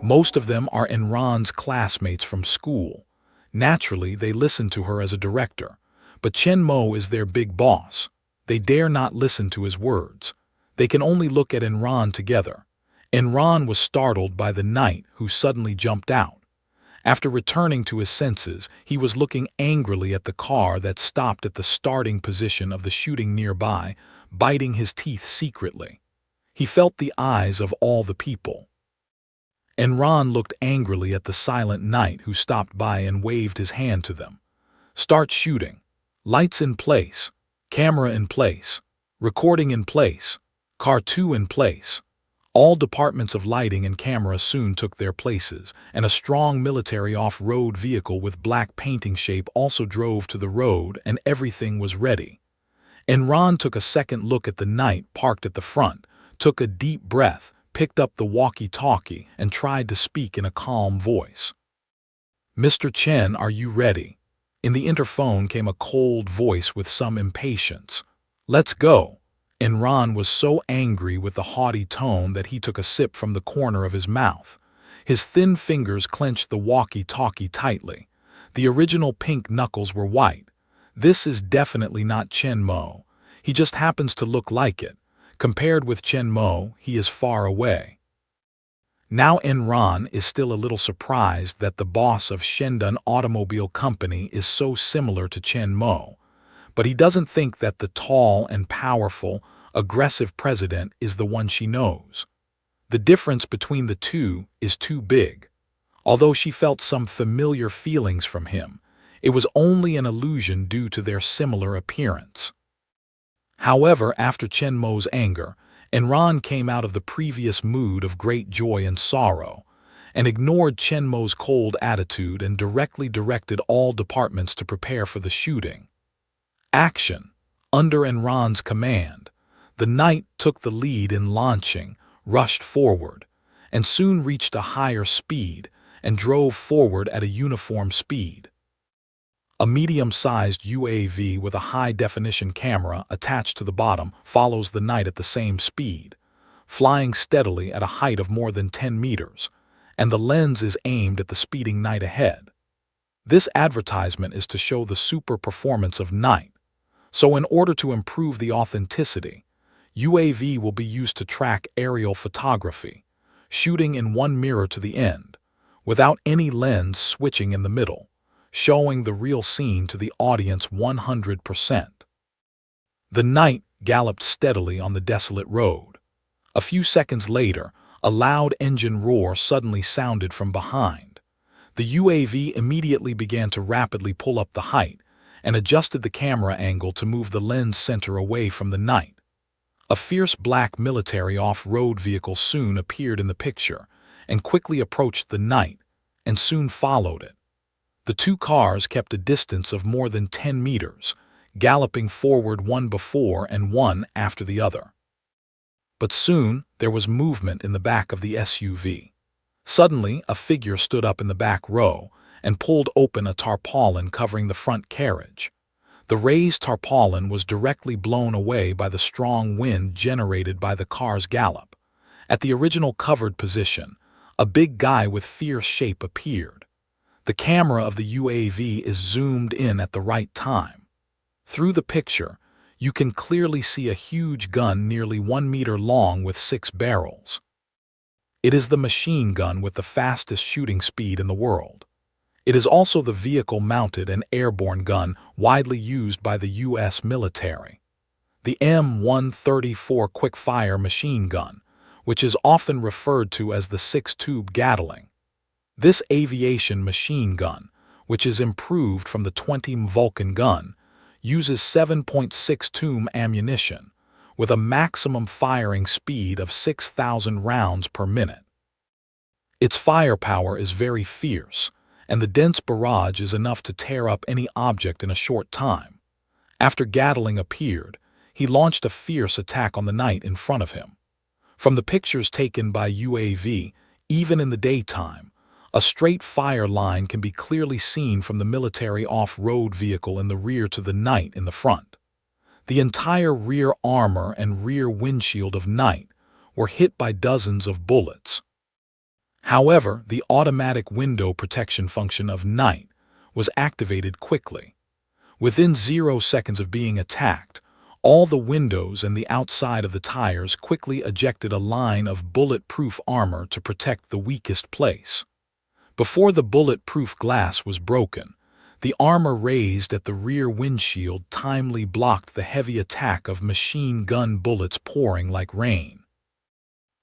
Most of them are Enron's classmates from school. Naturally, they listen to her as a director, but Chen Mo is their big boss. They dare not listen to his words. They can only look at Enron together. Enron was startled by the knight who suddenly jumped out. After returning to his senses, he was looking angrily at the car that stopped at the starting position of the shooting nearby, biting his teeth secretly. He felt the eyes of all the people. Enron looked angrily at the silent knight who stopped by and waved his hand to them. Start shooting. Lights in place. Camera in place. Recording in place. Car 2 in place. All departments of lighting and camera soon took their places, and a strong military off-road vehicle with black painting shape also drove to the road, and everything was ready. Enron took a second look at the knight parked at the front, took a deep breath, picked up the walkie-talkie, and tried to speak in a calm voice. "Mr. Chen, are you ready?" In the interphone came a cold voice with some impatience. "Let's go." Enron was so angry with the haughty tone that he took a sip from the corner of his mouth. His thin fingers clenched the walkie-talkie tightly. The original pink knuckles were white. This is definitely not Chen Mo. He just happens to look like it. Compared with Chen Mo, he is far away. Now Enron is still a little surprised that the boss of Shendun Automobile Company is so similar to Chen Mo. But he doesn't think that the tall and powerful, aggressive president is the one she knows. The difference between the two is too big. Although she felt some familiar feelings from him, it was only an illusion due to their similar appearance. However, after Chen Mo's anger, Enron came out of the previous mood of great joy and sorrow, and ignored Chen Mo's cold attitude and directly directed all departments to prepare for the shooting. Action. Under Enron's command, the knight took the lead in launching, rushed forward, and soon reached a higher speed and drove forward at a uniform speed. A medium-sized UAV with a high-definition camera attached to the bottom follows the knight at the same speed, flying steadily at a height of more than 10 meters, and the lens is aimed at the speeding knight ahead. This advertisement is to show the super performance of knight. So in order to improve the authenticity, UAV will be used to track aerial photography, shooting in one mirror to the end, without any lens switching in the middle, showing the real scene to the audience 100%. The knight galloped steadily on the desolate road. A few seconds later, a loud engine roar suddenly sounded from behind. The UAV immediately began to rapidly pull up the height, and adjusted the camera angle to move the lens center away from the knight. A fierce black military off-road vehicle soon appeared in the picture, and quickly approached the knight, and soon followed it. The two cars kept a distance of more than 10 meters, galloping forward one before and one after the other. But soon there was movement in the back of the SUV. Suddenly, a figure stood up in the back row, and pulled open a tarpaulin covering the front carriage. The raised tarpaulin was directly blown away by the strong wind generated by the car's gallop. At the original covered position, a big guy with fierce shape appeared. The camera of the UAV is zoomed in at the right time. Through the picture, you can clearly see a huge gun nearly 1 meter long with 6 barrels. It is the machine gun with the fastest shooting speed in the world. It is also the vehicle-mounted and airborne gun widely used by the U.S. military. The M134 quick-fire machine gun, which is often referred to as the 6-tube Gatling. This aviation machine gun, which is improved from the 20 Vulcan gun, uses 7.62 ammunition, with a maximum firing speed of 6,000 rounds per minute. Its firepower is very fierce, and the dense barrage is enough to tear up any object in a short time. After Gatling appeared, he launched a fierce attack on the knight in front of him. From the pictures taken by UAV, even in the daytime, a straight fire line can be clearly seen from the military off-road vehicle in the rear to the knight in the front. The entire rear armor and rear windshield of knight were hit by dozens of bullets. However, the automatic window protection function of Knight was activated quickly. Within 0 seconds of being attacked, all the windows and the outside of the tires quickly ejected a line of bulletproof armor to protect the weakest place. Before the bulletproof glass was broken, the armor raised at the rear windshield timely blocked the heavy attack of machine gun bullets pouring like rain.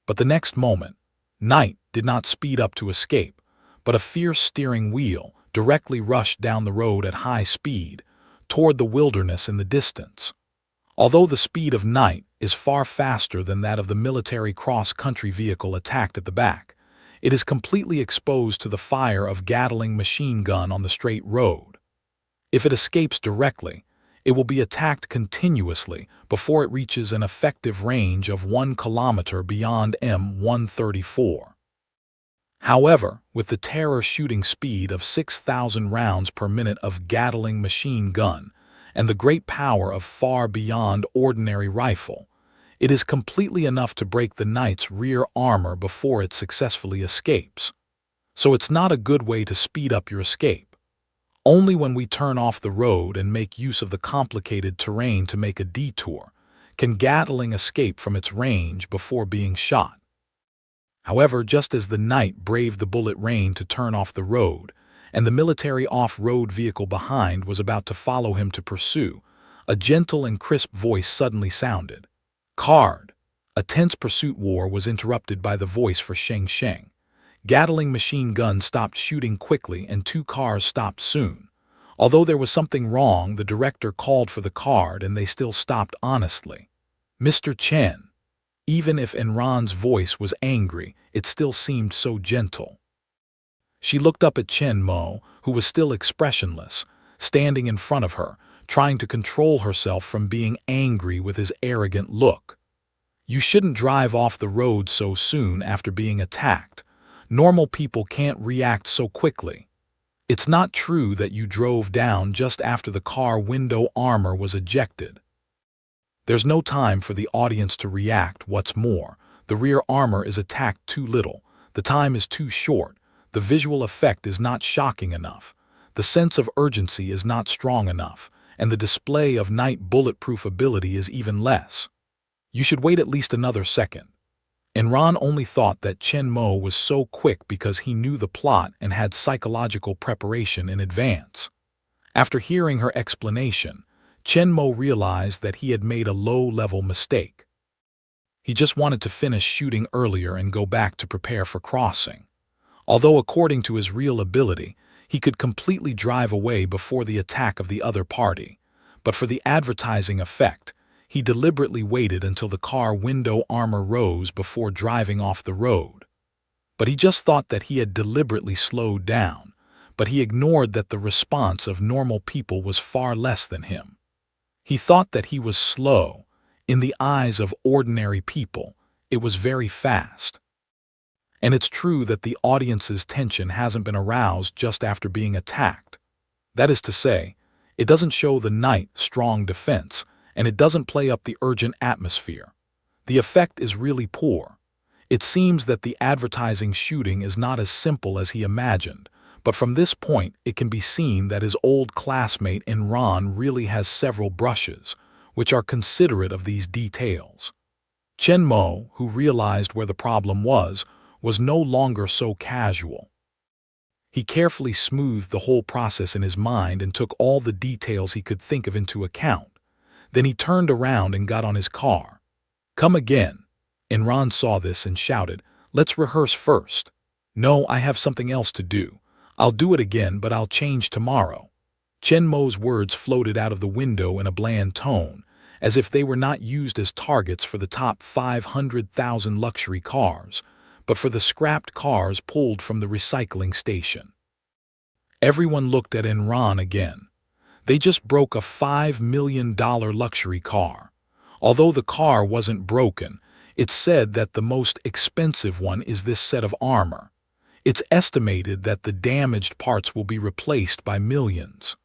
But the next moment, Knight did not speed up to escape, but a fierce steering wheel directly rushed down the road at high speed toward the wilderness in the distance. Although the speed of Knight is far faster than that of the military cross-country vehicle attacked at the back, it is completely exposed to the fire of Gatling machine gun on the straight road. If it escapes directly, it will be attacked continuously before it reaches an effective range of 1 kilometer beyond M134. However, with the terror shooting speed of 6,000 rounds per minute of Gatling machine gun and the great power of far beyond ordinary rifle, it is completely enough to break the Knight's rear armor before it successfully escapes. So it's not a good way to speed up your escape. Only when we turn off the road and make use of the complicated terrain to make a detour can Gatling escape from its range before being shot. However, just as the Knight braved the bullet rain to turn off the road, and the military off-road vehicle behind was about to follow him to pursue, a gentle and crisp voice suddenly sounded. Card. A tense pursuit war was interrupted by the voice for Sheng Sheng. Gatling machine gun stopped shooting quickly and 2 cars stopped soon. Although there was something wrong, the director called for the card and they still stopped honestly. Mr. Chen. Even if Enran's voice was angry, it still seemed so gentle. She looked up at Chen Mo, who was still expressionless, standing in front of her, trying to control herself from being angry with his arrogant look. You shouldn't drive off the road so soon after being attacked. Normal people can't react so quickly. It's not true that you drove down just after the car window armor was ejected. There's no time for the audience to react. What's more, the rear armor is attacked too little. The time is too short. The visual effect is not shocking enough. The sense of urgency is not strong enough. And the display of Knight bulletproof ability is even less. You should wait at least another second. Enran only thought that Chen Mo was so quick because he knew the plot and had psychological preparation in advance. After hearing her explanation, Chen Mo realized that he had made a low-level mistake. He just wanted to finish shooting earlier and go back to prepare for crossing. Although according to his real ability, he could completely drive away before the attack of the other party, but for the advertising effect, he deliberately waited until the car window armor rose before driving off the road. But he just thought that he had deliberately slowed down, but he ignored that the response of normal people was far less than him. He thought that he was slow. In the eyes of ordinary people, it was very fast. And it's true that the audience's tension hasn't been aroused just after being attacked. That is to say, it doesn't show the Knight's strong defense, and it doesn't play up the urgent atmosphere. The effect is really poor. It seems that the advertising shooting is not as simple as he imagined, but from this point it can be seen that his old classmate Enran really has several brushes, which are considerate of these details. Chen Mo, who realized where the problem was no longer so casual. He carefully smoothed the whole process in his mind and took all the details he could think of into account. Then he turned around and got on his car. Come again. Enran saw this and shouted, Let's rehearse first. No, I have something else to do. I'll do it again, but I'll change tomorrow. Chen Mo's words floated out of the window in a bland tone, as if they were not used as targets for the top 500,000 luxury cars, but for the scrapped cars pulled from the recycling station. Everyone looked at Enran again. They just broke a $5 million luxury car. Although the car wasn't broken, it's said that the most expensive one is this set of armor. It's estimated that the damaged parts will be replaced by millions.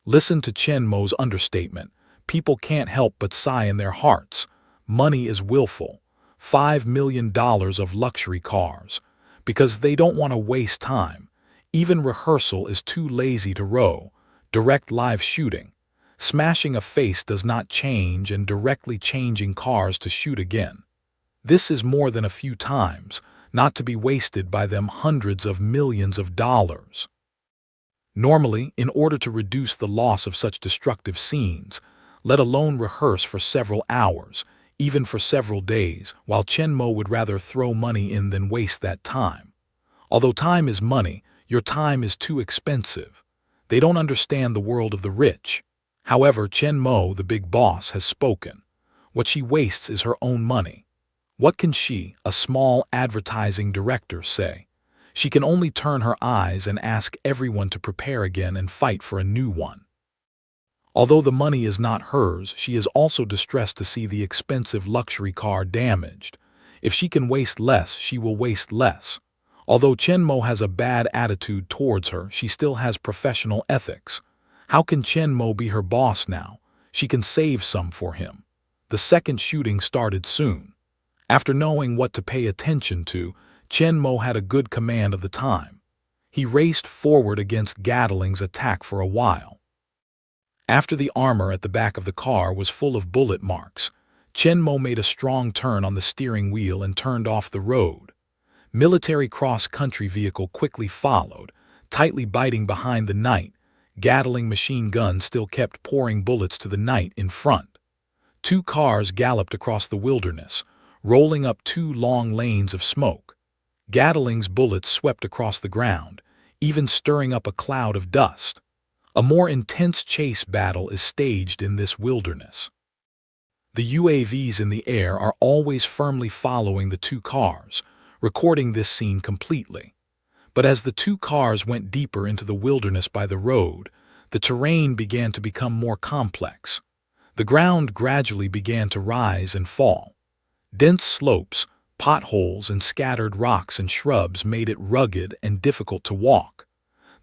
Listen to Chen Mo's understatement. People can't help but sigh in their hearts. Money is willful. $5 million of luxury cars. because they don't want to waste time. Even rehearsal is too lazy to row. Direct live shooting. Smashing a face does not change, and directly changing cars to shoot again. This is more than a few times, not to be wasted by them hundreds of millions of dollars. Normally, in order to reduce the loss of such destructive scenes, let alone rehearse for several hours, even for several days, while Chen Mo would rather throw money in than waste that time. Although time is money, your time is too expensive. They don't understand the world of the rich. However, Chen Mo, the big boss, has spoken. What she wastes is her own money. What can she, a small advertising director, say? She can only turn her eyes and ask everyone to prepare again and fight for a new one. Although the money is not hers, she is also distressed to see the expensive luxury car damaged. If she can waste less, she will waste less. Although Chen Mo has a bad attitude towards her, she still has professional ethics. How can Chen Mo be her boss now? She can save some for him. The second shooting started soon. After knowing what to pay attention to, Chen Mo had a good command of the time. He raced forward against Gatling's attack for a while. After the armor at the back of the car was full of bullet marks, Chen Mo made a strong turn on the steering wheel and turned off the road. Military cross-country vehicle quickly followed, tightly biting behind the Knight. Gatling machine gun still kept pouring bullets to the Knight in front. Two cars galloped across the wilderness, rolling up two long lanes of smoke. Gatling's bullets swept across the ground, even stirring up a cloud of dust. A more intense chase battle is staged in this wilderness. The UAVs in the air are always firmly following the two cars, recording this scene completely. But as the two cars went deeper into the wilderness by the road, the terrain began to become more complex. The ground gradually began to rise and fall. Dense slopes, potholes, and scattered rocks and shrubs made it rugged and difficult to walk.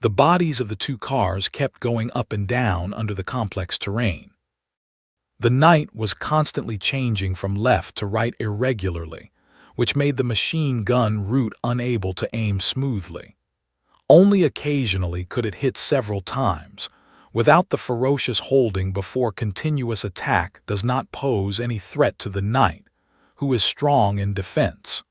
The bodies of the two cars kept going up and down under the complex terrain. The Knight was constantly changing from left to right irregularly, which made the machine gun route unable to aim smoothly. Only occasionally could it hit several times. Without the ferocious holding before continuous attack does not pose any threat to the Knight, who is strong in defense.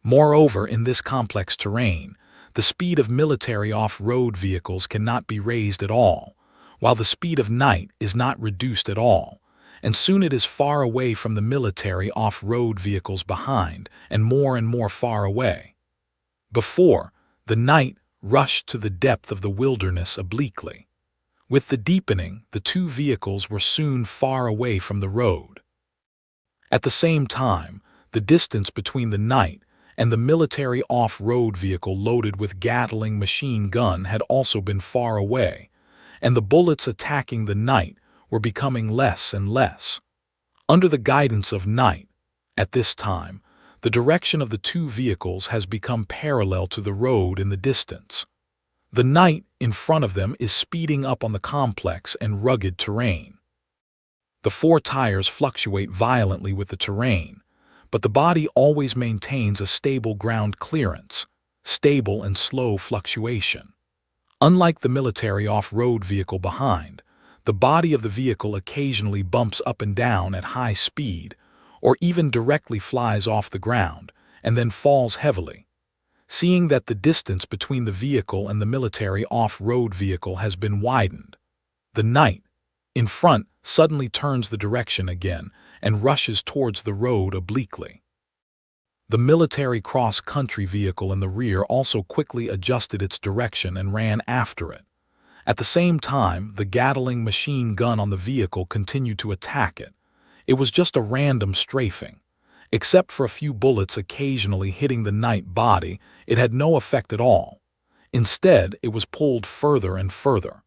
Moreover, in this complex terrain, the speed of military off-road vehicles cannot be raised at all, while the speed of Knight is not reduced at all, and soon it is far away from the military off-road vehicles behind and more far away. Before, the Knight rushed to the depth of the wilderness obliquely. With the deepening, the two vehicles were soon far away from the road. At the same time, the distance between the Knight and the military off-road vehicle loaded with Gatling machine gun had also been far away, and the bullets attacking the Knight were becoming less and less. Under the guidance of Knight, at this time, the direction of the two vehicles has become parallel to the road in the distance. The Knight in front of them is speeding up on the complex and rugged terrain. The four tires fluctuate violently with the terrain, but the body always maintains a stable ground clearance, stable and slow fluctuation. Unlike the military off-road vehicle behind, the body of the vehicle occasionally bumps up and down at high speed, or even directly flies off the ground and then falls heavily. Seeing that the distance between the vehicle and the military off-road vehicle has been widened, the Knight, in front, suddenly turns the direction again and rushes towards the road obliquely. The military cross-country vehicle in the rear also quickly adjusted its direction and ran after it. At the same time, the Gatling machine gun on the vehicle continued to attack it. It was just a random strafing. Except for a few bullets occasionally hitting the Knight body, it had no effect at all. Instead, it was pulled further and further.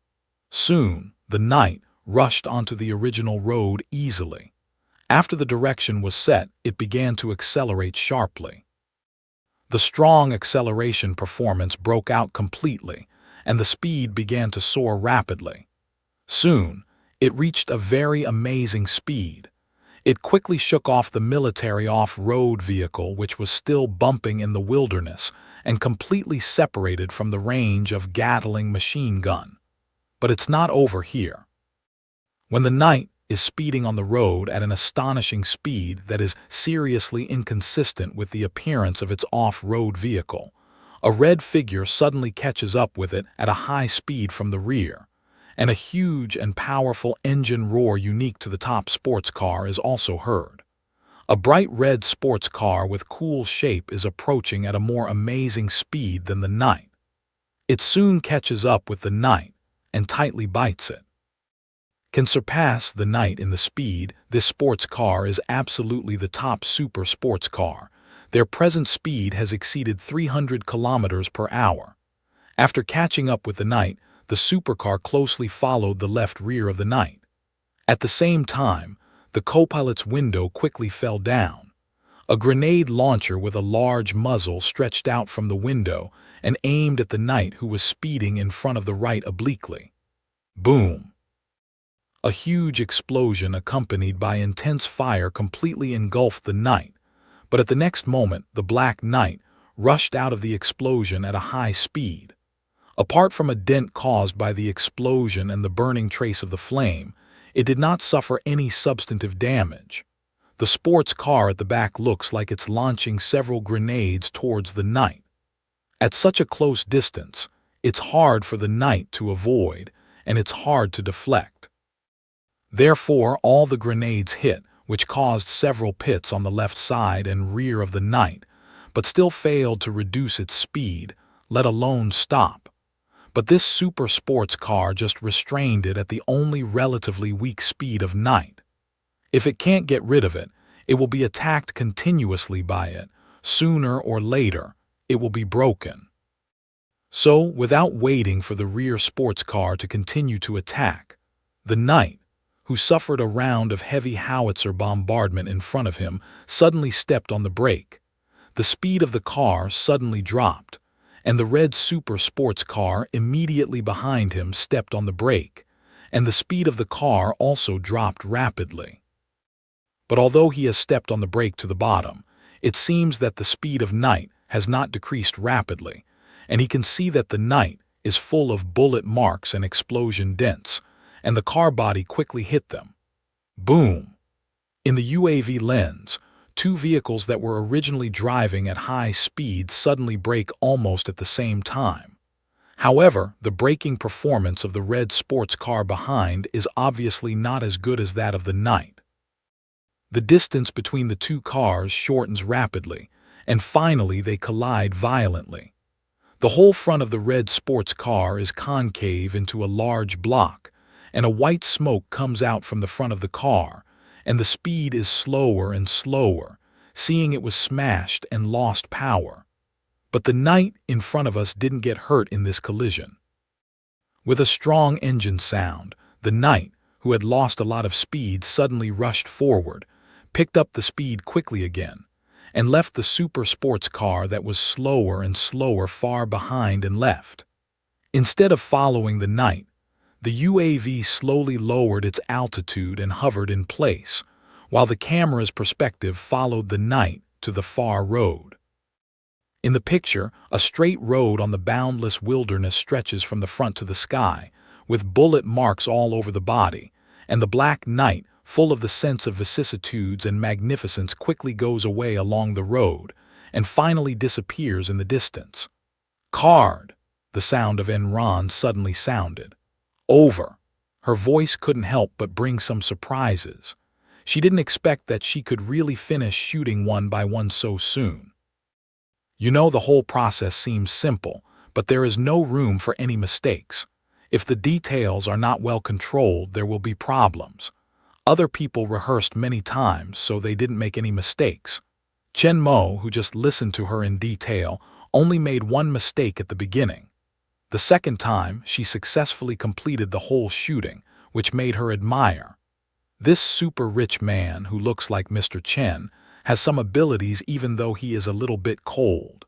Soon, the Knight rushed onto the original road easily. After the direction was set, it began to accelerate sharply. The strong acceleration performance broke out completely, and the speed began to soar rapidly. Soon, it reached a very amazing speed. It quickly shook off the military off-road vehicle which was still bumping in the wilderness and completely separated from the range of Gatling machine gun. But it's not over here. When the knight is speeding on the road at an astonishing speed that is seriously inconsistent with the appearance of its off-road vehicle, a red figure suddenly catches up with it at a high speed from the rear, and a huge and powerful engine roar unique to the top sports car is also heard. A bright red sports car with cool shape is approaching at a more amazing speed than the knight. It soon catches up with the knight and tightly bites it. Can surpass the knight in the speed, this sports car is absolutely the top super sports car. Their present speed has exceeded 300 kilometers per hour. After catching up with the knight, the supercar closely followed the left rear of the knight. At the same time, the co-pilot's window quickly fell down. A grenade launcher with a large muzzle stretched out from the window and aimed at the knight who was speeding in front of the right obliquely. Boom! A huge explosion accompanied by intense fire completely engulfed the knight, but at the next moment the Black Knight rushed out of the explosion at a high speed. Apart from a dent caused by the explosion and the burning trace of the flame, it did not suffer any substantive damage. The sports car at the back looks like it's launching several grenades towards the knight. At such a close distance, it's hard for the knight to avoid, and it's hard to deflect. Therefore, all the grenades hit, which caused several pits on the left side and rear of the knight, but still failed to reduce its speed, let alone stop. But this super sports car just restrained it at the only relatively weak speed of knight. If it can't get rid of it, it will be attacked continuously by it. Sooner or later, it will be broken. So, without waiting for the rear sports car to continue to attack, the knight, who suffered a round of heavy howitzer bombardment in front of him, suddenly stepped on the brake. The speed of the car suddenly dropped, and the red super sports car immediately behind him stepped on the brake, and the speed of the car also dropped rapidly. But although he has stepped on the brake to the bottom, it seems that the speed of knight has not decreased rapidly, and he can see that the knight is full of bullet marks and explosion dents, and the car body quickly hit them. Boom! In the UAV lens, two vehicles that were originally driving at high speed suddenly brake almost at the same time. However, the braking performance of the red sports car behind is obviously not as good as that of the knight. The distance between the two cars shortens rapidly, and finally they collide violently. The whole front of the red sports car is concave into a large block, and a white smoke comes out from the front of the car, and the speed is slower and slower, seeing it was smashed and lost power. But the knight in front of us didn't get hurt in this collision. With a strong engine sound, the knight, who had lost a lot of speed, suddenly rushed forward, picked up the speed quickly again, and left the super sports car that was slower and slower far behind and left. Instead of following the knight, the UAV slowly lowered its altitude and hovered in place, while the camera's perspective followed the knight to the far road. In the picture, a straight road on the boundless wilderness stretches from the front to the sky, with bullet marks all over the body, and the Black Knight, full of the sense of vicissitudes and magnificence, quickly goes away along the road and finally disappears in the distance. Card! The sound of Enron suddenly sounded. Over. Her voice couldn't help but bring some surprises. She didn't expect that she could really finish shooting one by one so soon. You know, the whole process seems simple, but there is no room for any mistakes. If the details are not well controlled, there will be problems. Other people rehearsed many times, so they didn't make any mistakes. Chen Mo, who just listened to her in detail, only made one mistake at the beginning. The second time, she successfully completed the whole shooting, which made her admire. This super rich man, who looks like Mr. Chen, has some abilities even though he is a little bit cold.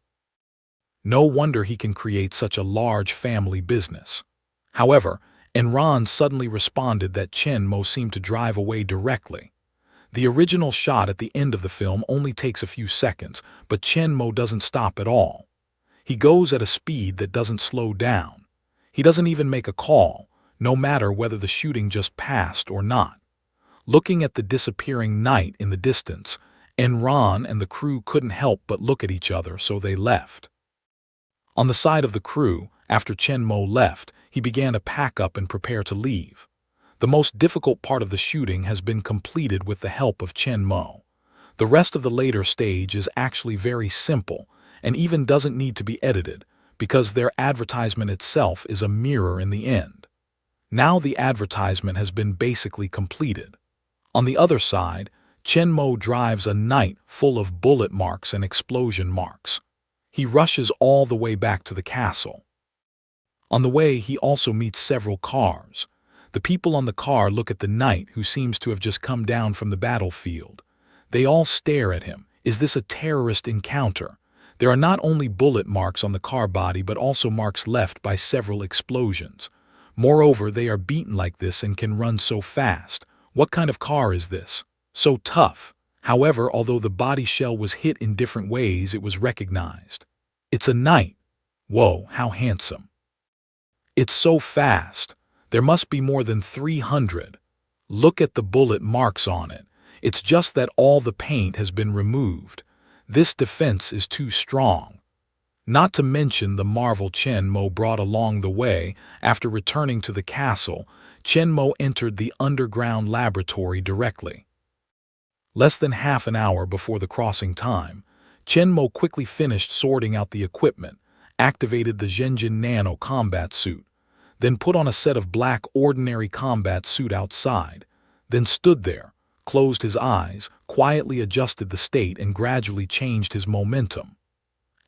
No wonder he can create such a large family business. However, Enron suddenly responded that Chen Mo seemed to drive away directly. The original shot at the end of the film only takes a few seconds, but Chen Mo doesn't stop at all. He goes at a speed that doesn't slow down. He doesn't even make a call, no matter whether the shooting just passed or not. Looking at the disappearing night in the distance, Enron and the crew couldn't help but look at each other, so they left. On the side of the crew, after Chen Mo left, he began to pack up and prepare to leave. The most difficult part of the shooting has been completed with the help of Chen Mo. The rest of the later stage is actually very simple and even doesn't need to be edited, because their advertisement itself is a mirror in the end. Now the advertisement has been basically completed. On the other side, Chen Mo drives a night full of bullet marks and explosion marks. He rushes all the way back to the castle. On the way, he also meets several cars. The people on the car look at the knight, who seems to have just come down from the battlefield. They all stare at him. Is this a terrorist encounter? There are not only bullet marks on the car body, but also marks left by several explosions. Moreover, they are beaten like this and can run so fast. What kind of car is this? So tough. However, although the body shell was hit in different ways, it was recognized. It's a knight. Whoa, how handsome. It's so fast. There must be more than 300. Look at the bullet marks on it. It's just that all the paint has been removed. This defense is too strong. Not to mention the marvel Chen Mo brought along the way. After returning to the castle, Chen Mo entered the underground laboratory directly. Less than half an hour before the crossing time, Chen Mo quickly finished sorting out the equipment, activated the Zhenjin Nano combat suit, then put on a set of black ordinary combat suit outside, then stood there, closed his eyes, quietly adjusted the state, and gradually changed his momentum.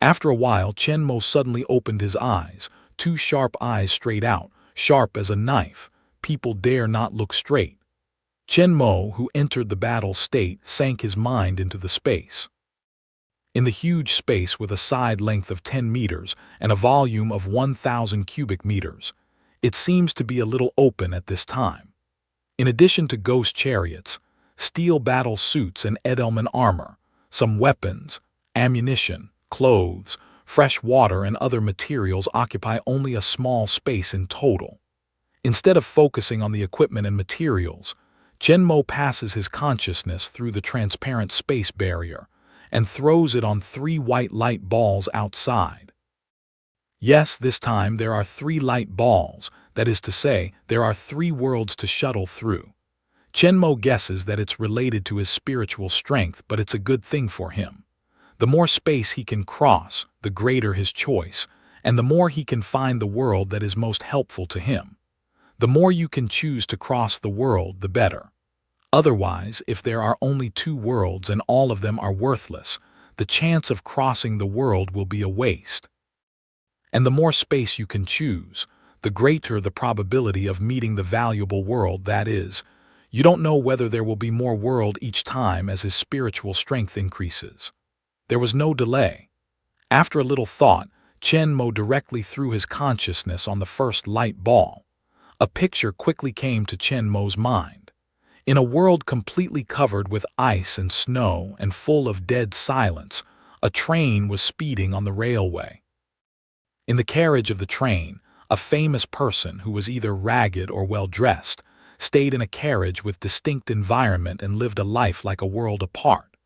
After a while, Chen Mo suddenly opened his eyes, two sharp eyes straight out, sharp as a knife. People dare not look straight. Chen Mo, who entered the battle state, sank his mind into the space. In the huge space with a side length of 10 meters and a volume of 1,000 cubic meters, it seems to be a little open at this time. In addition to ghost chariots, steel battle suits and Edelman armor, some weapons, ammunition, clothes, fresh water, and other materials occupy only a small space in total. Instead of focusing on the equipment and materials, Chen Mo passes his consciousness through the transparent space barrier and throws it on 3 white light balls outside. Yes, this time there are 3 light balls, that is to say, there are 3 worlds to shuttle through. Chen Mo guesses that it's related to his spiritual strength, but it's a good thing for him. The more space he can cross, the greater his choice, and the more he can find the world that is most helpful to him. The more you can choose to cross the world, the better. Otherwise, if there are only 2 worlds and all of them are worthless, the chance of crossing the world will be a waste. And the more space you can choose, the greater the probability of meeting the valuable world that is. You don't know whether there will be more world each time as his spiritual strength increases. There was no delay. After a little thought, Chen Mo directly threw his consciousness on the first light ball. A picture quickly came to Chen Mo's mind. In a world completely covered with ice and snow and full of dead silence, a train was speeding on the railway. In the carriage of the train, a famous person who was either ragged or well-dressed stayed in a carriage with distinct environment and lived a life like a world apart.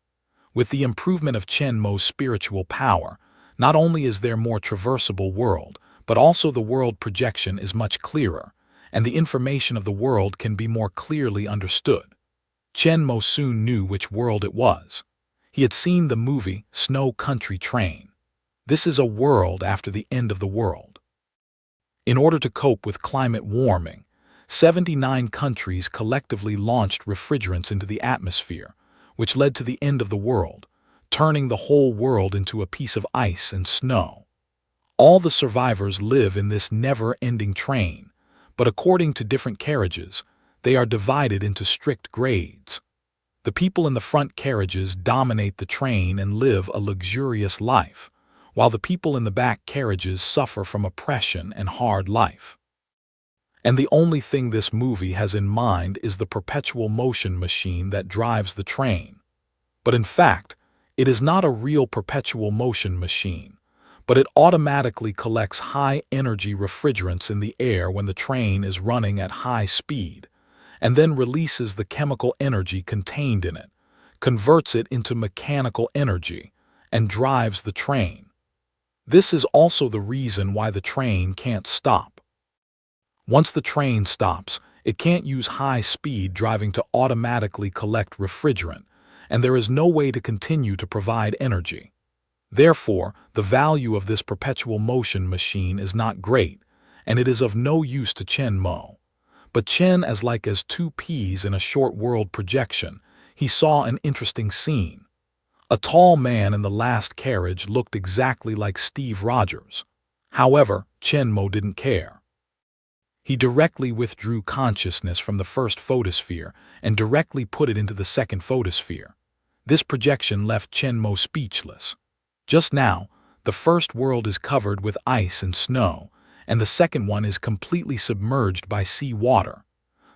With the improvement of Chen Mo's spiritual power, not only is there more traversable world, but also the world projection is much clearer, and the information of the world can be more clearly understood. Chen Mo soon knew which world it was. He had seen the movie Snow Country Train. This is a world after the end of the world. In order to cope with climate warming, 79 countries collectively launched refrigerants into the atmosphere, which led to the end of the world, turning the whole world into a piece of ice and snow. All the survivors live in this never-ending train, but according to different carriages, they are divided into strict grades. The people in the front carriages dominate the train and live a luxurious life, while the people in the back carriages suffer from oppression and hard life. And the only thing this movie has in mind is the perpetual motion machine that drives the train. But in fact, it is not a real perpetual motion machine, but it automatically collects high-energy refrigerants in the air when the train is running at high speed, and then releases the chemical energy contained in it, converts it into mechanical energy, and drives the train. This is also the reason why the train can't stop. Once the train stops, it can't use high-speed driving to automatically collect refrigerant, and there is no way to continue to provide energy. Therefore, the value of this perpetual motion machine is not great, and it is of no use to Chen Mo. But Chen, as two peas in a short world projection, he saw an interesting scene. A tall man in the last carriage looked exactly like Steve Rogers. However, Chen Mo didn't care. He directly withdrew consciousness from the first photosphere and directly put it into the second photosphere. This projection left Chen Mo speechless. Just now, the first world is covered with ice and snow, and the second one is completely submerged by sea water.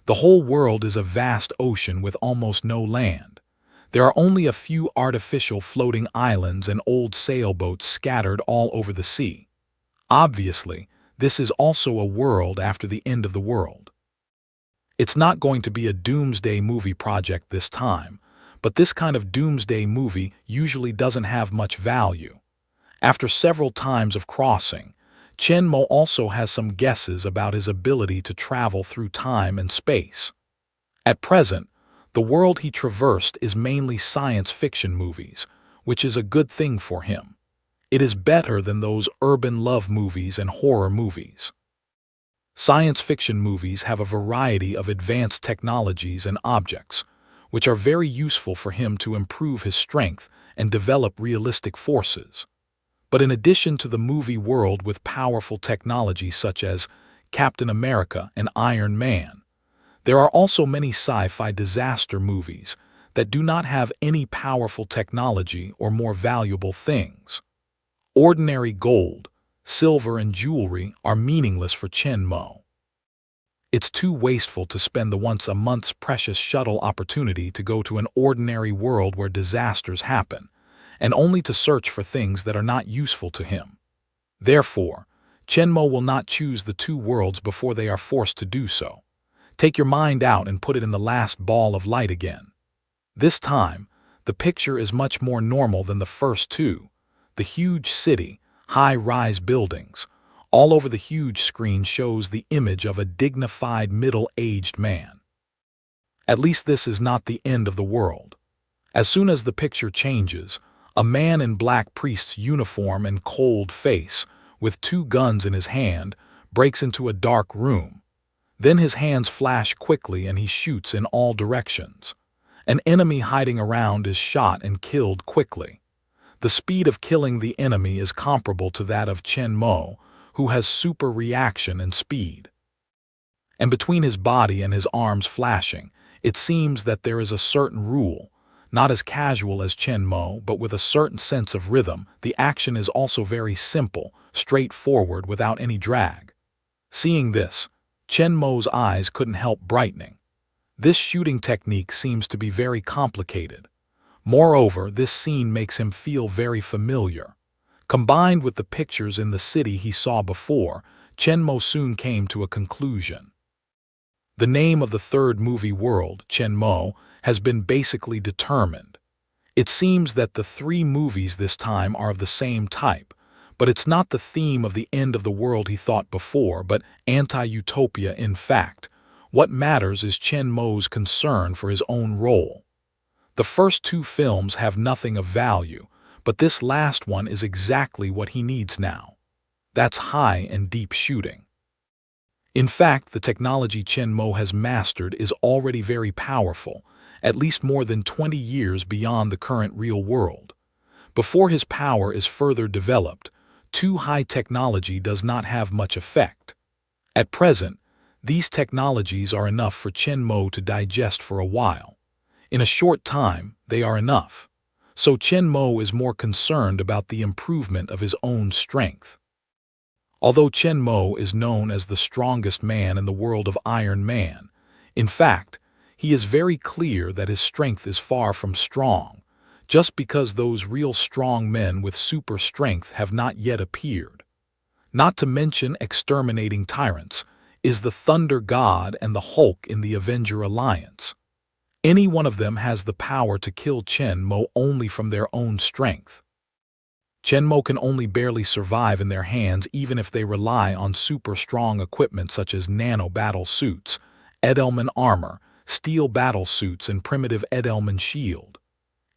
The whole world is a vast ocean with almost no land. There are only a few artificial floating islands and old sailboats scattered all over the sea. Obviously, this is also a world after the end of the world. It's not going to be a doomsday movie project this time, but this kind of doomsday movie usually doesn't have much value. After several times of crossing, Chen Mo also has some guesses about his ability to travel through time and space. At present, the world he traversed is mainly science fiction movies, which is a good thing for him. It is better than those urban love movies and horror movies. Science fiction movies have a variety of advanced technologies and objects, which are very useful for him to improve his strength and develop realistic forces. But in addition to the movie world with powerful technology such as Captain America and Iron Man, there are also many sci-fi disaster movies that do not have any powerful technology or more valuable things. Ordinary gold, silver, and jewelry are meaningless for Chen Mo. It's too wasteful to spend the once-a-month's precious shuttle opportunity to go to an ordinary world where disasters happen, and only to search for things that are not useful to him. Therefore, Chen Mo will not choose the two worlds before they are forced to do so. Take your mind out and put it in the last ball of light again. This time, the picture is much more normal than the first two. The huge city, high-rise buildings, all over the huge screen shows the image of a dignified middle-aged man. At least this is not the end of the world. As soon as the picture changes, a man in black priest's uniform and cold face, with two guns in his hand, breaks into a dark room. Then his hands flash quickly and he shoots in all directions. An enemy hiding around is shot and killed quickly. The speed of killing the enemy is comparable to that of Chen Mo, who has super reaction and speed. And between his body and his arms flashing, it seems that there is a certain rule, not as casual as Chen Mo, but with a certain sense of rhythm. The action is also very simple, straightforward, without any drag. Seeing this, Chen Mo's eyes couldn't help brightening. This shooting technique seems to be very complicated. Moreover, this scene makes him feel very familiar. Combined with the pictures in the city he saw before, Chen Mo soon came to a conclusion. The name of the third movie world, Chen Mo, has been basically determined. It seems that the three movies this time are of the same type, but it's not the theme of the end of the world he thought before, but anti-utopia in fact. What matters is Chen Mo's concern for his own role. The first two films have nothing of value, but this last one is exactly what he needs now. That's high and deep shooting. In fact, the technology Chen Mo has mastered is already very powerful, at least more than 20 years beyond the current real world. Before his power is further developed, too high technology does not have much effect. At present, these technologies are enough for Chen Mo to digest for a while. In a short time, they are enough. So Chen Mo is more concerned about the improvement of his own strength. Although Chen Mo is known as the strongest man in the world of Iron Man, in fact, he is very clear that his strength is far from strong, just because those real strong men with super strength have not yet appeared. Not to mention exterminating tyrants, is the Thunder God and the Hulk in the Avenger Alliance. Any one of them has the power to kill Chen Mo only from their own strength. Chen Mo can only barely survive in their hands even if they rely on super strong equipment such as nano battle suits, Edelman armor, steel battle suits, and primitive Edelman shield.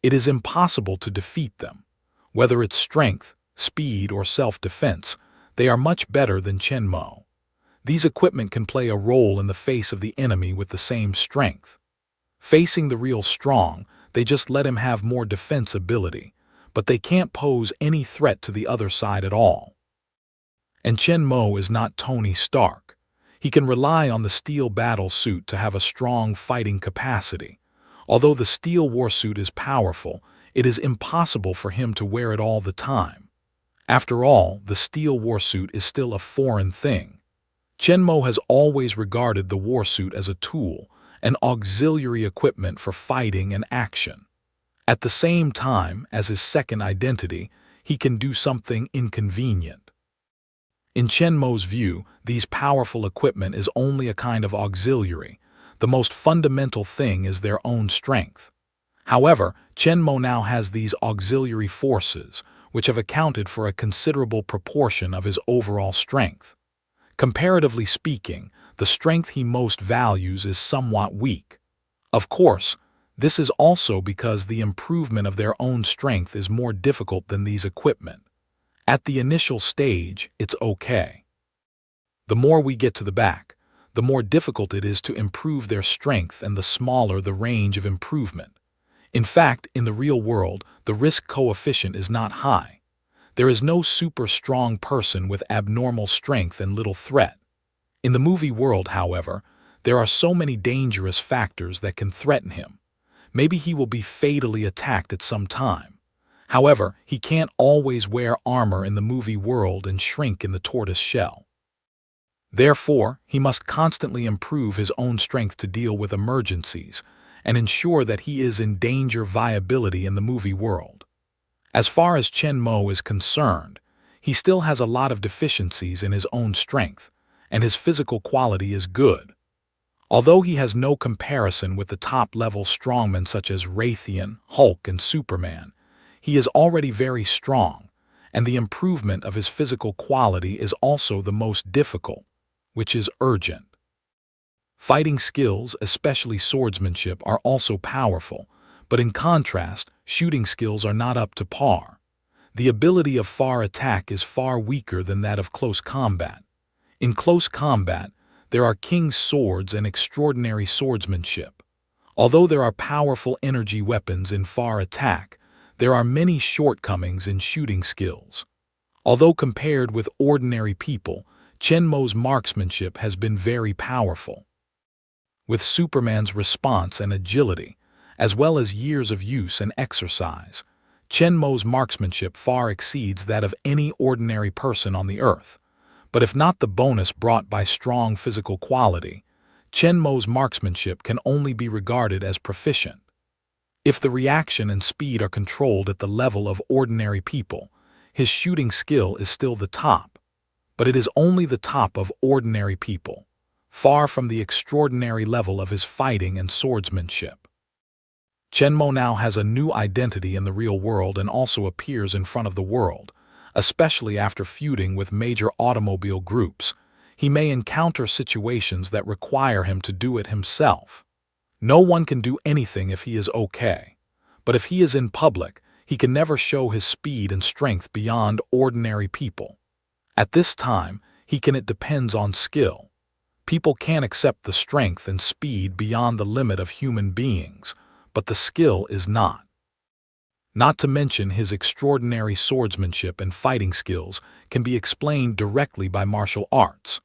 It is impossible to defeat them. Whether it's strength, speed, or self-defense, they are much better than Chen Mo. These equipment can play a role in the face of the enemy with the same strength. Facing the real strong, they just let him have more defense ability, but they can't pose any threat to the other side at all. And Chen Mo is not Tony Stark. He can rely on the steel battle suit to have a strong fighting capacity. Although the steel warsuit is powerful, it is impossible for him to wear it all the time. After all, the steel warsuit is still a foreign thing. Chen Mo has always regarded the warsuit as a tool, an auxiliary equipment for fighting and action. At the same time, as his second identity, he can do something inconvenient. In Chen Mo's view, these powerful equipment is only a kind of auxiliary. The most fundamental thing is their own strength. However, Chen Mo now has these auxiliary forces, which have accounted for a considerable proportion of his overall strength. Comparatively speaking, the strength he most values is somewhat weak. Of course, this is also because the improvement of their own strength is more difficult than these equipment. At the initial stage, it's okay. The more we get to the back, the more difficult it is to improve their strength and the smaller the range of improvement. In fact, in the real world, the risk coefficient is not high. There is no super strong person with abnormal strength and little threat. In the movie world, however, there are so many dangerous factors that can threaten him. Maybe he will be fatally attacked at some time. However, he can't always wear armor in the movie world and shrink in the tortoise shell. Therefore, he must constantly improve his own strength to deal with emergencies and ensure that he is in danger viability in the movie world. As far as Chen Mo is concerned, he still has a lot of deficiencies in his own strength, and his physical quality is good. Although he has no comparison with the top-level strongmen such as Raytheon, Hulk, and Superman, he is already very strong, and the improvement of his physical quality is also the most difficult, which is urgent. Fighting skills, especially swordsmanship, are also powerful, but in contrast, shooting skills are not up to par. The ability of far attack is far weaker than that of close combat. In close combat, there are king's swords and extraordinary swordsmanship. Although there are powerful energy weapons in far attack, there are many shortcomings in shooting skills. Although compared with ordinary people, Chen Mo's marksmanship has been very powerful. With Superman's response and agility, as well as years of use and exercise, Chen Mo's marksmanship far exceeds that of any ordinary person on the earth. But if not the bonus brought by strong physical quality, Chen Mo's marksmanship can only be regarded as proficient. If the reaction and speed are controlled at the level of ordinary people, his shooting skill is still the top. But it is only the top of ordinary people, far from the extraordinary level of his fighting and swordsmanship. Chen Mo now has a new identity in the real world and also appears in front of the world, especially after feuding with major automobile groups. He may encounter situations that require him to do it himself. No one can do anything if he is okay, but if he is in public, he can never show his speed and strength beyond ordinary people. At this time, it depends on skill. People can't accept the strength and speed beyond the limit of human beings, but the skill is not. Not to mention his extraordinary swordsmanship and fighting skills can be explained directly by martial arts.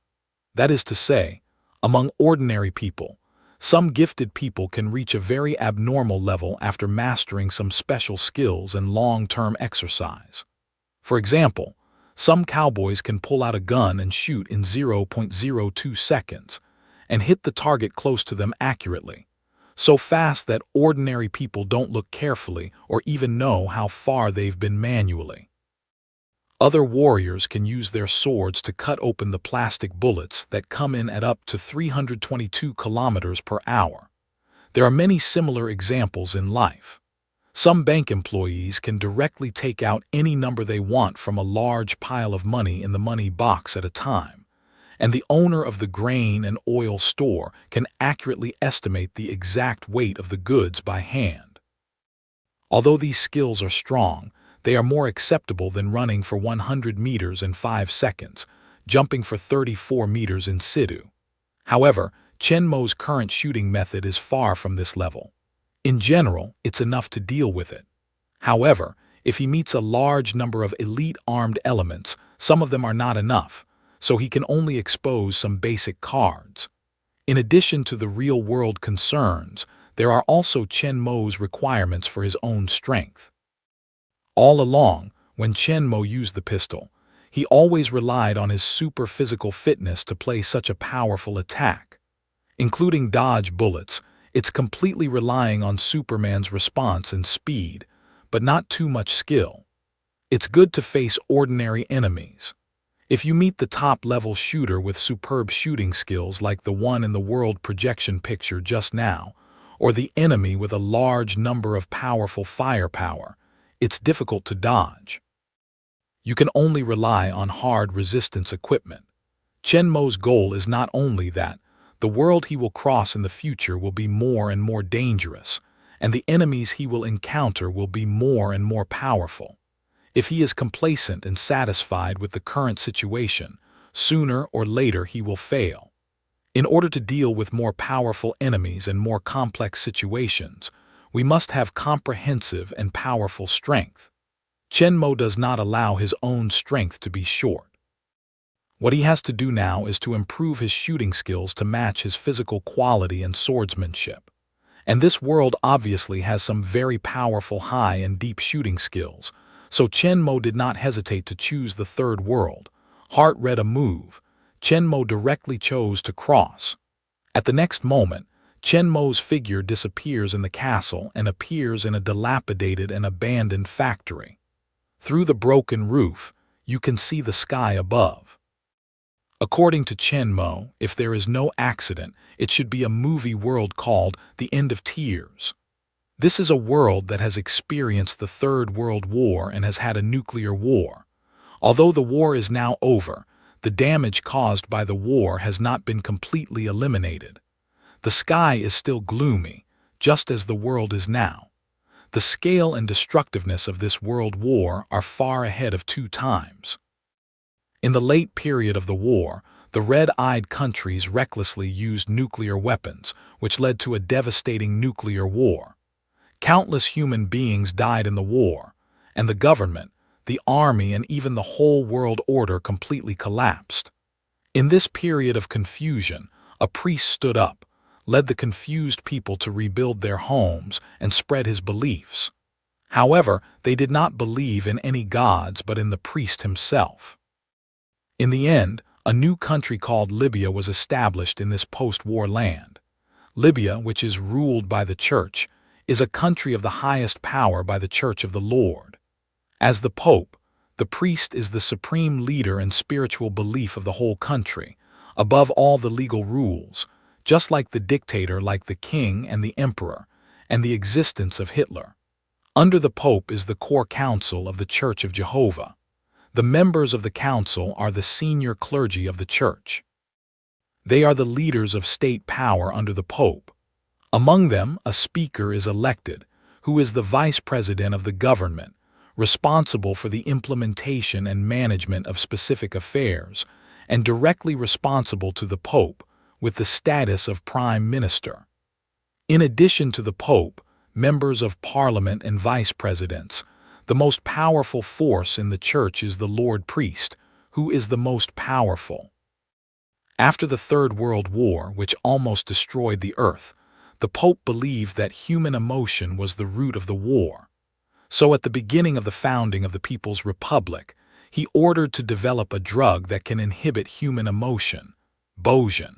That is to say, among ordinary people, some gifted people can reach a very abnormal level after mastering some special skills and long-term exercise. For example, Some cowboys can pull out a gun and shoot in 0.02 seconds and hit the target close to them accurately, so fast that ordinary people don't look carefully or even know how far they've been manually. Other warriors can use their swords to cut open the plastic bullets that come in at up to 322 kilometers per hour. There are many similar examples in life. Some bank employees can directly take out any number they want from a large pile of money in the money box at a time, and the owner of the grain and oil store can accurately estimate the exact weight of the goods by hand. Although these skills are strong, they are more acceptable than running for 100 meters in 5 seconds, jumping for 34 meters in situ. However, Chen Mo's current shooting method is far from this level. In general, it's enough to deal with it. However, if he meets a large number of elite armed elements, some of them are not enough, so he can only expose some basic cards. In addition to the real-world concerns, there are also Chen Mo's requirements for his own strength. All along, when Chen Mo used the pistol, he always relied on his super physical fitness to play such a powerful attack. Including dodge bullets, it's completely relying on Superman's response and speed, but not too much skill. It's good to face ordinary enemies. If you meet the top-level shooter with superb shooting skills like the one in the world projection picture just now, or the enemy with a large number of powerful firepower, it's difficult to dodge. You can only rely on hard resistance equipment. Chen Mo's goal is not only that the world he will cross in the future will be more and more dangerous, and the enemies he will encounter will be more and more powerful. If he is complacent and satisfied with the current situation, sooner or later he will fail. In order to deal with more powerful enemies and more complex situations, we must have comprehensive and powerful strength. Chen Mo does not allow his own strength to be short. What he has to do now is to improve his shooting skills to match his physical quality and swordsmanship. And this world obviously has some very powerful high and deep shooting skills, so Chen Mo did not hesitate to choose the third world. Heart read a move. Chen Mo directly chose to cross. At the next moment, Chen Mo's figure disappears in the castle and appears in a dilapidated and abandoned factory. Through the broken roof, you can see the sky above. According to Chen Mo, if there is no accident, it should be a movie world called The End of Tears. This is a world that has experienced the Third World War and has had a nuclear war. Although the war is now over, the damage caused by the war has not been completely eliminated. The sky is still gloomy, just as the world is now. The scale and destructiveness of this world war are far ahead of 2 times. In the late period of the war, the red-eyed countries recklessly used nuclear weapons, which led to a devastating nuclear war. Countless human beings died in the war, and the government, the army, and even the whole world order completely collapsed. In this period of confusion, a priest stood up, led the confused people to rebuild their homes, and spread his beliefs. However, they did not believe in any gods but in the priest himself. In the end, a new country called Libya was established in this post-war land. Libya, which is ruled by the Church, is a country of the highest power by the Church of the Lord. As the Pope, the priest is the supreme leader and spiritual belief of the whole country, above all the legal rules, just like the dictator, like the king and the emperor, and the existence of Hitler. Under the Pope is the core council of the Church of Jehovah. The members of the council are the senior clergy of the Church. They are the leaders of state power under the Pope. Among them, a speaker is elected, who is the vice president of the government, responsible for the implementation and management of specific affairs, and directly responsible to the Pope, with the status of prime minister. In addition to the Pope, members of parliament and vice presidents, the most powerful force in the Church is the Lord Priest, who is the most powerful. After the Third World War, which almost destroyed the earth, the Pope believed that human emotion was the root of the war. So at the beginning of the founding of the People's Republic, he ordered to develop a drug that can inhibit human emotion, Bojan.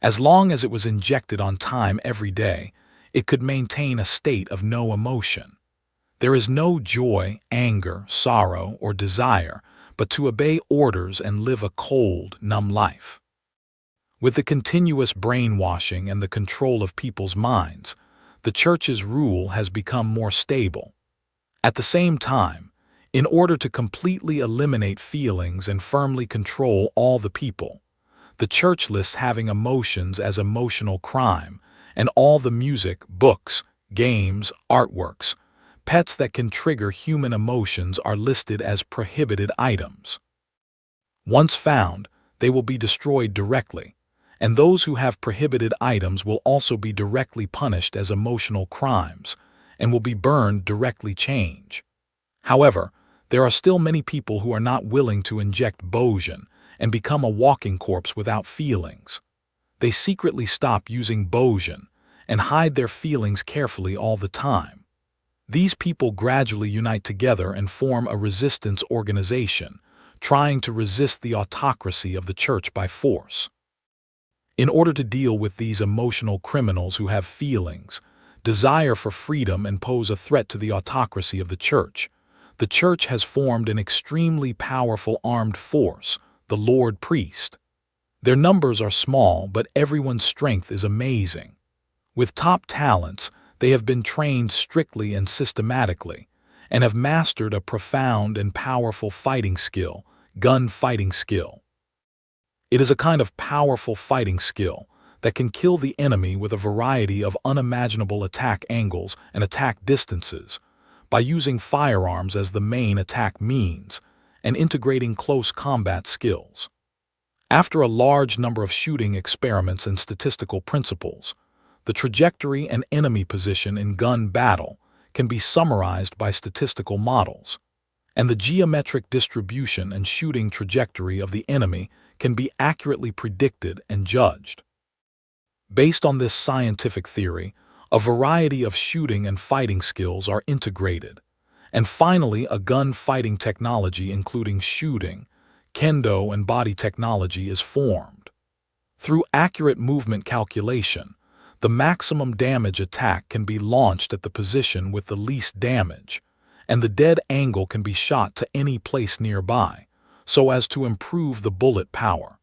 As long as it was injected on time every day, it could maintain a state of no emotion. There is no joy, anger, sorrow, or desire, but to obey orders and live a cold, numb life. With the continuous brainwashing and the control of people's minds, the Church's rule has become more stable. At the same time, in order to completely eliminate feelings and firmly control all the people, the Church lists having emotions as emotional crime, and all the music, books, games, artworks, pets that can trigger human emotions are listed as prohibited items. Once found, they will be destroyed directly, and those who have prohibited items will also be directly punished as emotional crimes and will be burned directly change. However, there are still many people who are not willing to inject Bojan and become a walking corpse without feelings. They secretly stop using Bojan and hide their feelings carefully all the time. These people gradually unite together and form a resistance organization, trying to resist the autocracy of the Church by force. In order to deal with these emotional criminals who have feelings, desire for freedom, and pose a threat to the autocracy of the Church has formed an extremely powerful armed force, the Lord Priest. Their numbers are small, but everyone's strength is amazing. With top talents, they have been trained strictly and systematically, and have mastered a profound and powerful fighting skill, gun-fighting skill. It is a kind of powerful fighting skill that can kill the enemy with a variety of unimaginable attack angles and attack distances, by using firearms as the main attack means and integrating close combat skills. After a large number of shooting experiments and statistical principles, the trajectory and enemy position in gun battle can be summarized by statistical models, and the geometric distribution and shooting trajectory of the enemy can be accurately predicted and judged. Based on this scientific theory, a variety of shooting and fighting skills are integrated, and finally a gun-fighting technology including shooting, kendo, and body technology is formed. Through accurate movement calculation, the maximum damage attack can be launched at the position with the least damage, and the dead angle can be shot to any place nearby, so as to improve the bullet power.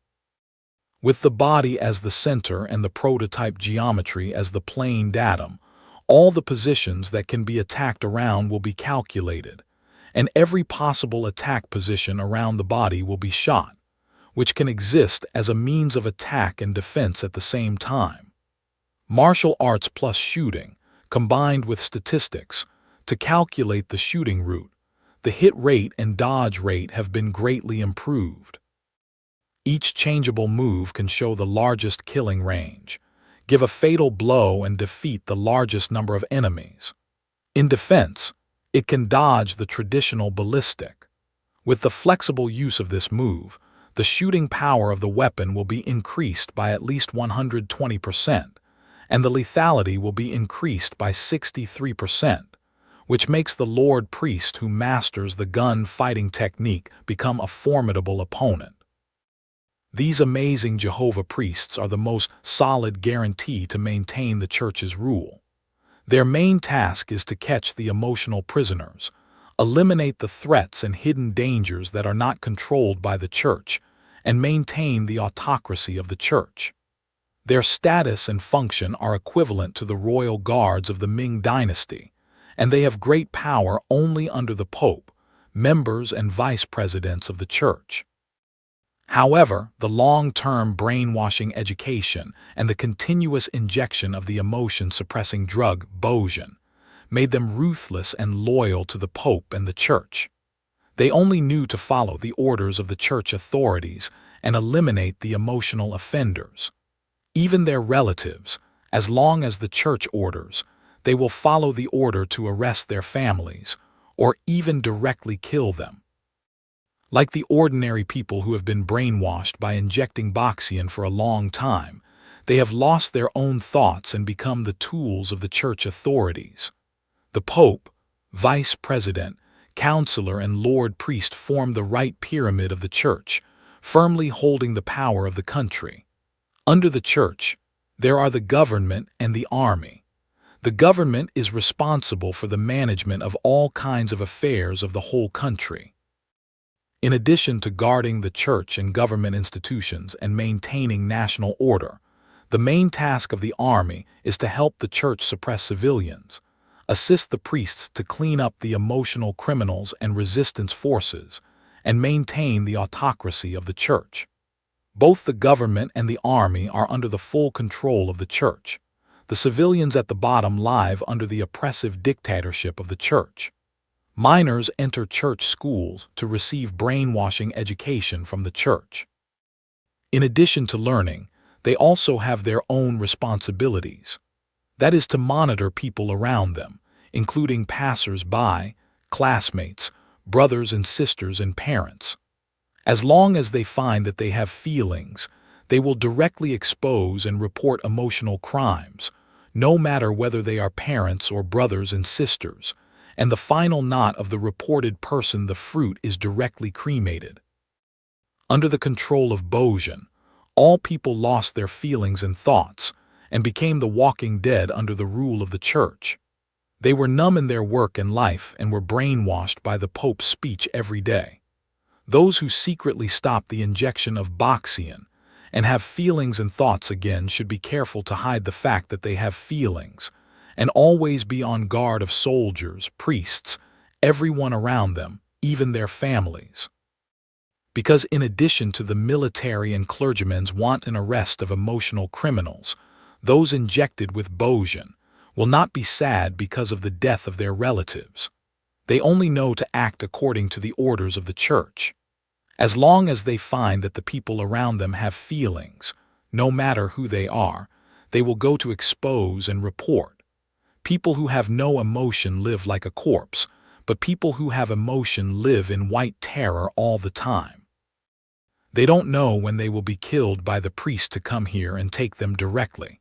With the body as the center and the prototype geometry as the plane datum, all the positions that can be attacked around will be calculated, and every possible attack position around the body will be shot, which can exist as a means of attack and defense at the same time. Martial arts plus shooting, combined with statistics, to calculate the shooting route, the hit rate and dodge rate have been greatly improved. Each changeable move can show the largest killing range, give a fatal blow, and defeat the largest number of enemies. In defense, it can dodge the traditional ballistic. With the flexible use of this move, the shooting power of the weapon will be increased by at least 120%, and the lethality will be increased by 63%, which makes the Lord Priest who masters the gun-fighting technique become a formidable opponent. These amazing Jehovah priests are the most solid guarantee to maintain the Church's rule. Their main task is to catch the emotional prisoners, eliminate the threats and hidden dangers that are not controlled by the Church, and maintain the autocracy of the Church. Their status and function are equivalent to the royal guards of the Ming dynasty, and they have great power only under the Pope, members and vice presidents of the Church. However, the long-term brainwashing education and the continuous injection of the emotion-suppressing drug Bojan made them ruthless and loyal to the Pope and the Church. They only knew to follow the orders of the Church authorities and eliminate the emotional offenders. Even their relatives, as long as the Church orders, they will follow the order to arrest their families, or even directly kill them. Like the ordinary people who have been brainwashed by injecting Boxian for a long time, they have lost their own thoughts and become the tools of the Church authorities. The Pope, Vice President, counselor, and lord priest form the right pyramid of the church, firmly holding the power of the country. Under the church, there are the government and the army. The government is responsible for the management of all kinds of affairs of the whole country. In addition to guarding the church and government institutions and maintaining national order, the main task of the army is to help the church suppress civilians, assist the priests to clean up the emotional criminals and resistance forces, and maintain the autocracy of the church. Both the government and the army are under the full control of the church. The civilians at the bottom live under the oppressive dictatorship of the church. Minors enter church schools to receive brainwashing education from the church. In addition to learning, they also have their own responsibilities. That is to monitor people around them, including passers-by, classmates, brothers and sisters, and parents. As long as they find that they have feelings, they will directly expose and report emotional crimes, no matter whether they are parents or brothers and sisters, and the final knot of the reported person, the fruit, is directly cremated. Under the control of Bojan, all people lost their feelings and thoughts and became the walking dead under the rule of the church. They were numb in their work and life and were brainwashed by the Pope's speech every day. Those who secretly stop the injection of Boxian and have feelings and thoughts again should be careful to hide the fact that they have feelings, and always be on guard of soldiers, priests, everyone around them, even their families. Because in addition to the military and clergymen's wanton arrest of emotional criminals, those injected with Bojan will not be sad because of the death of their relatives. They only know to act according to the orders of the church. As long as they find that the people around them have feelings, no matter who they are, they will go to expose and report. People who have no emotion live like a corpse, but people who have emotion live in white terror all the time. They don't know when they will be killed by the priest to come here and take them directly.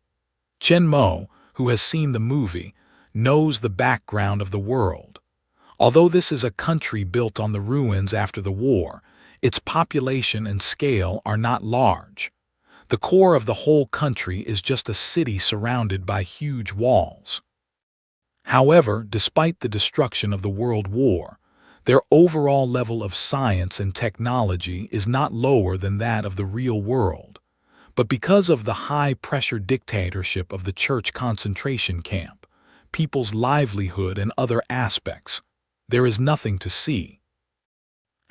Chen Mo, who has seen the movie, knows the background of the world. Although this is a country built on the ruins after the war, its population and scale are not large. The core of the whole country is just a city surrounded by huge walls. However, despite the destruction of the World War, their overall level of science and technology is not lower than that of the real world. But because of the high-pressure dictatorship of the church concentration camp, people's livelihood and other aspects, there is nothing to see.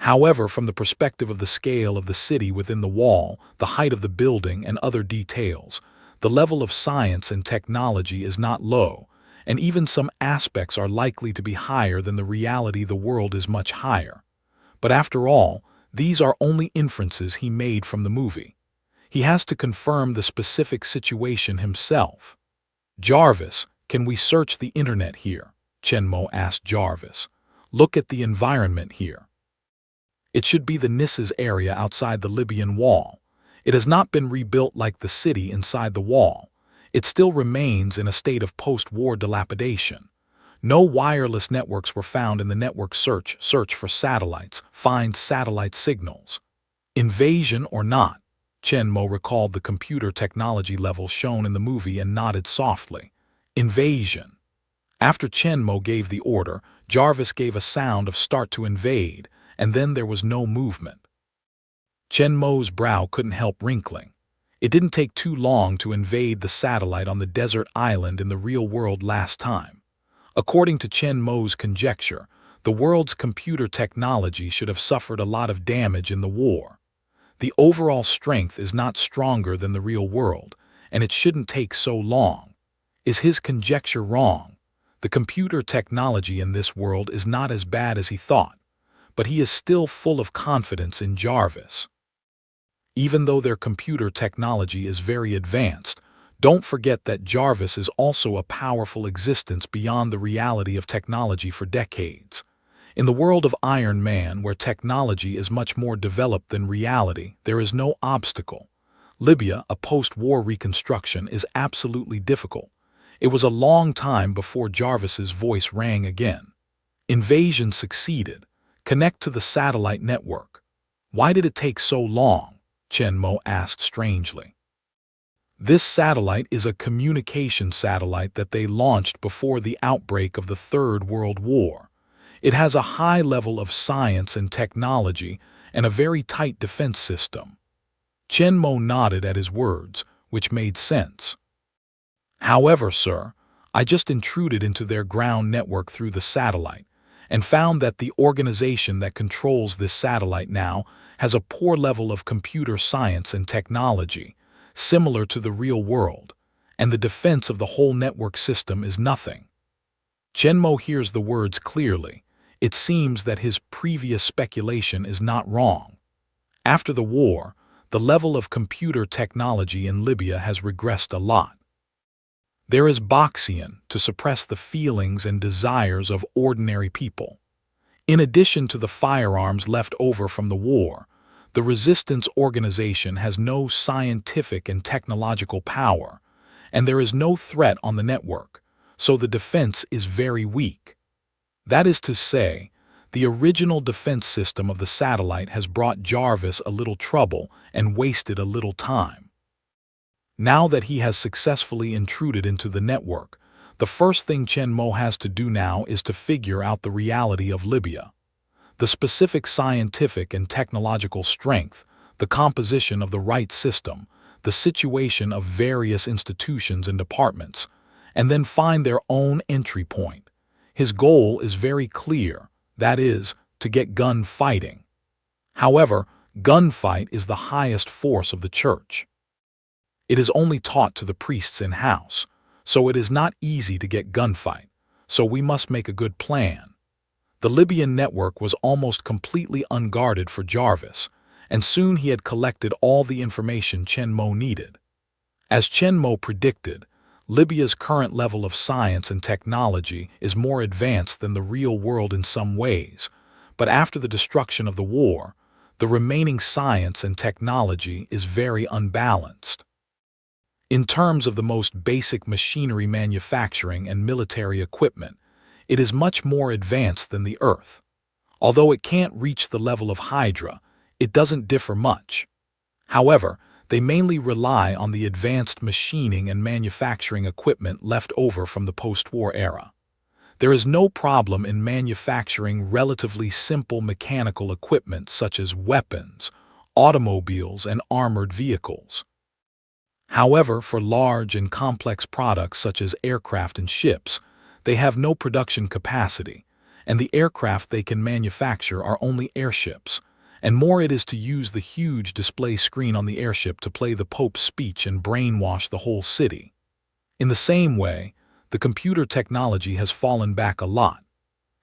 However, from the perspective of the scale of the city within the wall, the height of the building, and other details, the level of science and technology is not low, and even some aspects are likely to be higher than the reality. The world is much higher. But after all, these are only inferences he made from the movie. He has to confirm the specific situation himself. Jarvis, can we search the internet here? Chen Mo asked Jarvis. Look at the environment here. It should be the Nissa's area outside the Libyan wall. It has not been rebuilt like the city inside the wall. It still remains in a state of post-war dilapidation. No wireless networks were found in the network search for satellites, find satellite signals. Invasion or not, Chen Mo recalled the computer technology level shown in the movie and nodded softly. Invasion. After Chen Mo gave the order, Jarvis gave a sound of start to invade, and then there was no movement. Chen Mo's brow couldn't help wrinkling. It didn't take too long to invade the satellite on the desert island in the real world last time. According to Chen Mo's conjecture, the world's computer technology should have suffered a lot of damage in the war. The overall strength is not stronger than the real world, and it shouldn't take so long. Is his conjecture wrong? The computer technology in this world is not as bad as he thought, but he is still full of confidence in Jarvis. Even though their computer technology is very advanced, don't forget that Jarvis is also a powerful existence beyond the reality of technology for decades. In the world of Iron Man, where technology is much more developed than reality, there is no obstacle. Libya, a post-war reconstruction, is absolutely difficult. It was a long time before Jarvis's voice rang again. Invasion succeeded. Connect to the satellite network. Why did it take so long? Chen Mo asked strangely. This satellite is a communication satellite that they launched before the outbreak of the Third World War. It has a high level of science and technology and a very tight defense system. Chen Mo nodded at his words, which made sense. However, sir, I just intruded into their ground network through the satellite and found that the organization that controls this satellite now has a poor level of computer science and technology, similar to the real world, and the defense of the whole network system is nothing. Chen Mo hears the words clearly. It seems that his previous speculation is not wrong. After the war, the level of computer technology in Libya has regressed a lot. There is Boxian to suppress the feelings and desires of ordinary people. In addition to the firearms left over from the war, the resistance organization has no scientific and technological power, and there is no threat on the network, so the defense is very weak. That is to say, the original defense system of the satellite has brought Jarvis a little trouble and wasted a little time. Now that he has successfully intruded into the network, the first thing Chen Mo has to do now is to figure out the reality of Libya. The specific scientific and technological strength, the composition of the right system, the situation of various institutions and departments, and then find their own entry point. His goal is very clear, that is, to get gun fighting. However, gunfight is the highest force of the church. It is only taught to the priests in-house, so it is not easy to get gunfight, so we must make a good plan. The Libyan network was almost completely unguarded for Jarvis, and soon he had collected all the information Chen Mo needed. As Chen Mo predicted, Libya's current level of science and technology is more advanced than the real world in some ways, but after the destruction of the war, the remaining science and technology is very unbalanced. In terms of the most basic machinery manufacturing and military equipment, it is much more advanced than the Earth. Although it can't reach the level of Hydra, it doesn't differ much. However, they mainly rely on the advanced machining and manufacturing equipment left over from the post-war era. There is no problem in manufacturing relatively simple mechanical equipment such as weapons, automobiles, and armored vehicles. However, for large and complex products such as aircraft and ships, they have no production capacity, and the aircraft they can manufacture are only airships, and more it is to use the huge display screen on the airship to play the Pope's speech and brainwash the whole city. In the same way, the computer technology has fallen back a lot.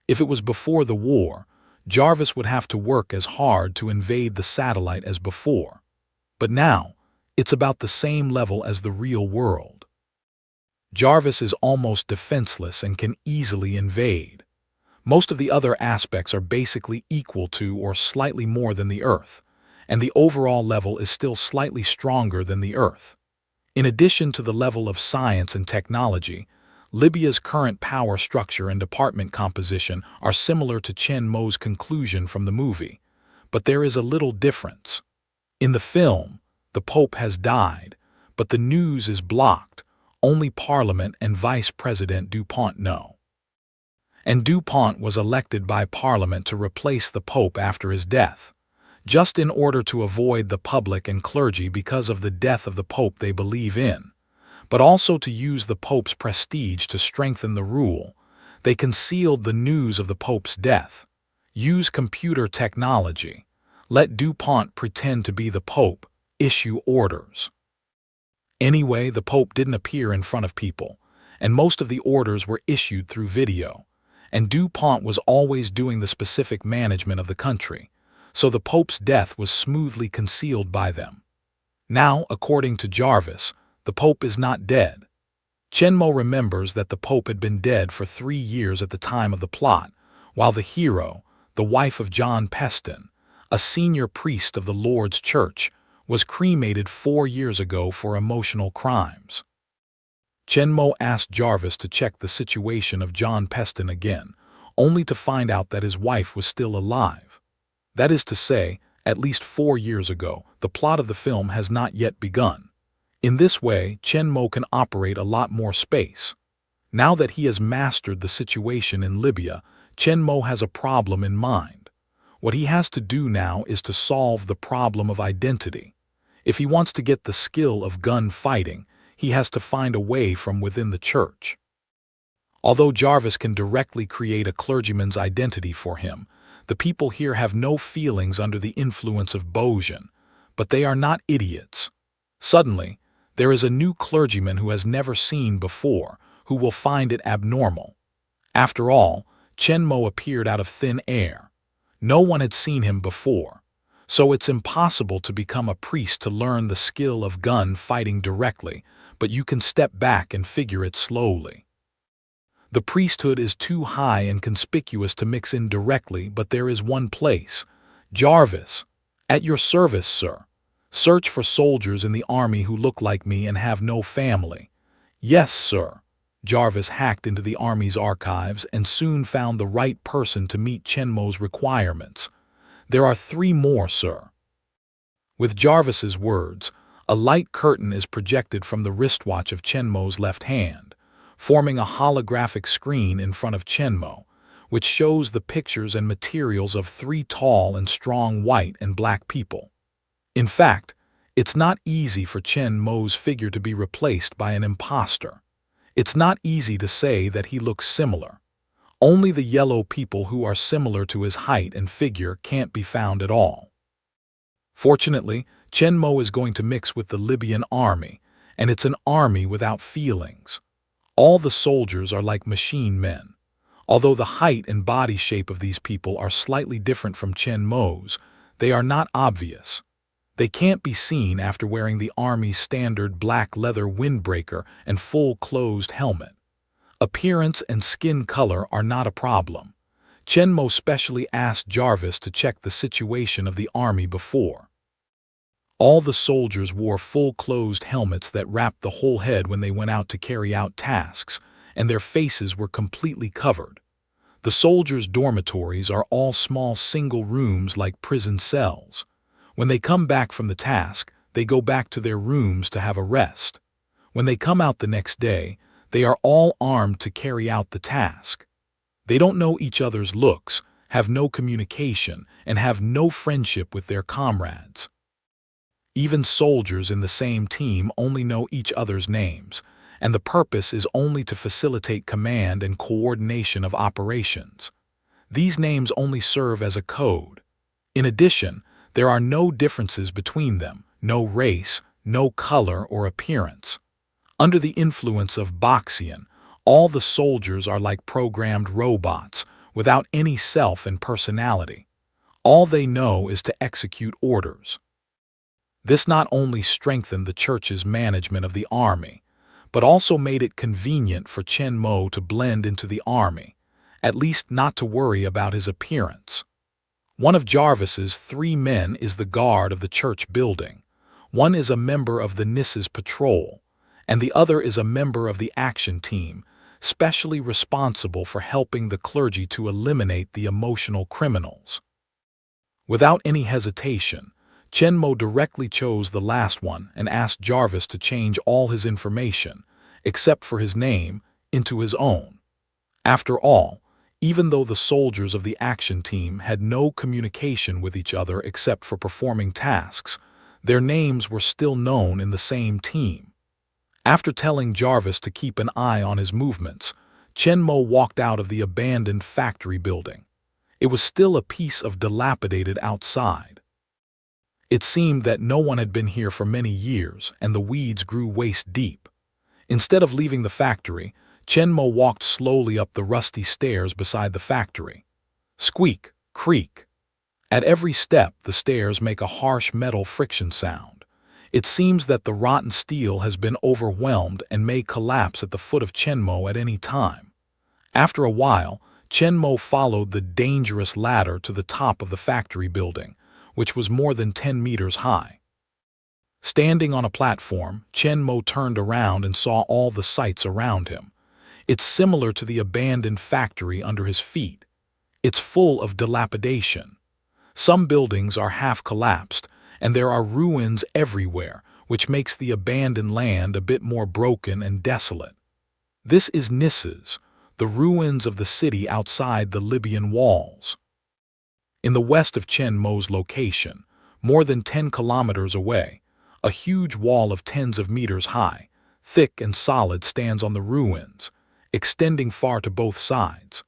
If it was before the war, Jarvis would have to work as hard to invade the satellite as before. But now, it's about the same level as the real world. Jarvis is almost defenseless and can easily invade. Most of the other aspects are basically equal to or slightly more than the Earth, and the overall level is still slightly stronger than the Earth. In addition to the level of science and technology, Libya's current power structure and department composition are similar to Chen Mo's conclusion from the movie, but there is a little difference. In the film, the Pope has died, but the news is blocked. Only Parliament and Vice President Dupont know. And Dupont was elected by Parliament to replace the Pope after his death, just in order to avoid the public and clergy because of the death of the Pope they believe in, but also to use the Pope's prestige to strengthen the rule. They concealed the news of the Pope's death. Use computer technology. Let Dupont pretend to be the Pope. Issue orders. Anyway, the Pope didn't appear in front of people, and most of the orders were issued through video, and Dupont was always doing the specific management of the country, so the Pope's death was smoothly concealed by them. Now, according to Jarvis, the Pope is not dead. Chen Mo remembers that the Pope had been dead for 3 years at the time of the plot, while the hero, the wife of John Peston, a senior priest of the Lord's Church, was cremated 4 years ago for emotional crimes. Chen Mo asked Jarvis to check the situation of John Peston again, only to find out that his wife was still alive. That is to say, at least 4 years ago. The plot of the film has not yet begun. In this way, Chen Mo can operate a lot more space. Now that he has mastered the situation in Libya, Chen Mo has a problem in mind. What he has to do now is to solve the problem of identity. If he wants to get the skill of gun fighting, he has to find a way from within the church. Although Jarvis can directly create a clergyman's identity for him, the people here have no feelings under the influence of Bojan, but they are not idiots. Suddenly, there is a new clergyman who has never seen before, who will find it abnormal. After all, Chen Mo appeared out of thin air. No one had seen him before, so it's impossible to become a priest to learn the skill of gun fighting directly, but you can step back and figure it slowly. The priesthood is too high and conspicuous to mix in directly, but there is one place. Jarvis, at your service, sir. Search for soldiers in the army who look like me and have no family. Yes, sir. Jarvis hacked into the army's archives and soon found the right person to meet Chen Mo's requirements. There are 3 more, sir. With Jarvis's words, a light curtain is projected from the wristwatch of Chen Mo's left hand, forming a holographic screen in front of Chen Mo, which shows the pictures and materials of 3 tall and strong white and black people. In fact, it's not easy for Chen Mo's figure to be replaced by an imposter. It's not easy to say that he looks similar. Only the yellow people who are similar to his height and figure can't be found at all. Fortunately, Chen Mo is going to mix with the Libyan army, and it's an army without feelings. All the soldiers are like machine men. Although the height and body shape of these people are slightly different from Chen Mo's, they are not obvious. They can't be seen after wearing the army's standard black leather windbreaker and full closed helmet. Appearance and skin color are not a problem. Chen Mo specially asked Jarvis to check the situation of the army before. All the soldiers wore full closed helmets that wrapped the whole head when they went out to carry out tasks, and their faces were completely covered. The soldiers' dormitories are all small single rooms like prison cells. When they come back from the task, they go back to their rooms to have a rest. When they come out the next day, they are all armed to carry out the task. They don't know each other's looks, have no communication, and have no friendship with their comrades. Even soldiers in the same team only know each other's names, and the purpose is only to facilitate command and coordination of operations. These names only serve as a code. In addition, there are no differences between them, no race, no color or appearance. Under the influence of Boxian, all the soldiers are like programmed robots, without any self and personality. All they know is to execute orders. This not only strengthened the church's management of the army, but also made it convenient for Chen Mo to blend into the army, at least not to worry about his appearance. One of Jarvis's 3 men is the guard of the church building, one is a member of the Nissa's patrol, and the other is a member of the action team, specially responsible for helping the clergy to eliminate the emotional criminals. Without any hesitation, Chen Mo directly chose the last one and asked Jarvis to change all his information, except for his name, into his own. After all, even though the soldiers of the action team had no communication with each other except for performing tasks, their names were still known in the same team. After telling Jarvis to keep an eye on his movements, Chen Mo walked out of the abandoned factory building. It was still a piece of dilapidated outside. It seemed that no one had been here for many years, and the weeds grew waist-deep. Instead of leaving the factory, Chen Mo walked slowly up the rusty stairs beside the factory. Squeak, creak. At every step, the stairs make a harsh metal friction sound. It seems that the rotten steel has been overwhelmed and may collapse at the foot of Chen Mo at any time. After a while, Chen Mo followed the dangerous ladder to the top of the factory building, which was more than 10 meters high. Standing on a platform, Chen Mo turned around and saw all the sights around him. It's similar to the abandoned factory under his feet. It's full of dilapidation. Some buildings are half collapsed, and there are ruins everywhere, which makes the abandoned land a bit more broken and desolate. This is Nisses, the ruins of the city outside the Libyan walls. In the west of Chen Mo's location, more than 10 kilometers away, a huge wall of tens of meters high, thick and solid, stands on the ruins, extending far to both sides.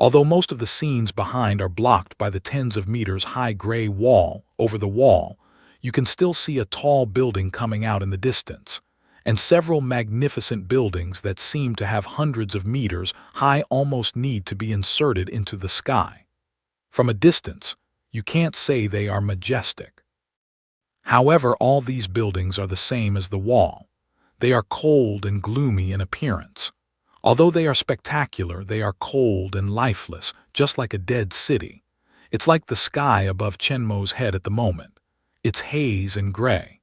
Although most of the scenes behind are blocked by the tens of meters high gray wall over the wall, you can still see a tall building coming out in the distance, and several magnificent buildings that seem to have hundreds of meters high almost need to be inserted into the sky. From a distance, you can't say they are majestic. However, all these buildings are the same as the wall. They are cold and gloomy in appearance. Although they are spectacular, they are cold and lifeless, just like a dead city. It's like the sky above Chen Mo's head at the moment. It's haze and gray.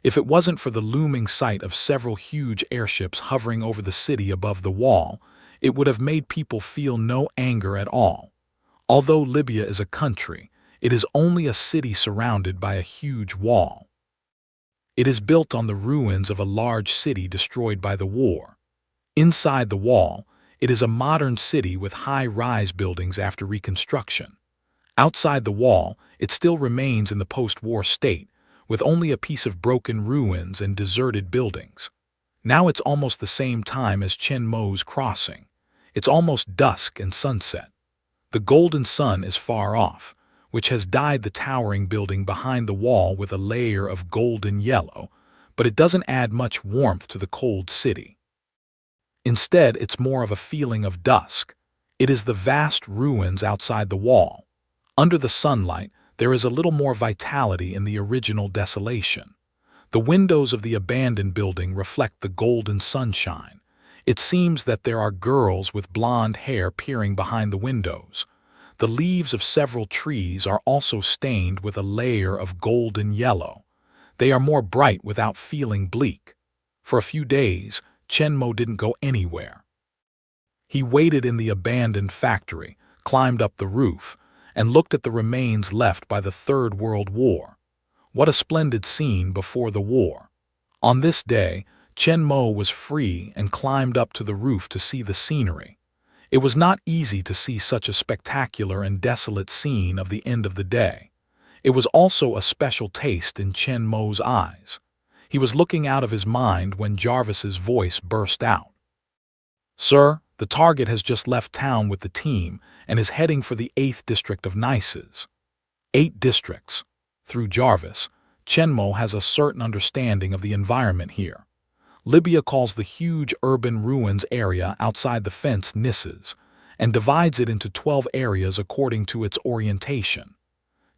If it wasn't for the looming sight of several huge airships hovering over the city above the wall, it would have made people feel no anger at all. Although Libya is a country, it is only a city surrounded by a huge wall. It is built on the ruins of a large city destroyed by the war. Inside the wall, it is a modern city with high-rise buildings after reconstruction. Outside the wall, it still remains in the post-war state, with only a piece of broken ruins and deserted buildings. Now it's almost the same time as Chen Mo's crossing. It's almost dusk and sunset. The golden sun is far off, which has dyed the towering building behind the wall with a layer of golden yellow, but it doesn't add much warmth to the cold city. Instead, it's more of a feeling of dusk. It is the vast ruins outside the wall. Under the sunlight, there is a little more vitality in the original desolation. The windows of the abandoned building reflect the golden sunshine. It seems that there are girls with blonde hair peering behind the windows. The leaves of several trees are also stained with a layer of golden yellow. They are more bright without feeling bleak. For a few days, Chen Mo didn't go anywhere. He waited in the abandoned factory, climbed up the roof, and looked at the remains left by the Third World War. What a splendid scene before the war. On this day, Chen Mo was free and climbed up to the roof to see the scenery. It was not easy to see such a spectacular and desolate scene of the end of the day. It was also a special taste in Chen Mo's eyes. He was looking out of his mind when Jarvis's voice burst out. "Sir, the target has just left town with the team and is heading for the 8th district of Nisses." 8 districts. Through Jarvis, Chen Mo has a certain understanding of the environment here. Libya calls the huge urban ruins area outside the fence Nisses, and divides it into 12 areas according to its orientation.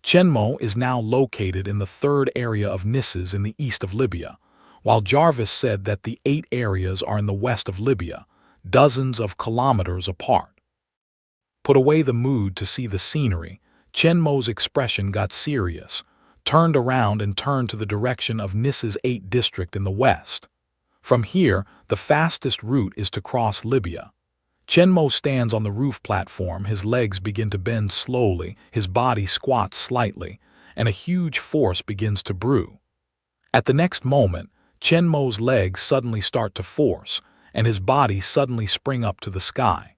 Chen Mo is now located in the 3rd area of Nisses in the east of Libya, while Jarvis said that the 8 areas are in the west of Libya, dozens of kilometers apart. Put away the mood to see the scenery, Chen Mo's expression got serious, turned around and turned to the direction of Nisses 8 district in the west. From here, the fastest route is to cross Libya. Chen Mo stands on the roof platform, his legs begin to bend slowly, his body squats slightly, and a huge force begins to brew. At the next moment, Chen Mo's legs suddenly start to force, and his body suddenly spring up to the sky.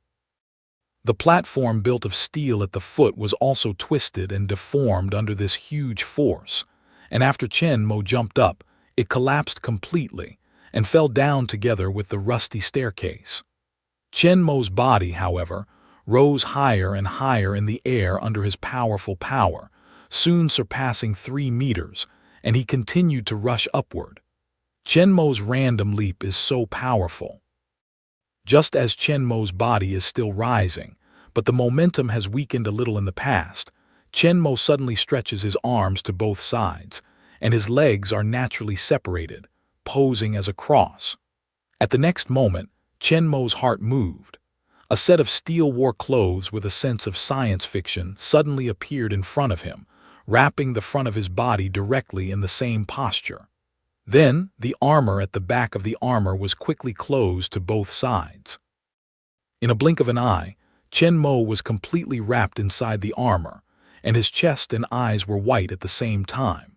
The platform built of steel at the foot was also twisted and deformed under this huge force, and after Chen Mo jumped up, it collapsed completely and fell down together with the rusty staircase. Chen Mo's body, however, rose higher and higher in the air under his powerful power, soon surpassing 3 meters, and he continued to rush upward. Chen Mo's random leap is so powerful. Just as Chen Mo's body is still rising, but the momentum has weakened a little in the past, Chen Mo suddenly stretches his arms to both sides, and his legs are naturally separated, posing as a cross. At the next moment, Chen Mo's heart moved. A set of steel war clothes with a sense of science fiction suddenly appeared in front of him, wrapping the front of his body directly in the same posture. Then, the armor at the back of the armor was quickly closed to both sides. In a blink of an eye, Chen Mo was completely wrapped inside the armor, and his chest and eyes were white at the same time.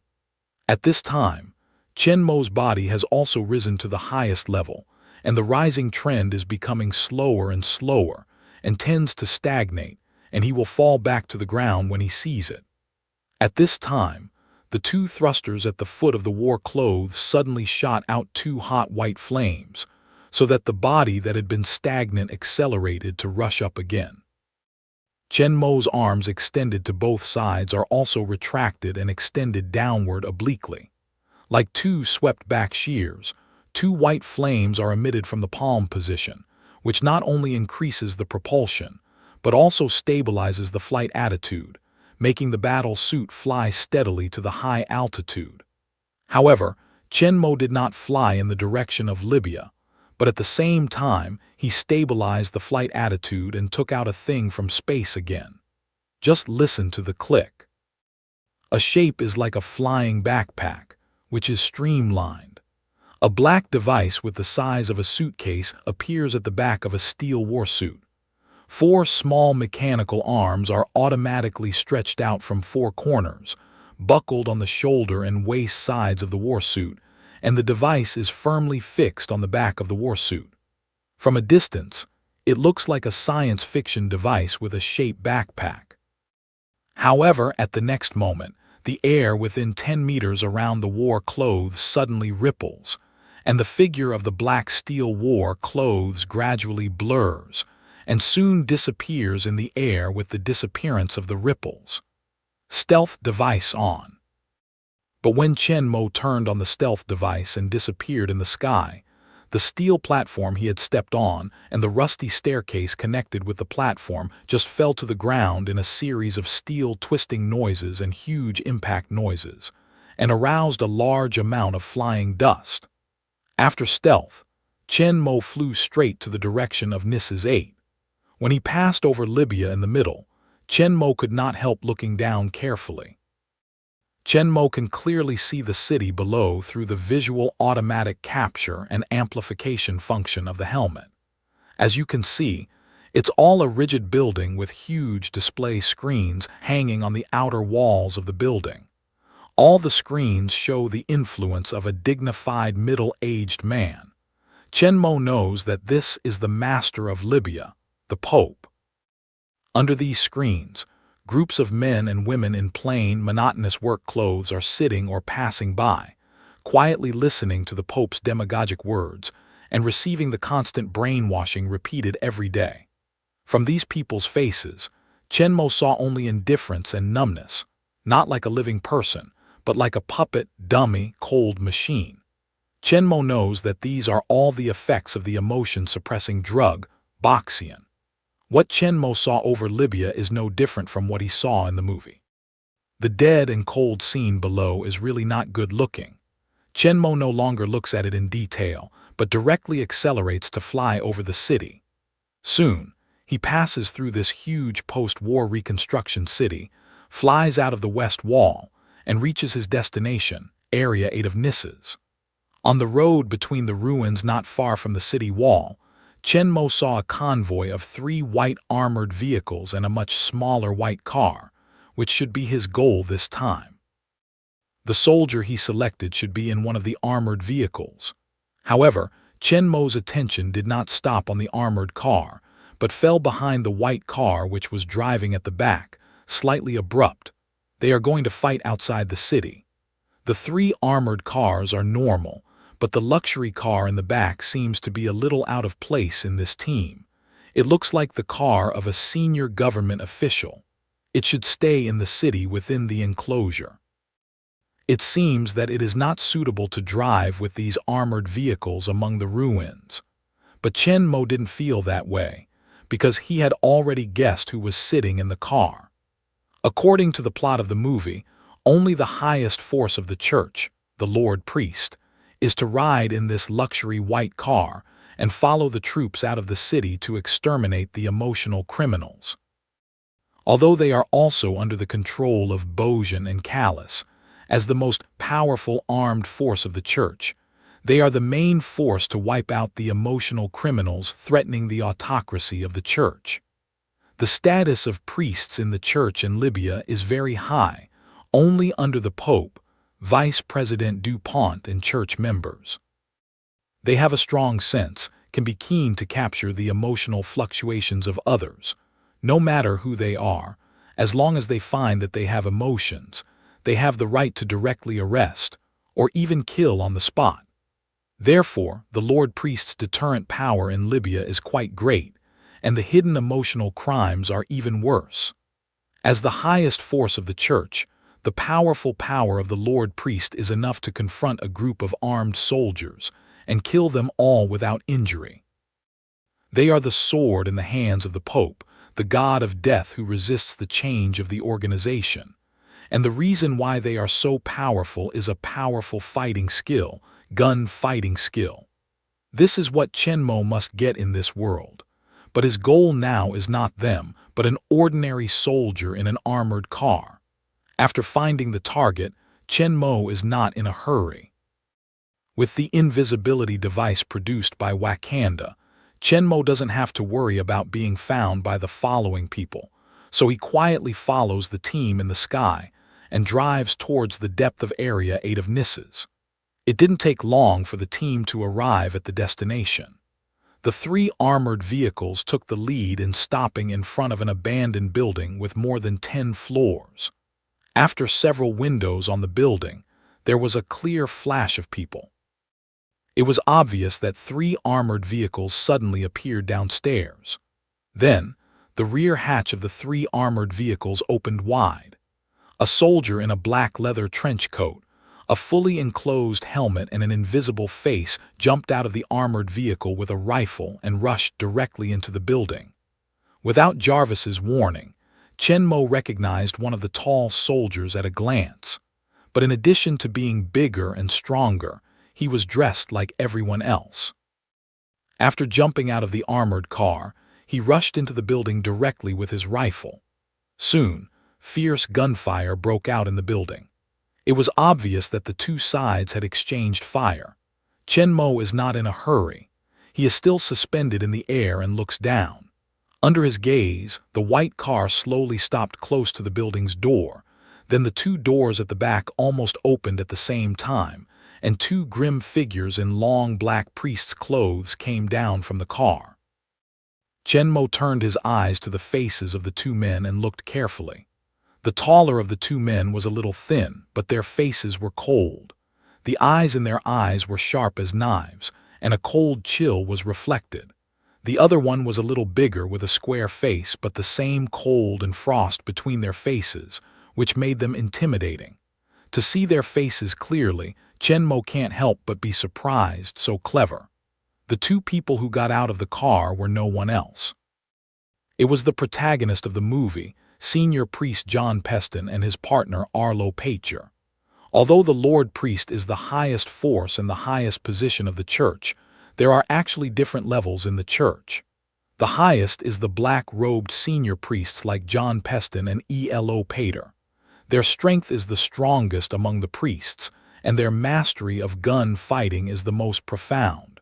At this time, Chen Mo's body has also risen to the highest level, and the rising trend is becoming slower and slower, and tends to stagnate, and he will fall back to the ground when he sees it. At this time, the two thrusters at the foot of the war clothes suddenly shot out two hot white flames, so that the body that had been stagnant accelerated to rush up again. Chen Mo's arms extended to both sides are also retracted and extended downward obliquely. Like two swept-back shears, two white flames are emitted from the palm position, which not only increases the propulsion, but also stabilizes the flight attitude, making the battle suit fly steadily to the high altitude. However, Chen Mo did not fly in the direction of Libya, but at the same time, he stabilized the flight attitude and took out a thing from space again. Just listen to the click. A shape is like a flying backpack, which is streamlined. A black device with the size of a suitcase appears at the back of a steel warsuit. 4 small mechanical arms are automatically stretched out from 4 corners, buckled on the shoulder and waist sides of the warsuit, and the device is firmly fixed on the back of the warsuit. From a distance, it looks like a science fiction device with a shaped backpack. However, at the next moment, the air within 10 meters around the war clothes suddenly ripples, and the figure of the black steel war clothes gradually blurs, and soon disappears in the air with the disappearance of the ripples. Stealth device on. But when Chen Mo turned on the stealth device and disappeared in the sky, the steel platform he had stepped on and the rusty staircase connected with the platform just fell to the ground in a series of steel twisting noises and huge impact noises, and aroused a large amount of flying dust. After stealth, Chen Mo flew straight to the direction of Nis's 8. When he passed over Libya in the middle, Chen Mo could not help looking down carefully. Chen Mo can clearly see the city below through the visual automatic capture and amplification function of the helmet. As you can see, it's all a rigid building with huge display screens hanging on the outer walls of the building. All the screens show the influence of a dignified middle-aged man. Chen Mo knows that this is the master of Libya, the Pope. Under these screens, groups of men and women in plain, monotonous work clothes are sitting or passing by, quietly listening to the Pope's demagogic words and receiving the constant brainwashing repeated every day. From these people's faces, Chen Mo saw only indifference and numbness, not like a living person, but like a puppet, dummy, cold machine. Chen Mo knows that these are all the effects of the emotion-suppressing drug, Boxian. What Chen Mo saw over Libya is no different from what he saw in the movie. The dead and cold scene below is really not good looking. Chen Mo no longer looks at it in detail, but directly accelerates to fly over the city. Soon, he passes through this huge post-war reconstruction city, flies out of the west wall, and reaches his destination, Area 8 of Nis's. On the road between the ruins not far from the city wall, Chen Mo saw a convoy of 3 white armored vehicles and a much smaller white car, which should be his goal this time. The soldier he selected should be in one of the armored vehicles. However, Chen Mo's attention did not stop on the armored car, but fell behind the white car which was driving at the back, slightly abrupt. They are going to fight outside the city. The 3 armored cars are normal, but the luxury car in the back seems to be a little out of place in this team. It looks like the car of a senior government official. It should stay in the city within the enclosure. It seems that it is not suitable to drive with these armored vehicles among the ruins. But Chen Mo didn't feel that way, because he had already guessed who was sitting in the car. According to the plot of the movie, only the highest force of the church, the Lord Priest, is to ride in this luxury white car and follow the troops out of the city to exterminate the emotional criminals. Although they are also under the control of Bojan and Callus, as the most powerful armed force of the church, They are the main force to wipe out the emotional criminals threatening the autocracy of the church. The status of priests in the church in Libya is very high, only under the Pope, Vice President Dupont, and church members. They have a strong sense, can be keen to capture the emotional fluctuations of others, no matter who they are. As long as they find that they have emotions, they have the right to directly arrest, or even kill on the spot. Therefore, the Lord Priest's deterrent power in Libya is quite great, and the hidden emotional crimes are even worse. As the highest force of the church, the powerful power of the Lord Priest is enough to confront a group of armed soldiers and kill them all without injury. They are the sword in the hands of the Pope, the god of death who resists the change of the organization. And the reason why they are so powerful is a powerful fighting skill, gun fighting skill. This is what Chen Mo must get in this world. But his goal now is not them, but an ordinary soldier in an armored car. After finding the target, Chen Mo is not in a hurry. With the invisibility device produced by Wakanda, Chen Mo doesn't have to worry about being found by the following people, so he quietly follows the team in the sky and drives towards the depth of area 8 of Nisses. It didn't take long for the team to arrive at the destination. The 3 armored vehicles took the lead in stopping in front of an abandoned building with more than 10 floors. After several windows on the building, there was a clear flash of people. It was obvious that 3 armored vehicles suddenly appeared downstairs. Then, the rear hatch of the 3 armored vehicles opened wide. A soldier in a black leather trench coat, a fully enclosed helmet, and an invisible face jumped out of the armored vehicle with a rifle and rushed directly into the building. Without Jarvis's warning, Chen Mo recognized one of the tall soldiers at a glance. But in addition to being bigger and stronger, he was dressed like everyone else. After jumping out of the armored car, he rushed into the building directly with his rifle. Soon, fierce gunfire broke out in the building. It was obvious that the 2 sides had exchanged fire. Chen Mo is not in a hurry. He is still suspended in the air and looks down. Under his gaze, the white car slowly stopped close to the building's door. Then the 2 doors at the back almost opened at the same time, and 2 grim figures in long black priest's clothes came down from the car. Chen Mo turned his eyes to the faces of the 2 men and looked carefully. The taller of the 2 men was a little thin, but their faces were cold. The eyes in their eyes were sharp as knives, and a cold chill was reflected. The other one was a little bigger with a square face, but the same cold and frost between their faces, which made them intimidating. To see their faces clearly, Chen Mo can't help but be surprised, so clever. The 2 people who got out of the car were no one else. It was the protagonist of the movie, Senior Priest John Peston, and his partner Arlo Pacher. Although the Lord Priest is the highest force and the highest position of the church, there are actually different levels in the church. The highest is the black-robed senior priests like John Peston and Elo Pater. Their strength is the strongest among the priests, and their mastery of gun fighting is the most profound.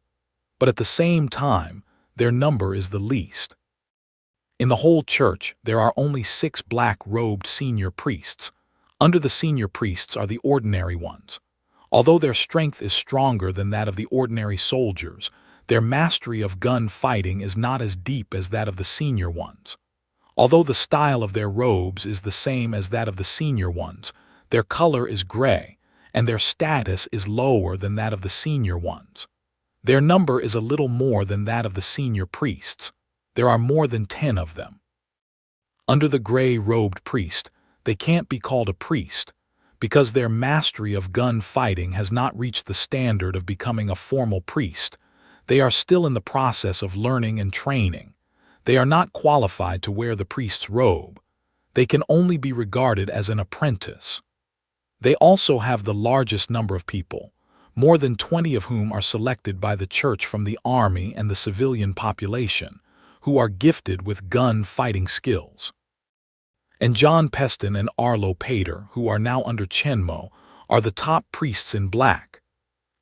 But at the same time, their number is the least. In the whole church, there are only 6 black-robed senior priests. Under the senior priests are the ordinary ones. Although their strength is stronger than that of the ordinary soldiers, their mastery of gun fighting is not as deep as that of the senior ones. Although the style of their robes is the same as that of the senior ones, their color is gray, and their status is lower than that of the senior ones. Their number is a little more than that of the senior priests. There are more than 10 of them. Under the gray-robed priest, they can't be called a priest, because their mastery of gun fighting has not reached the standard of becoming a formal priest. They are still in the process of learning and training. They are not qualified to wear the priest's robe. They can only be regarded as an apprentice. They also have the largest number of people, more than 20 of whom are selected by the church from the army and the civilian population, who are gifted with gun fighting skills. And John Peston and Arlo Pater, who are now under Chen Mo, are the top priests in black.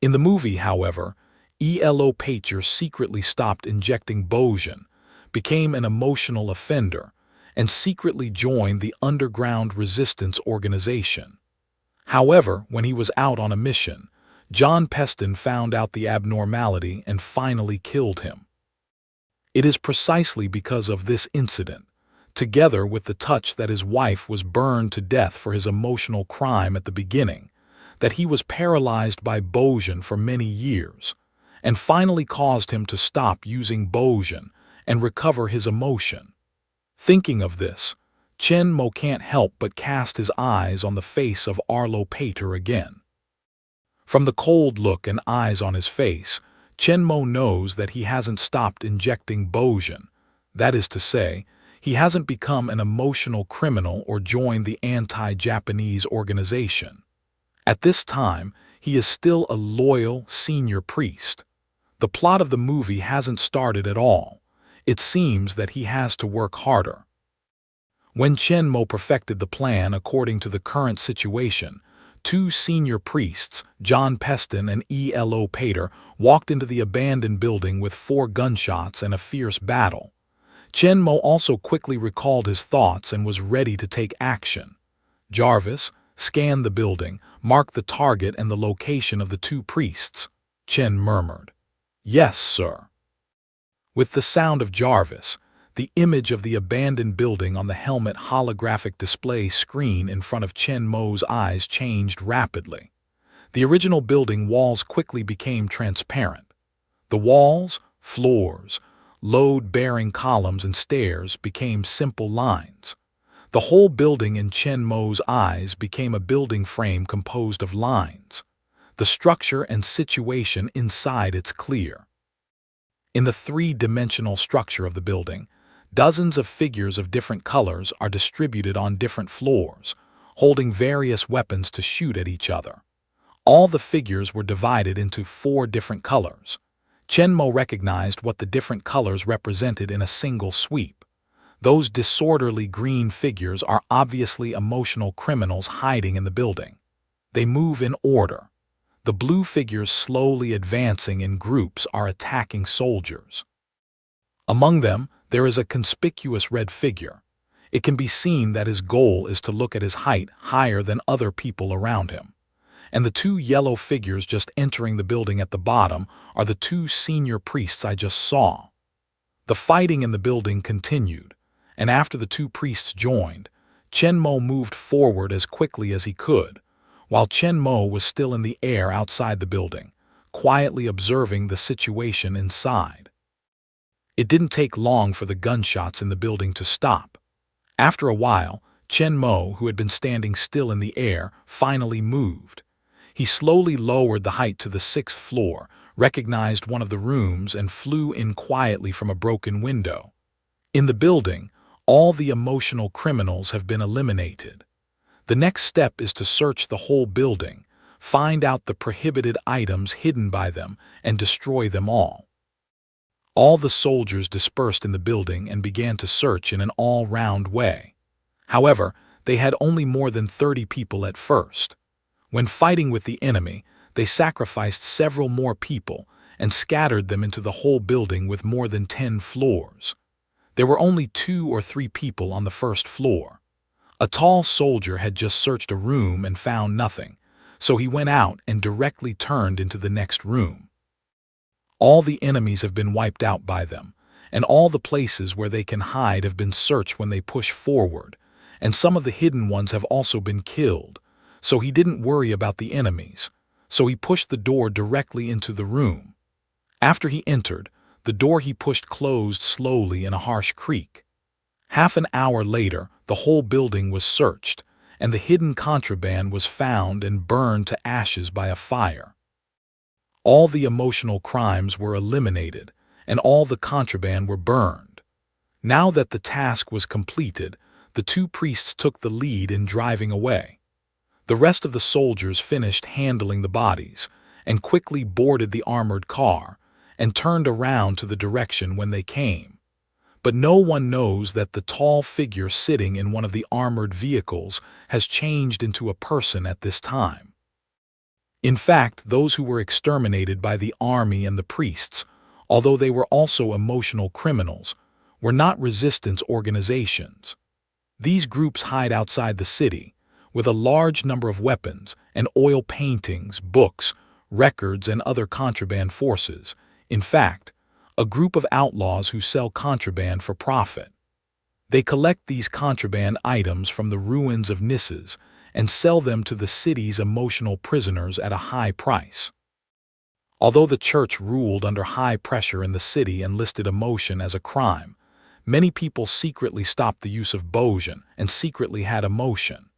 In the movie, however, ELO Pacher secretly stopped injecting Bojan, became an emotional offender, and secretly joined the underground resistance organization. However, when he was out on a mission, John Peston found out the abnormality and finally killed him. It is precisely because of this incident, together with the touch that his wife was burned to death for his emotional crime at the beginning, that he was paralyzed by Bojan for many years, and finally caused him to stop using Bojan and recover his emotion. Thinking of this, Chen Mo can't help but cast his eyes on the face of Arlo Pater again. From the cold look and eyes on his face, Chen Mo knows that he hasn't stopped injecting Bojan. That is to say, he hasn't become an emotional criminal or joined the anti-Japanese organization. At this time, he is still a loyal senior priest. The plot of the movie hasn't started at all. It seems that he has to work harder. When Chen Mo perfected the plan according to the current situation, two senior priests, John Peston and ELO Pater, walked into the abandoned building with 4 gunshots and a fierce battle. Chen Mo also quickly recalled his thoughts and was ready to take action. Jarvis scanned the building, marked the target and the location of the 2 priests. Chen murmured, "Yes, sir." With the sound of Jarvis, the image of the abandoned building on the helmet holographic display screen in front of Chen Mo's eyes changed rapidly. The original building walls quickly became transparent. The walls, floors, load-bearing columns and stairs became simple lines. The whole building in Chen Mo's eyes became a building frame composed of lines. The structure and situation inside it's clear. In the 3-dimensional structure of the building, dozens of figures of different colors are distributed on different floors, holding various weapons to shoot at each other. All the figures were divided into 4 different colors. Chen Mo recognized what the different colors represented in a single sweep. Those disorderly green figures are obviously emotional criminals hiding in the building. They move in order. The blue figures slowly advancing in groups are attacking soldiers. Among them, there is a conspicuous red figure. It can be seen that his goal is to look at his height higher than other people around him. And the 2 yellow figures just entering the building at the bottom are the 2 senior priests I just saw. The fighting in the building continued, and after the 2 priests joined, Chen Mo moved forward as quickly as he could, while Chen Mo was still in the air outside the building, quietly observing the situation inside. It didn't take long for the gunshots in the building to stop. After a while, Chen Mo, who had been standing still in the air, finally moved. He slowly lowered the height to the 6th floor, recognized one of the rooms, and flew in quietly from a broken window. In the building, all the emotional criminals have been eliminated. The next step is to search the whole building, find out the prohibited items hidden by them, and destroy them all. All the soldiers dispersed in the building and began to search in an all-round way. However, they had only more than 30 people at first. When fighting with the enemy, they sacrificed several more people and scattered them into the whole building with more than 10 floors. There were only 2 or 3 people on the 1st floor. A tall soldier had just searched a room and found nothing, so he went out and directly turned into the next room. All the enemies have been wiped out by them, and all the places where they can hide have been searched when they push forward, and some of the hidden ones have also been killed, so he didn't worry about the enemies, so he pushed the door directly into the room. After he entered, the door he pushed closed slowly in a harsh creak. Half an hour later, the whole building was searched, and the hidden contraband was found and burned to ashes by a fire. All the emotional crimes were eliminated, and all the contraband were burned. Now that the task was completed, the 2 priests took the lead in driving away. The rest of the soldiers finished handling the bodies, and quickly boarded the armored car, and turned around to the direction when they came. But no one knows that the tall figure sitting in one of the armored vehicles has changed into a person at this time. In fact, those who were exterminated by the army and the priests, although they were also emotional criminals, were not resistance organizations. These groups hide outside the city, with a large number of weapons and oil paintings, books, records, and other contraband forces. In fact, a group of outlaws who sell contraband for profit. They collect these contraband items from the ruins of Nisses and sell them to the city's emotional prisoners at a high price. Although the church ruled under high pressure in the city and listed emotion as a crime, many people secretly stopped the use of Bojan and secretly had emotion.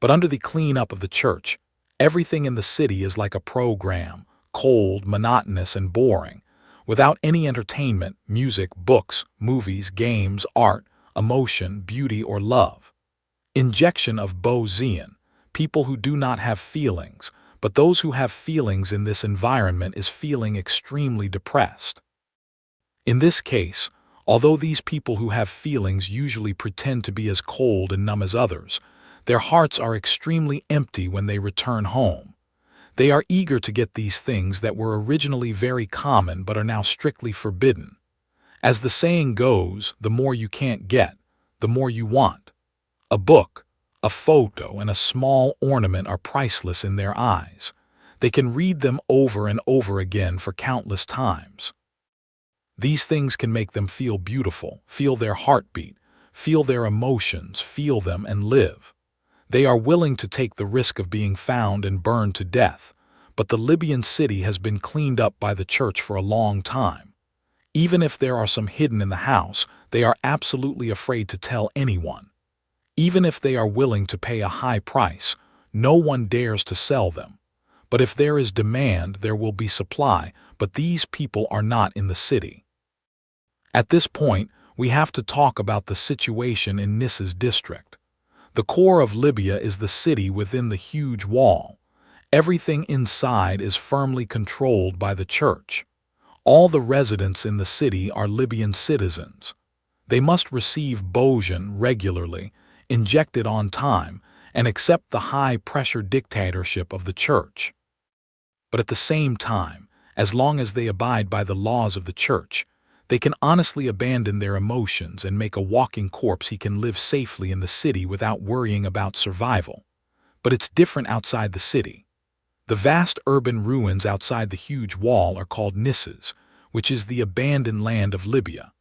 But under the cleanup of the church, everything in the city is like a program, cold, monotonous, and boring, without any entertainment, music, books, movies, games, art, emotion, beauty, or love. Injection of Bozian, people who do not have feelings, but those who have feelings in this environment is feeling extremely depressed. In this case, although these people who have feelings usually pretend to be as cold and numb as others, their hearts are extremely empty when they return home. They are eager to get these things that were originally very common but are now strictly forbidden. As the saying goes, the more you can't get, the more you want. A book, a photo, and a small ornament are priceless in their eyes. They can read them over and over again for countless times. These things can make them feel beautiful, feel their heartbeat, feel their emotions, feel them, and live. They are willing to take the risk of being found and burned to death, but the Libyan city has been cleaned up by the church for a long time. Even if there are some hidden in the house, they are absolutely afraid to tell anyone. Even if they are willing to pay a high price, no one dares to sell them. But if there is demand, there will be supply, but these people are not in the city. At this point, we have to talk about the situation in Nisses district. The core of Libya is the city within the huge wall. Everything inside is firmly controlled by the church. All the residents in the city are Libyan citizens. They must receive Bojan regularly, inject it on time, and accept the high-pressure dictatorship of the church. But at the same time, as long as they abide by the laws of the church, they can honestly abandon their emotions and make a walking corpse. He can live safely in the city without worrying about survival. But it's different outside the city. The vast urban ruins outside the huge wall are called Nisses, which is the abandoned land of Libya.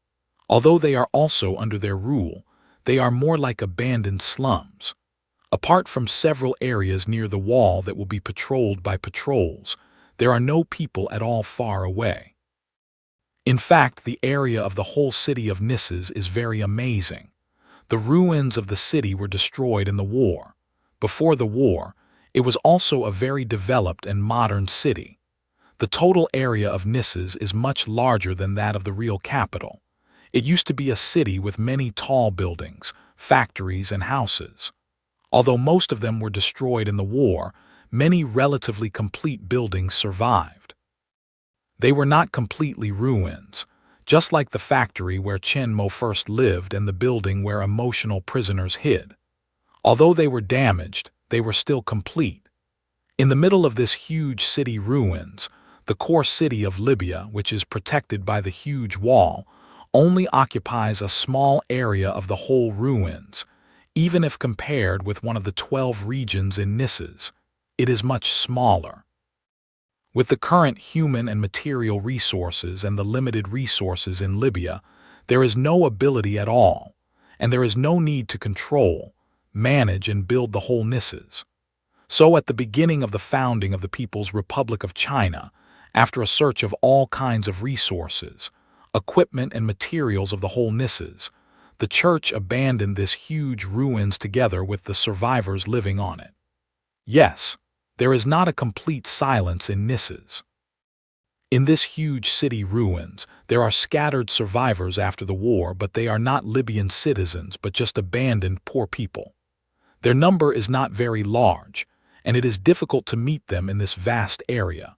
Although they are also under their rule, they are more like abandoned slums. Apart from several areas near the wall that will be patrolled by patrols, there are no people at all far away. In fact, the area of the whole city of Nisses is very amazing. The ruins of the city were destroyed in the war. Before the war, it was also a very developed and modern city. The total area of Nisses is much larger than that of the real capital. It used to be a city with many tall buildings, factories, and houses. Although most of them were destroyed in the war, many relatively complete buildings survived. They were not completely ruins, just like the factory where Chen Mo first lived and the building where emotional prisoners hid. Although they were damaged, they were still complete. In the middle of this huge city ruins, the core city of Libya, which is protected by the huge wall, only occupies a small area of the whole ruins. Even if compared with one of the 12 regions in Nisses, it is much smaller. With the current human and material resources and the limited resources in Libya, there is no ability at all, and there is no need to control, manage, and build the whole Nisses. So at the beginning of the founding of the People's Republic of China, after a search of all kinds of resources, equipment and materials of the whole Nisses, the church abandoned this huge ruins together with the survivors living on it. Yes, there is not a complete silence in Nisses. In this huge city ruins, there are scattered survivors after the war, but they are not Libyan citizens but just abandoned poor people. Their number is not very large, and it is difficult to meet them in this vast area.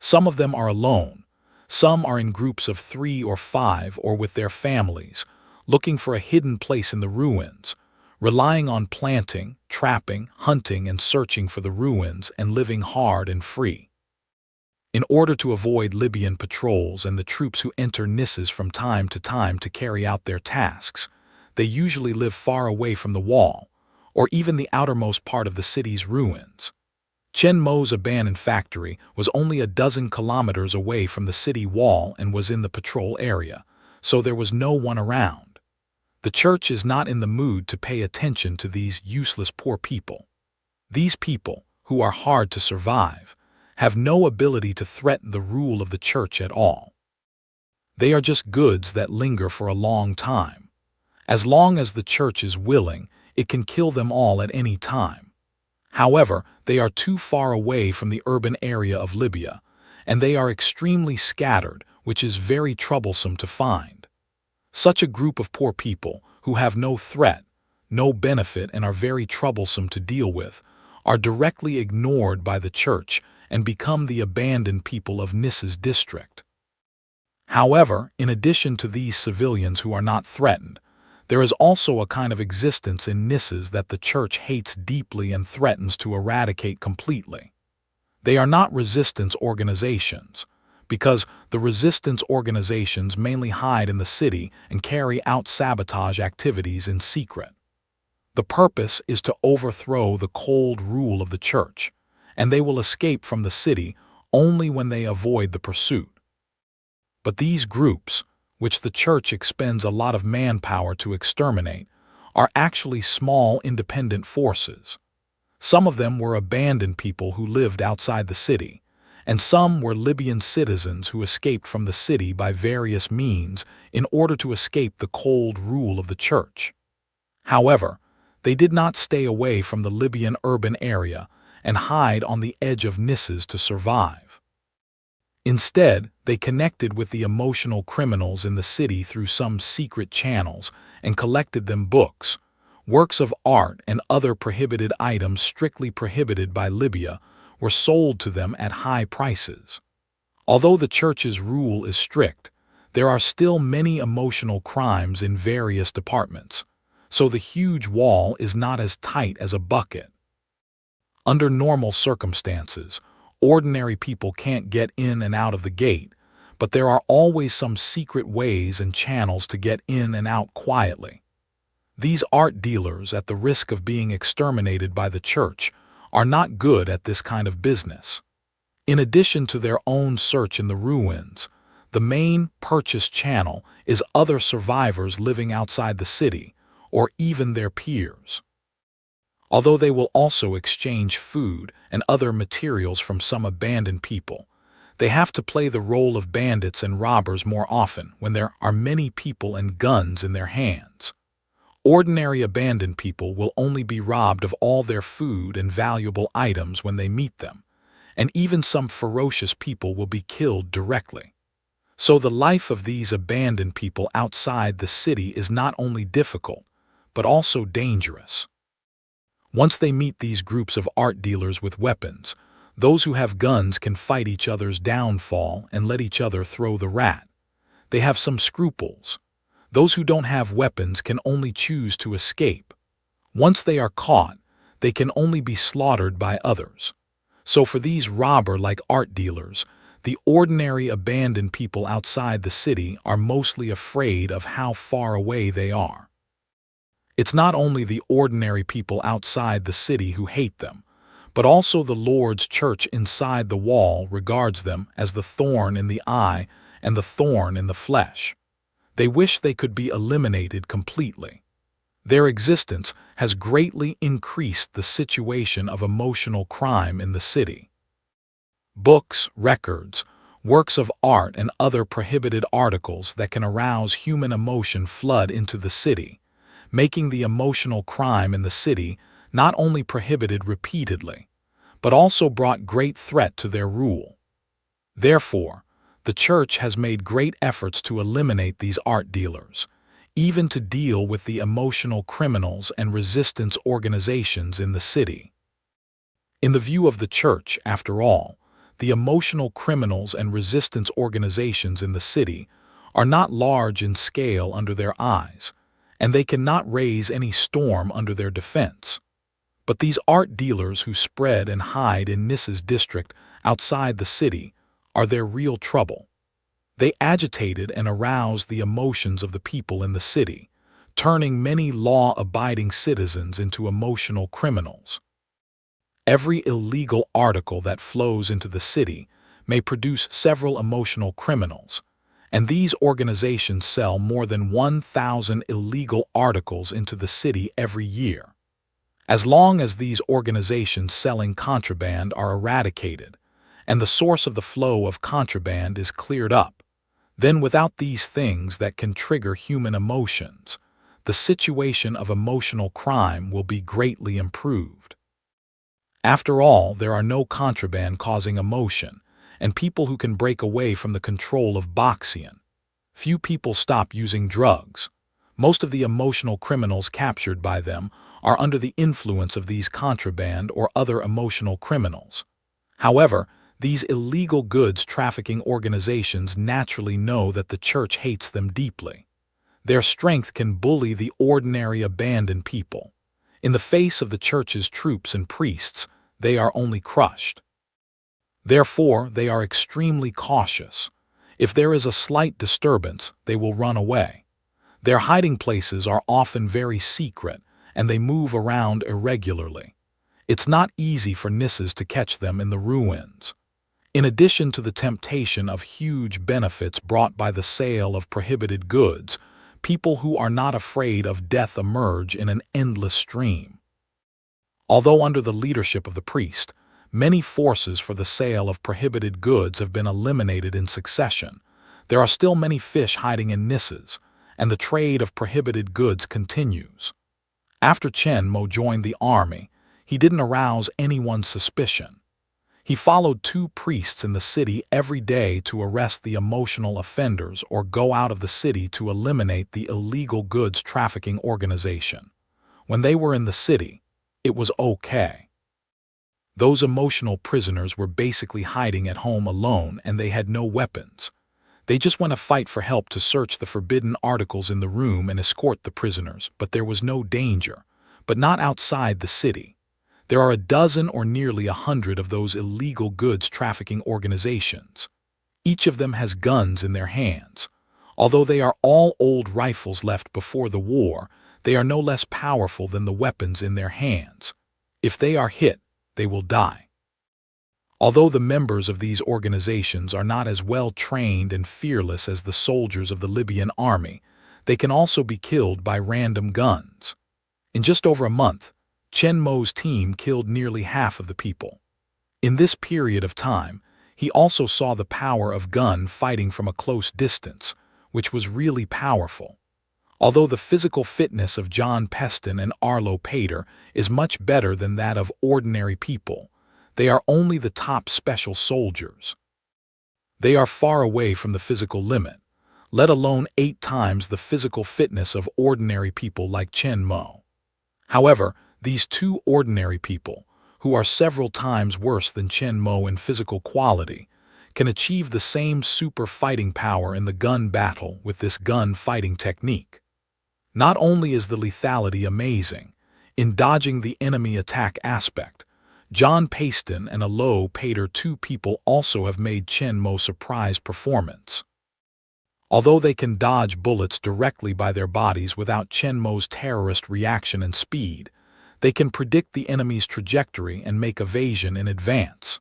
Some of them are alone. Some are in groups of 3 or 5 or with their families, looking for a hidden place in the ruins, relying on planting, trapping, hunting, and searching for the ruins and living hard and free. In order to avoid Libyan patrols and the troops who enter Nisses from time to carry out their tasks, they usually live far away from the wall, or even the outermost part of the city's ruins. Chen Mo's abandoned factory was only a dozen kilometers away from the city wall and was in the patrol area, so there was no one around. The church is not in the mood to pay attention to these useless poor people. These people, who are hard to survive, have no ability to threaten the rule of the church at all. They are just goods that linger for a long time. As long as the church is willing, it can kill them all at any time. However, they are too far away from the urban area of Libya, and they are extremely scattered, which is very troublesome to find. Such a group of poor people, who have no threat, no benefit, and are very troublesome to deal with, are directly ignored by the church and become the abandoned people of Nisses district. However, in addition to these civilians who are not threatened, there is also a kind of existence in Nisses that the church hates deeply and threatens to eradicate completely. They are not resistance organizations, because the resistance organizations mainly hide in the city and carry out sabotage activities in secret. The purpose is to overthrow the cold rule of the church, and they will escape from the city only when they avoid the pursuit. But these groups, which the church expends a lot of manpower to exterminate, are actually small independent forces. Some of them were abandoned people who lived outside the city, and some were Libyan citizens who escaped from the city by various means in order to escape the cold rule of the church. However, they did not stay away from the Libyan urban area and hide on the edge of Nisses to survive. Instead, they connected with the emotional criminals in the city through some secret channels and collected them books, works of art, and other prohibited items strictly prohibited by Libya were sold to them at high prices. Although the church's rule is strict, there are still many emotional crimes in various departments, so the huge wall is not as tight as a bucket. Under normal circumstances, ordinary people can't get in and out of the gate, but there are always some secret ways and channels to get in and out quietly. These art dealers, at the risk of being exterminated by the church, are not good at this kind of business. In addition to their own search in the ruins, the main purchase channel is other survivors living outside the city, or even their peers. Although they will also exchange food and other materials from some abandoned people, they have to play the role of bandits and robbers more often when there are many people and guns in their hands. Ordinary abandoned people will only be robbed of all their food and valuable items when they meet them, and even some ferocious people will be killed directly. So the life of these abandoned people outside the city is not only difficult, but also dangerous. Once they meet these groups of art dealers with weapons, those who have guns can fight each other's downfall and let each other throw the rat. They have some scruples. Those who don't have weapons can only choose to escape. Once they are caught, they can only be slaughtered by others. So for these robber-like art dealers, the ordinary abandoned people outside the city are mostly afraid of how far away they are. It's not only the ordinary people outside the city who hate them, but also the Lord's church inside the wall regards them as the thorn in the eye and the thorn in the flesh. They wish they could be eliminated completely. Their existence has greatly increased the situation of emotional crime in the city. Books, records, works of art, and other prohibited articles that can arouse human emotion flood into the city, making the emotional crime in the city not only prohibited repeatedly, but also brought great threat to their rule. Therefore, the church has made great efforts to eliminate these art dealers, even to deal with the emotional criminals and resistance organizations in the city. In the view of the church, after all, the emotional criminals and resistance organizations in the city are not large in scale under their eyes, and they cannot raise any storm under their defense. But these art dealers who spread and hide in Nissa's district outside the city are their real trouble. They agitated and aroused the emotions of the people in the city, turning many law-abiding citizens into emotional criminals. Every illegal article that flows into the city may produce several emotional criminals, and these organizations sell more than 1,000 illegal articles into the city every year. As long as these organizations selling contraband are eradicated, and the source of the flow of contraband is cleared up, then without these things that can trigger human emotions, the situation of emotional crime will be greatly improved. After all, there are no contraband causing emotion, and people who can break away from the control of Boxian. Few people stop using drugs. Most of the emotional criminals captured by them are under the influence of these contraband or other emotional criminals. However, these illegal goods trafficking organizations naturally know that the church hates them deeply. Their strength can bully the ordinary abandoned people. In the face of the church's troops and priests, they are only crushed. Therefore, they are extremely cautious. If there is a slight disturbance, they will run away. Their hiding places are often very secret, and they move around irregularly. It's not easy for Nisses to catch them in the ruins. In addition to the temptation of huge benefits brought by the sale of prohibited goods, people who are not afraid of death emerge in an endless stream. Although under the leadership of the priest, many forces for the sale of prohibited goods have been eliminated in succession, there are still many fish hiding in Nisses, and the trade of prohibited goods continues. After Chen Mo joined the army, he didn't arouse anyone's suspicion. He followed 2 priests in the city every day to arrest the emotional offenders or go out of the city to eliminate the illegal goods trafficking organization. When they were in the city, it was okay. Those emotional prisoners were basically hiding at home alone, and they had no weapons. They just went to fight for help to search the forbidden articles in the room and escort the prisoners, but there was no danger. But not outside the city. There are a dozen or nearly 100 of those illegal goods trafficking organizations. Each of them has guns in their hands. Although they are all old rifles left before the war, they are no less powerful than the weapons in their hands. If they are hit, they will die. Although the members of these organizations are not as well trained and fearless as the soldiers of the Libyan army, they can also be killed by random guns. In just over a month, Chen Mo's team killed nearly half of the people. In this period of time, he also saw the power of gun fighting from a close distance, which was really powerful. Although the physical fitness of John Peston and Arlo Pater is much better than that of ordinary people, they are only the top special soldiers. They are far away from the physical limit, let alone 8 times the physical fitness of ordinary people like Chen Mo. However, these 2 ordinary people, who are several times worse than Chen Mo in physical quality, can achieve the same super fighting power in the gun battle with this gun fighting technique. Not only is the lethality amazing, in dodging the enemy attack aspect, John Paston and Alo Pater 2 people also have made Chen Mo surprise performance. Although they can dodge bullets directly by their bodies without Chen Mo's terrorist reaction and speed, they can predict the enemy's trajectory and make evasion in advance.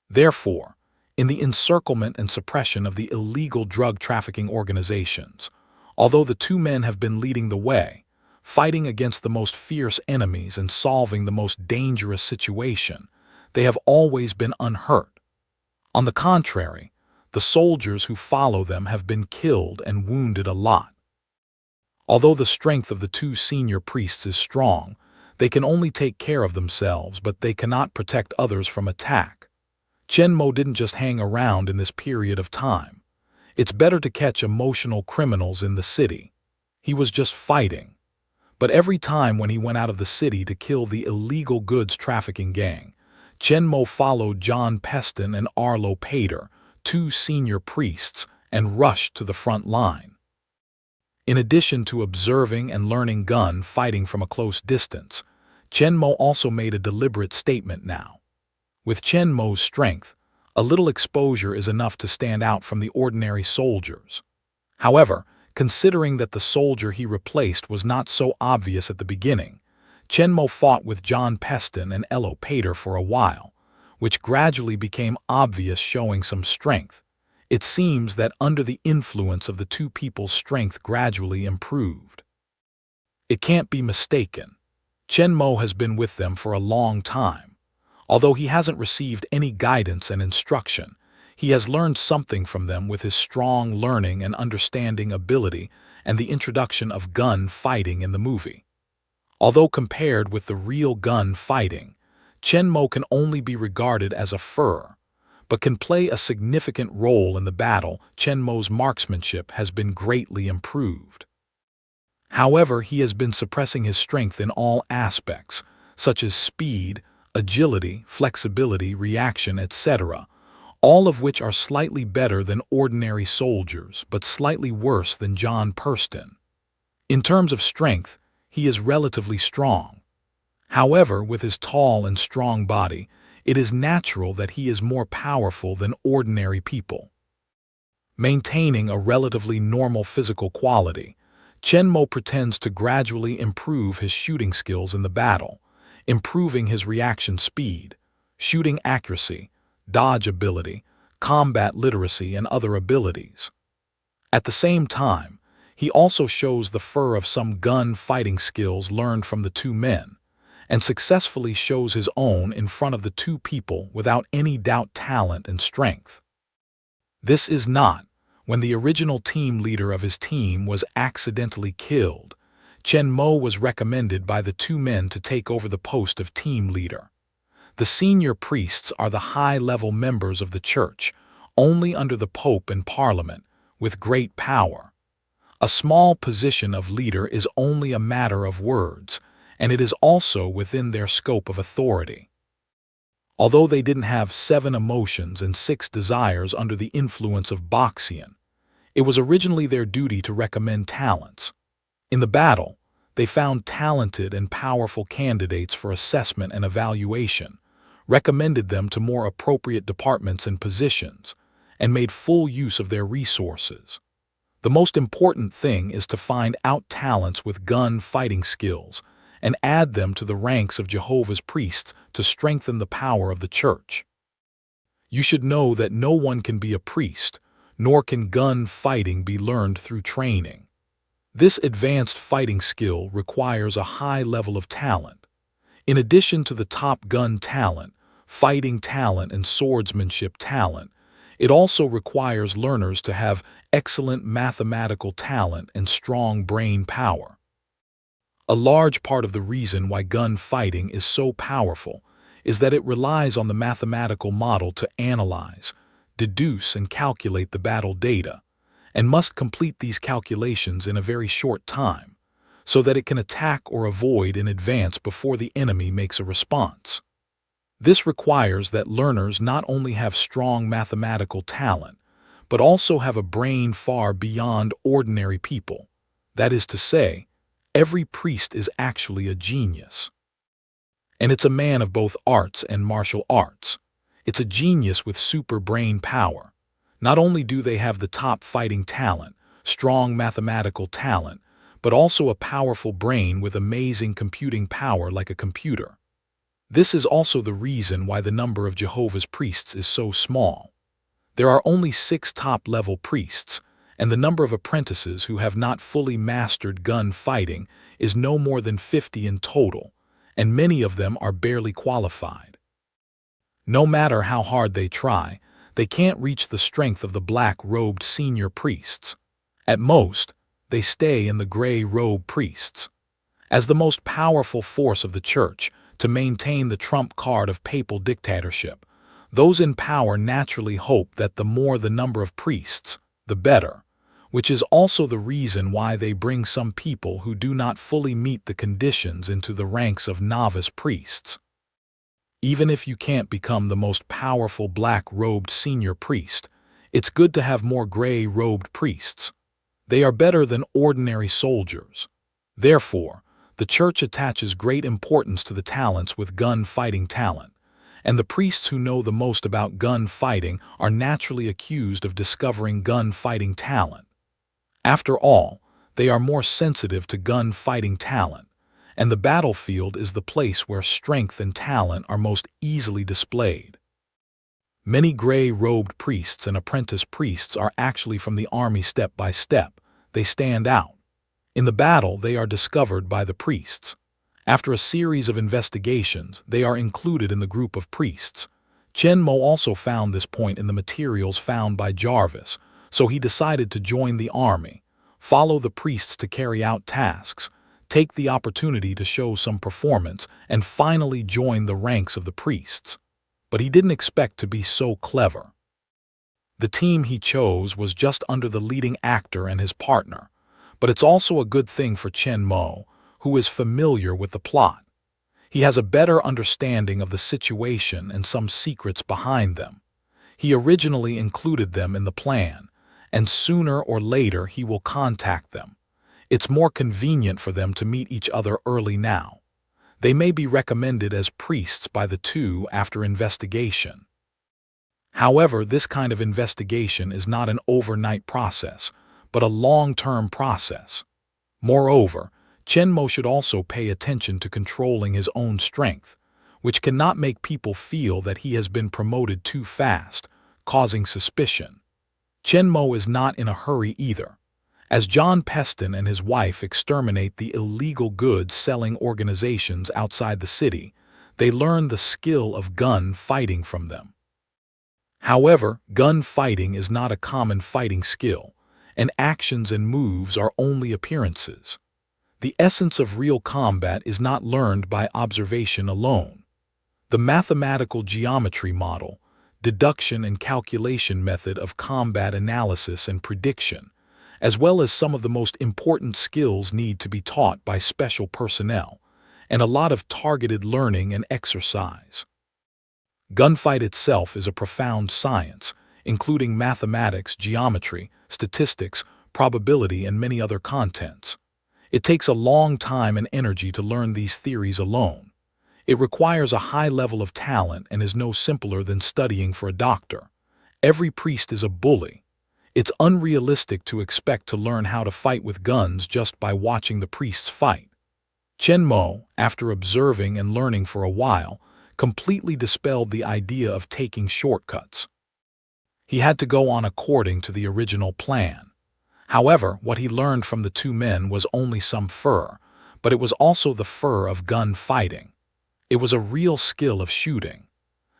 Therefore, in the encirclement and suppression of the illegal drug trafficking organizations, although the 2 men have been leading the way, fighting against the most fierce enemies and solving the most dangerous situation, they have always been unhurt. On the contrary, the soldiers who follow them have been killed and wounded a lot. Although the strength of the 2 senior priests is strong, they can only take care of themselves, but they cannot protect others from attack. Chen Mo didn't just hang around in this period of time. It's better to catch emotional criminals in the city. He was just fighting. But every time when he went out of the city to kill the illegal goods trafficking gang, Chen Mo followed John Peston and Arlo Pater, 2 senior priests, and rushed to the front line. In addition to observing and learning gun fighting from a close distance, Chen Mo also made a deliberate statement now. With Chen Mo's strength, a little exposure is enough to stand out from the ordinary soldiers. However, considering that the soldier he replaced was not so obvious at the beginning, Chen Mo fought with John Peston and Elo Pater for a while, which gradually became obvious, showing some strength. It seems that under the influence of the two people's strength gradually improved. It can't be mistaken. Chen Mo has been with them for a long time. Although he hasn't received any guidance and instruction, he has learned something from them with his strong learning and understanding ability and the introduction of gun fighting in the movie. Although compared with the real gun fighting, Chen Mo can only be regarded as a fur, but can play a significant role in the battle. Chen Mo's marksmanship has been greatly improved. However, he has been suppressing his strength in all aspects, such as speed, agility, flexibility, reaction, etc., all of which are slightly better than ordinary soldiers, but slightly worse than John Peston. In terms of strength, he is relatively strong. However, with his tall and strong body, it is natural that he is more powerful than ordinary people. Maintaining a relatively normal physical quality, Chen Mo pretends to gradually improve his shooting skills in the battle, improving his reaction speed, shooting accuracy, dodge ability, combat literacy, and other abilities. At the same time, he also shows the fur of some gun fighting skills learned from the two men, and successfully shows his own in front of the two people without any doubt talent and strength. This is not, when the original team leader of his team was accidentally killed, Chen Mo was recommended by the two men to take over the post of team leader. The senior priests are the high-level members of the church, only under the Pope and Parliament, with great power. A small position of leader is only a matter of words, and it is also within their scope of authority. Although they didn't have 7 emotions and 6 desires under the influence of Boxian, it was originally their duty to recommend talents. In the battle, they found talented and powerful candidates for assessment and evaluation, recommended them to more appropriate departments and positions, and made full use of their resources. The most important thing is to find out talents with gun fighting skills and add them to the ranks of Jehovah's priests to strengthen the power of the church. You should know that no one can be a priest, nor can gun fighting be learned through training. This advanced fighting skill requires a high level of talent. In addition to the top gun talent, fighting talent, and swordsmanship talent, it also requires learners to have excellent mathematical talent and strong brain power. A large part of the reason why gun fighting is so powerful is that it relies on the mathematical model to analyze, deduce, and calculate the battle data, and must complete these calculations in a very short time, so that it can attack or avoid in advance before the enemy makes a response. This requires that learners not only have strong mathematical talent, but also have a brain far beyond ordinary people. That is to say, every priest is actually a genius. And it's a man of both arts and martial arts. It's a genius with super brain power. Not only do they have the top fighting talent, strong mathematical talent, but also a powerful brain with amazing computing power like a computer. This is also the reason why the number of Jehovah's priests is so small. There are only 6 top-level priests, and the number of apprentices who have not fully mastered gun fighting is no more than 50 in total, and many of them are barely qualified. No matter how hard they try, they can't reach the strength of the black-robed senior priests. At most, they stay in the gray-robed priests. As the most powerful force of the church, to maintain the trump card of papal dictatorship, those in power naturally hope that the more the number of priests, the better, which is also the reason why they bring some people who do not fully meet the conditions into the ranks of novice priests. Even if you can't become the most powerful black-robed senior priest, it's good to have more gray-robed priests. They are better than ordinary soldiers. Therefore, the church attaches great importance to the talents with gun-fighting talent, and the priests who know the most about gun-fighting are naturally accused of discovering gun-fighting talent. After all, they are more sensitive to gun-fighting talent, and the battlefield is the place where strength and talent are most easily displayed. Many gray-robed priests and apprentice priests are actually from the army step by step. They stand out. In the battle, they are discovered by the priests. After a series of investigations, they are included in the group of priests. Chen Mo also found this point in the materials found by Jarvis, so he decided to join the army, follow the priests to carry out tasks, take the opportunity to show some performance, and finally join the ranks of the priests. But he didn't expect to be so clever. The team he chose was just under the leading actor and his partner, but it's also a good thing for Chen Mo, who is familiar with the plot. He has a better understanding of the situation and some secrets behind them. He originally included them in the plan, and sooner or later he will contact them. It's more convenient for them to meet each other early now. They may be recommended as priests by the two after investigation. However, this kind of investigation is not an overnight process, but a long-term process. Moreover, Chen Mo should also pay attention to controlling his own strength, which cannot make people feel that he has been promoted too fast, causing suspicion. Chen Mo is not in a hurry either. As John Peston and his wife exterminate the illegal goods-selling organizations outside the city, they learn the skill of gun fighting from them. However, gun fighting is not a common fighting skill, and actions and moves are only appearances. The essence of real combat is not learned by observation alone. The mathematical geometry model, deduction and calculation method of combat analysis and prediction, as well as some of the most important skills need to be taught by special personnel, and a lot of targeted learning and exercise. Gunfight itself is a profound science, including mathematics, geometry, statistics, probability, and many other contents. It takes a long time and energy to learn these theories alone. It requires a high level of talent and is no simpler than studying for a doctor. Every priest is a bully. It's unrealistic to expect to learn how to fight with guns just by watching the priests fight. Chen Mo, after observing and learning for a while, completely dispelled the idea of taking shortcuts. He had to go on according to the original plan. However, what he learned from the two men was only some fur, but it was also the fur of gun fighting. It was a real skill of shooting.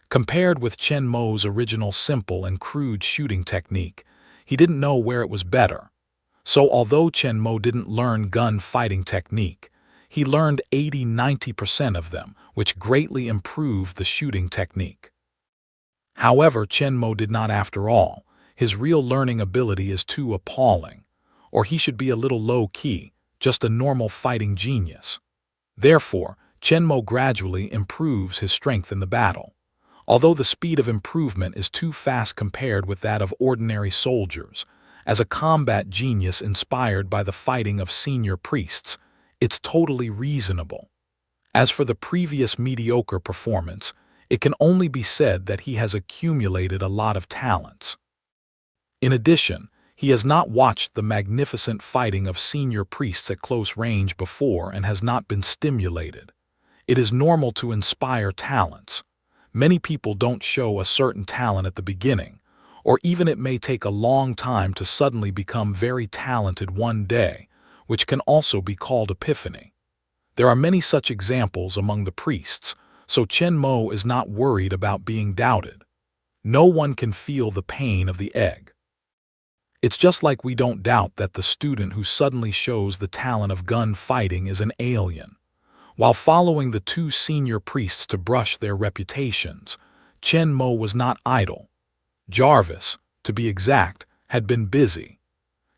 Compared with Chen Mo's original simple and crude shooting technique, he didn't know where it was better. So although Chen Mo didn't learn gun fighting technique, he learned 80–90% of them, which greatly improved the shooting technique. However, Chen Mo did not after all. His real learning ability is too appalling, or he should be a little low-key, just a normal fighting genius. Therefore, Chen Mo gradually improves his strength in the battle. Although the speed of improvement is too fast compared with that of ordinary soldiers, as a combat genius inspired by the fighting of senior priests, it's totally reasonable. As for the previous mediocre performance, it can only be said that he has accumulated a lot of talents. In addition, he has not watched the magnificent fighting of senior priests at close range before and has not been stimulated. It is normal to inspire talents. Many people don't show a certain talent at the beginning, or even it may take a long time to suddenly become very talented one day, which can also be called epiphany. There are many such examples among the priests, so Chen Mo is not worried about being doubted. No one can feel the pain of the egg. It's just like we don't doubt that the student who suddenly shows the talent of gun fighting is an alien. While following the two senior priests to brush their reputations, Chen Mo was not idle. Jarvis, to be exact, had been busy.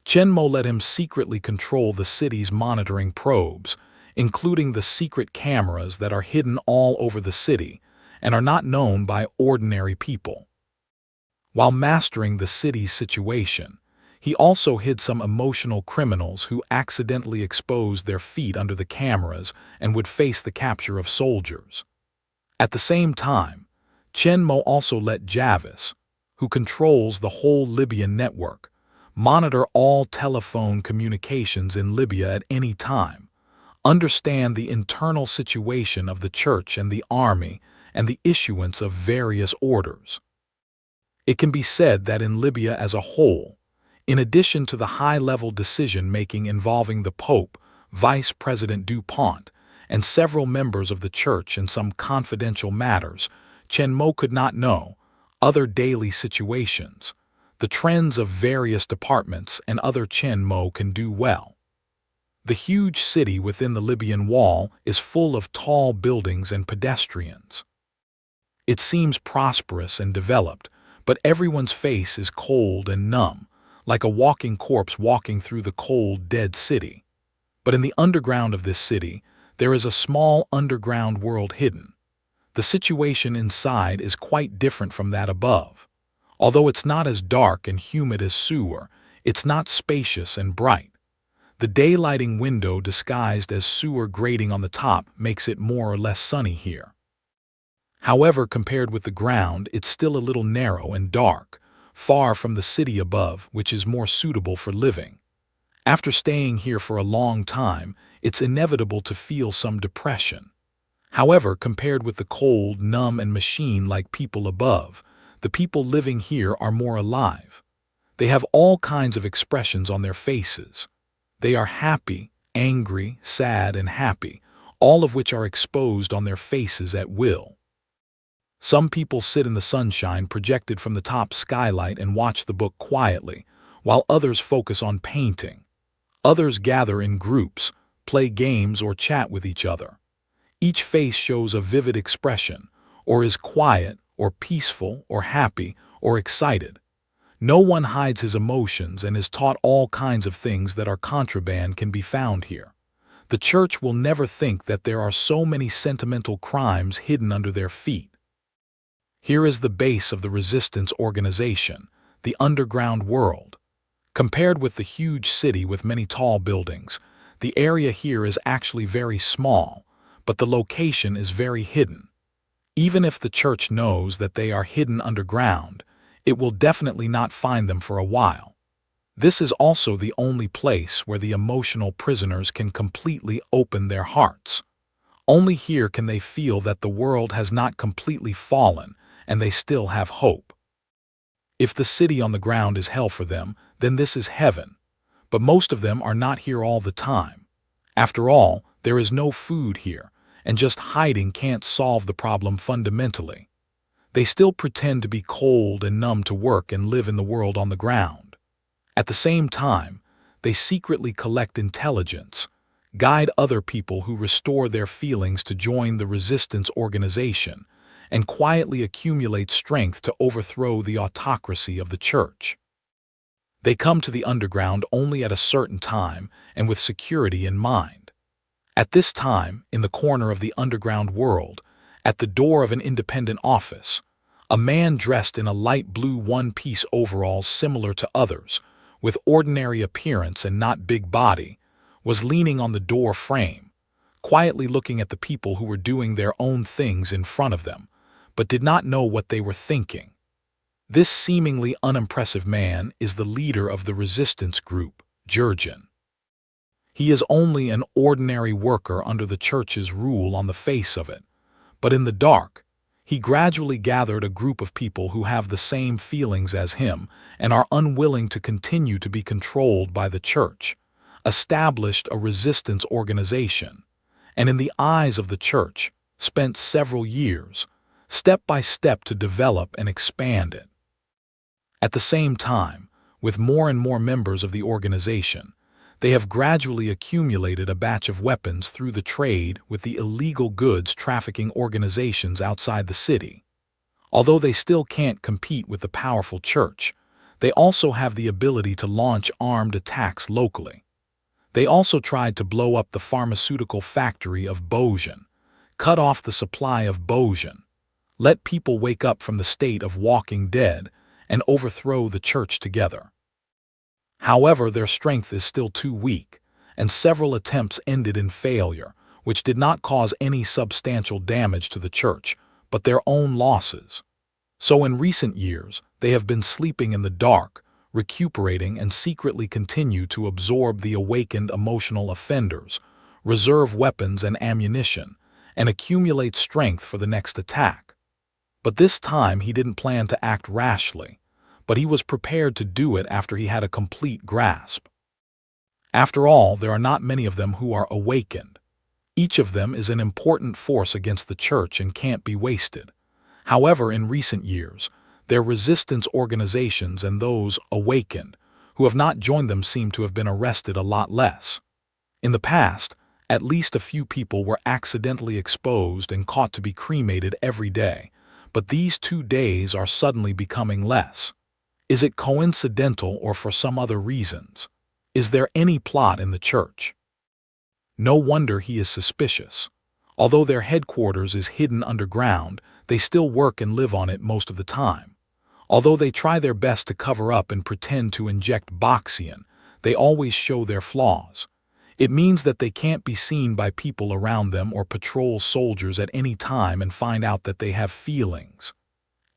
Chen Mo let him secretly control the city's monitoring probes, including the secret cameras that are hidden all over the city and are not known by ordinary people. While mastering the city's situation, He also hid some emotional criminals who accidentally exposed their feet under the cameras and would face the capture of soldiers. At the same time, Chen Mo also let Javis, who controls the whole Libyan network, monitor all telephone communications in Libya at any time, understand the internal situation of the church and the army, and the issuance of various orders. It can be said that in Libya as a whole, in addition to the high-level decision-making involving the Pope, Vice President Dupont, and several members of the church in some confidential matters, Chen Mo could not know other daily situations, the trends of various departments, and other Chen Mo can do well. The huge city within the Libyan wall is full of tall buildings and pedestrians. It seems prosperous and developed, but everyone's face is cold and numb, like a walking corpse walking through the cold, dead city. But in the underground of this city, there is a small underground world hidden. The situation inside is quite different from that above. Although it's not as dark and humid as sewer, it's not spacious and bright. The daylighting window disguised as sewer grating on the top makes it more or less sunny here. However, compared with the ground, it's still a little narrow and dark, far from the city above, which is more suitable for living. After staying here for a long time, it's inevitable to feel some depression. However, compared with the cold, numb, and machine-like people above, the people living here are more alive. They have all kinds of expressions on their faces. They are happy, angry, sad, and happy, all of which are exposed on their faces at will. Some people sit in the sunshine projected from the top skylight and watch the book quietly, while others focus on painting. Others gather in groups, play games, or chat with each other. Each face shows a vivid expression, or is quiet, or peaceful, or happy, or excited. No one hides his emotions and is taught all kinds of things that are contraband can be found here. The church will never think that there are so many sentimental crimes hidden under their feet. Here is the base of the resistance organization, the underground world. Compared with the huge city with many tall buildings, the area here is actually very small, but the location is very hidden. Even if the church knows that they are hidden underground, it will definitely not find them for a while. This is also the only place where the emotional prisoners can completely open their hearts. Only here can they feel that the world has not completely fallen and they still have hope. If the city on the ground is hell for them, then this is heaven. But most of them are not here all the time. After all, there is no food here, and just hiding can't solve the problem fundamentally. They still pretend to be cold and numb to work and live in the world on the ground. At the same time, they secretly collect intelligence, guide other people who restore their feelings to join the resistance organization, and quietly accumulate strength to overthrow the autocracy of the church. They come to the underground only at a certain time and with security in mind. At this time, in the corner of the underground world, at the door of an independent office, a man dressed in a light blue one-piece overalls similar to others, with ordinary appearance and not big body, was leaning on the door frame, quietly looking at the people who were doing their own things in front of them, but did not know what they were thinking. This seemingly unimpressive man is the leader of the resistance group, Jurgen. He is only an ordinary worker under the church's rule on the face of it, but in the dark, he gradually gathered a group of people who have the same feelings as him and are unwilling to continue to be controlled by the church, established a resistance organization, and in the eyes of the church, spent several years, step by step, to develop and expand it. At the same time, with more and more members of the organization, they have gradually accumulated a batch of weapons through the trade with the illegal goods trafficking organizations outside the city. Although they still can't compete with the powerful church, they also have the ability to launch armed attacks locally. They also tried to blow up the pharmaceutical factory of Bojan, cut off the supply of Bojan, let people wake up from the state of walking dead, and overthrow the church together. However, their strength is still too weak, and several attempts ended in failure, which did not cause any substantial damage to the church, but their own losses. So in recent years, they have been sleeping in the dark, recuperating, and secretly continue to absorb the awakened emotional offenders, reserve weapons and ammunition, and accumulate strength for the next attack. But this time he didn't plan to act rashly, but he was prepared to do it after he had a complete grasp. After all, there are not many of them who are awakened. Each of them is an important force against the church and can't be wasted. However, in recent years, their resistance organizations and those awakened who have not joined them seem to have been arrested a lot less. In the past, at least a few people were accidentally exposed and caught to be cremated every day, but these 2 days are suddenly becoming less. Is it coincidental or for some other reasons? Is there any plot in the church? No wonder he is suspicious. Although their headquarters is hidden underground, they still work and live on it most of the time. Although they try their best to cover up and pretend to inject Boxian, they always show their flaws. It means that they can't be seen by people around them or patrol soldiers at any time and find out that they have feelings.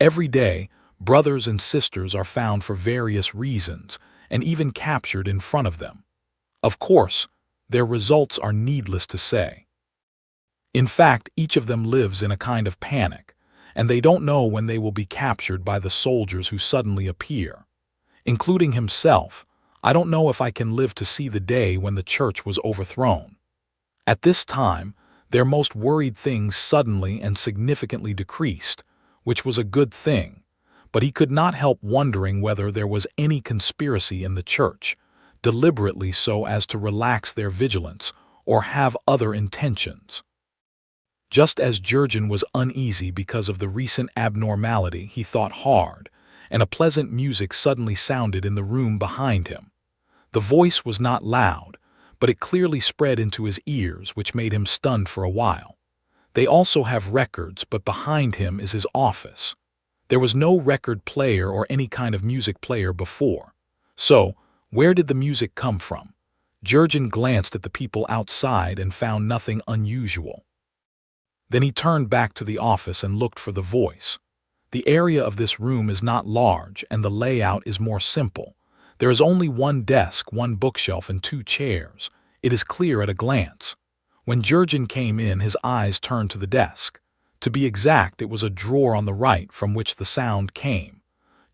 Every day, brothers and sisters are found for various reasons and even captured in front of them. Of course, their results are needless to say. In fact, each of them lives in a kind of panic, and they don't know when they will be captured by the soldiers who suddenly appear. Including himself, I don't know if I can live to see the day when the church was overthrown. At this time, their most worried things suddenly and significantly decreased, which was a good thing, but he could not help wondering whether there was any conspiracy in the church, deliberately so as to relax their vigilance or have other intentions. Just as Jurgen was uneasy because of the recent abnormality, he thought hard, and a pleasant music suddenly sounded in the room behind him. The voice was not loud, but it clearly spread into his ears, which made him stunned for a while. They also have records, but behind him is his office. There was no record player or any kind of music player before. So, where did the music come from? Jurgen glanced at the people outside and found nothing unusual. Then he turned back to the office and looked for the voice. The area of this room is not large, and the layout is more simple. There is only one desk, one bookshelf, and 2 chairs. It is clear at a glance. When Jurgen came in, his eyes turned to the desk. To be exact, it was a drawer on the right from which the sound came.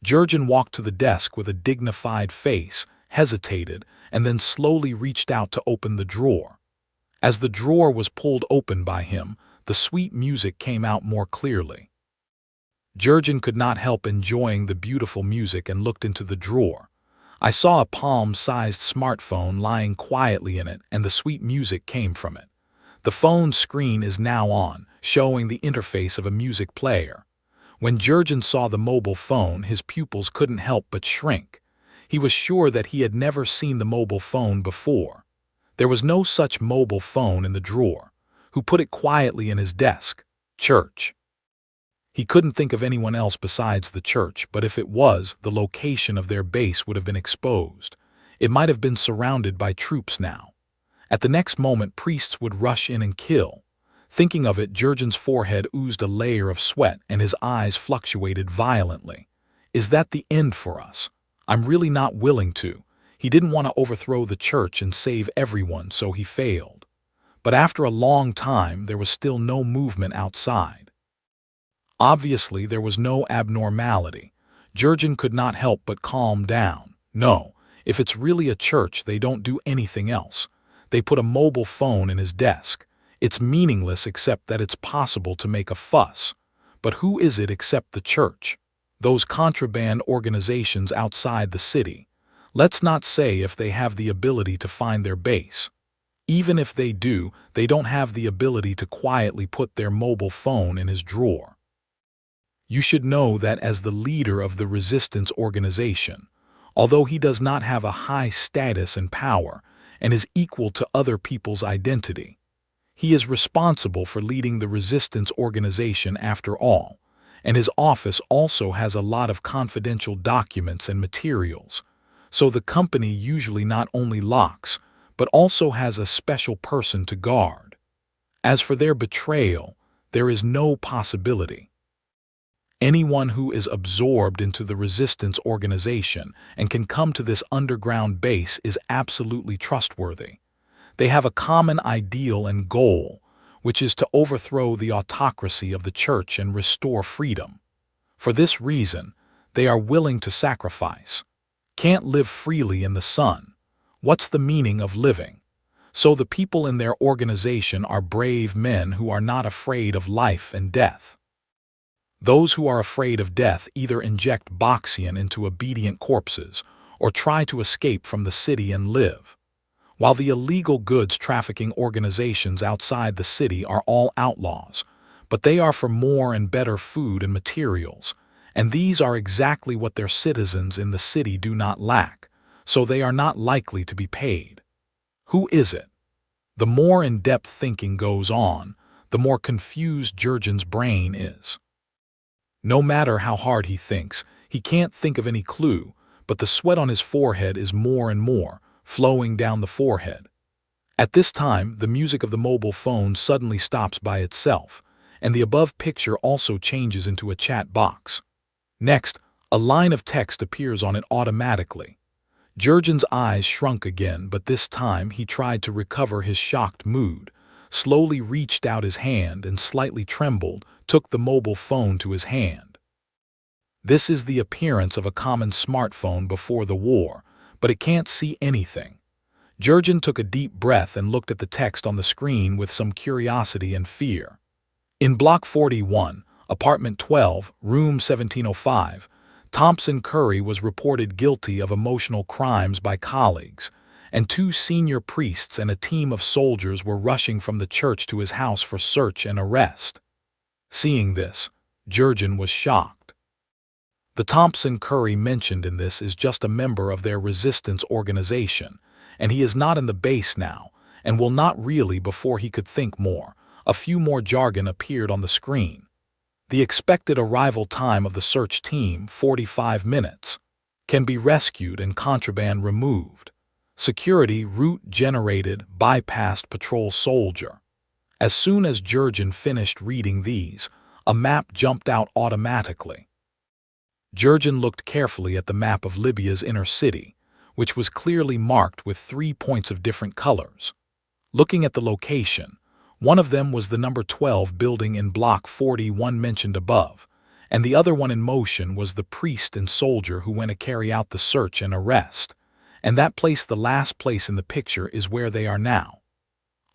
Jurgen walked to the desk with a dignified face, hesitated, and then slowly reached out to open the drawer. As the drawer was pulled open by him, the sweet music came out more clearly. Jurgen could not help enjoying the beautiful music and looked into the drawer. I saw a palm-sized smartphone lying quietly in it, and the sweet music came from it. The phone's screen is now on, showing the interface of a music player. When Jurgen saw the mobile phone, his pupils couldn't help but shrink. He was sure that he had never seen the mobile phone before. There was no such mobile phone in the drawer. Who put it quietly in his desk? Church. He couldn't think of anyone else besides the church, but if it was, the location of their base would have been exposed. It might have been surrounded by troops now. At the next moment, priests would rush in and kill. Thinking of it, Jurgen's forehead oozed a layer of sweat and his eyes fluctuated violently. Is that the end for us? I'm really not willing to. He didn't want to overthrow the church and save everyone, so he failed. But after a long time, there was still no movement outside. Obviously, there was no abnormality. Jurgen could not help but calm down. No, if it's really a church, they don't do anything else. They put a mobile phone in his desk. It's meaningless except that it's possible to make a fuss. But who is it except the church? Those contraband organizations outside the city. Let's not say if they have the ability to find their base. Even if they do, they don't have the ability to quietly put their mobile phone in his drawer. You should know that as the leader of the resistance organization, although he does not have a high status and power and is equal to other people's identity, he is responsible for leading the resistance organization after all, and his office also has a lot of confidential documents and materials. so the company usually not only locks, but also has a special person to guard. As for their betrayal, there is no possibility. Anyone who is absorbed into the resistance organization and can come to this underground base is absolutely trustworthy. They have a common ideal and goal, which is to overthrow the autocracy of the church and restore freedom. For this reason, they are willing to sacrifice. Can't live freely in the sun. What's the meaning of living? So the people in their organization are brave men who are not afraid of life and death. Those who are afraid of death either inject Boxian into obedient corpses or try to escape from the city and live. While the illegal goods trafficking organizations outside the city are all outlaws, but they are for more and better food and materials, and these are exactly what their citizens in the city do not lack, so they are not likely to be paid. Who is it? The more in-depth thinking goes on, the more confused Jurgen's brain is. No matter how hard he thinks, he can't think of any clue, but the sweat on his forehead is more and more, flowing down the forehead. At this time, the music of the mobile phone suddenly stops by itself, and the above picture also changes into a chat box. Next, a line of text appears on it automatically. Jurgen's eyes shrunk again, but this time he tried to recover his shocked mood, slowly reached out his hand and slightly trembled, took the mobile phone to his hand. This is the appearance of a common smartphone before the war, but it can't see anything. Jurgen took a deep breath and looked at the text on the screen with some curiosity and fear. In Block 41, Apartment 12, Room 1705, Thompson Curry was reported guilty of emotional crimes by colleagues, and 2 senior priests and a team of soldiers were rushing from the church to his house for search and arrest. Seeing this, Jurgen was shocked. The Thompson Curry mentioned in this is just a member of their resistance organization, and he is not in the base now, and will not really before he could think more. A few more jargon appeared on the screen. The expected arrival time of the search team, 45 minutes. Can be rescued and contraband removed. Security route generated, bypassed patrol soldier. As soon as Jurgen finished reading these, a map jumped out automatically. Jurgen looked carefully at the map of Libya's inner city, which was clearly marked with 3 points of different colors. Looking at the location, one of them was the number 12 building in Block 41 mentioned above, and the other one in motion was the priest and soldier who went to carry out the search and arrest, and that place, the last place in the picture, is where they are now.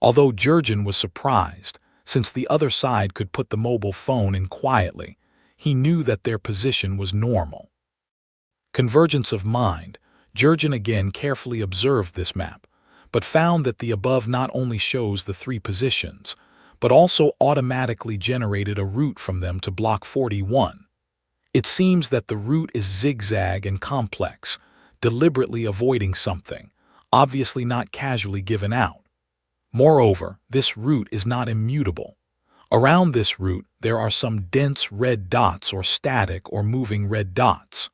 Although Jurgen was surprised, since the other side could put the mobile phone in quietly, he knew that their position was normal. Convergence of mind, Jurgen again carefully observed this map, but found that the above not only shows the 3 positions, but also automatically generated a route from them to Block 41. It seems that the route is zigzag and complex, deliberately avoiding something, obviously not casually given out. Moreover, this route is not immutable. Around this route, there are some dense red dots or static or moving red dots.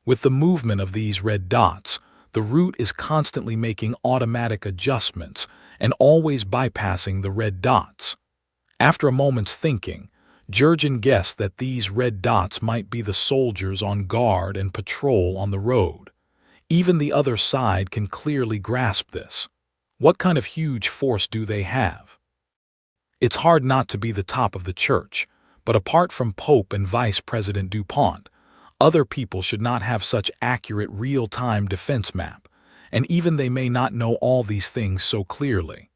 With the movement of these red dots, the route is constantly making automatic adjustments and always bypassing the red dots. After a moment's thinking, Jurgen guessed that these red dots might be the soldiers on guard and patrol on the road. Even the other side can clearly grasp this. What kind of huge force do they have? It's hard not to be the top of the church, but apart from Pope and Vice President DuPont, other people should not have such accurate real-time defense map, and even they may not know all these things so clearly.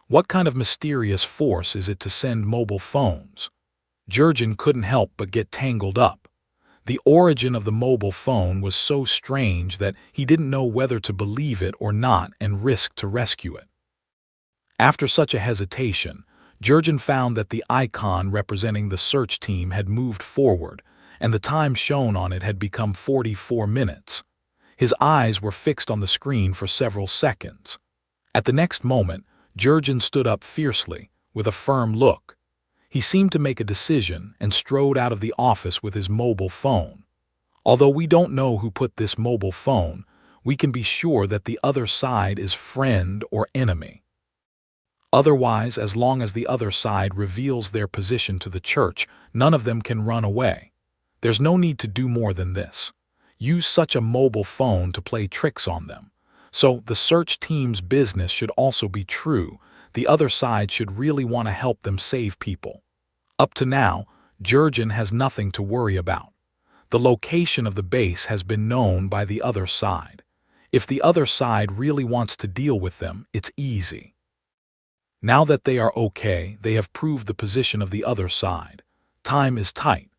What kind of mysterious force is it to send mobile phones? Jurgen couldn't help but get tangled up. The origin of the mobile phone was so strange that he didn't know whether to believe it or not and risk to rescue it. After such a hesitation, Jurgen found that the icon representing the search team had moved forward, and the time shown on it had become 44 minutes. His eyes were fixed on the screen for several seconds. At the next moment, Jurgen stood up fiercely, with a firm look. He seemed to make a decision and strode out of the office with his mobile phone. Although we don't know who put this mobile phone, we can be sure that the other side is friend or enemy. Otherwise, as long as the other side reveals their position to the church, none of them can run away. There's no need to do more than this. Use such a mobile phone to play tricks on them. So the search team's business should also be true. The other side should really want to help them save people. Up to now, Jurgen has nothing to worry about. The location of the base has been known by the other side. If the other side really wants to deal with them, it's easy. Now that they are okay, they have proved the position of the other side. Time is tight.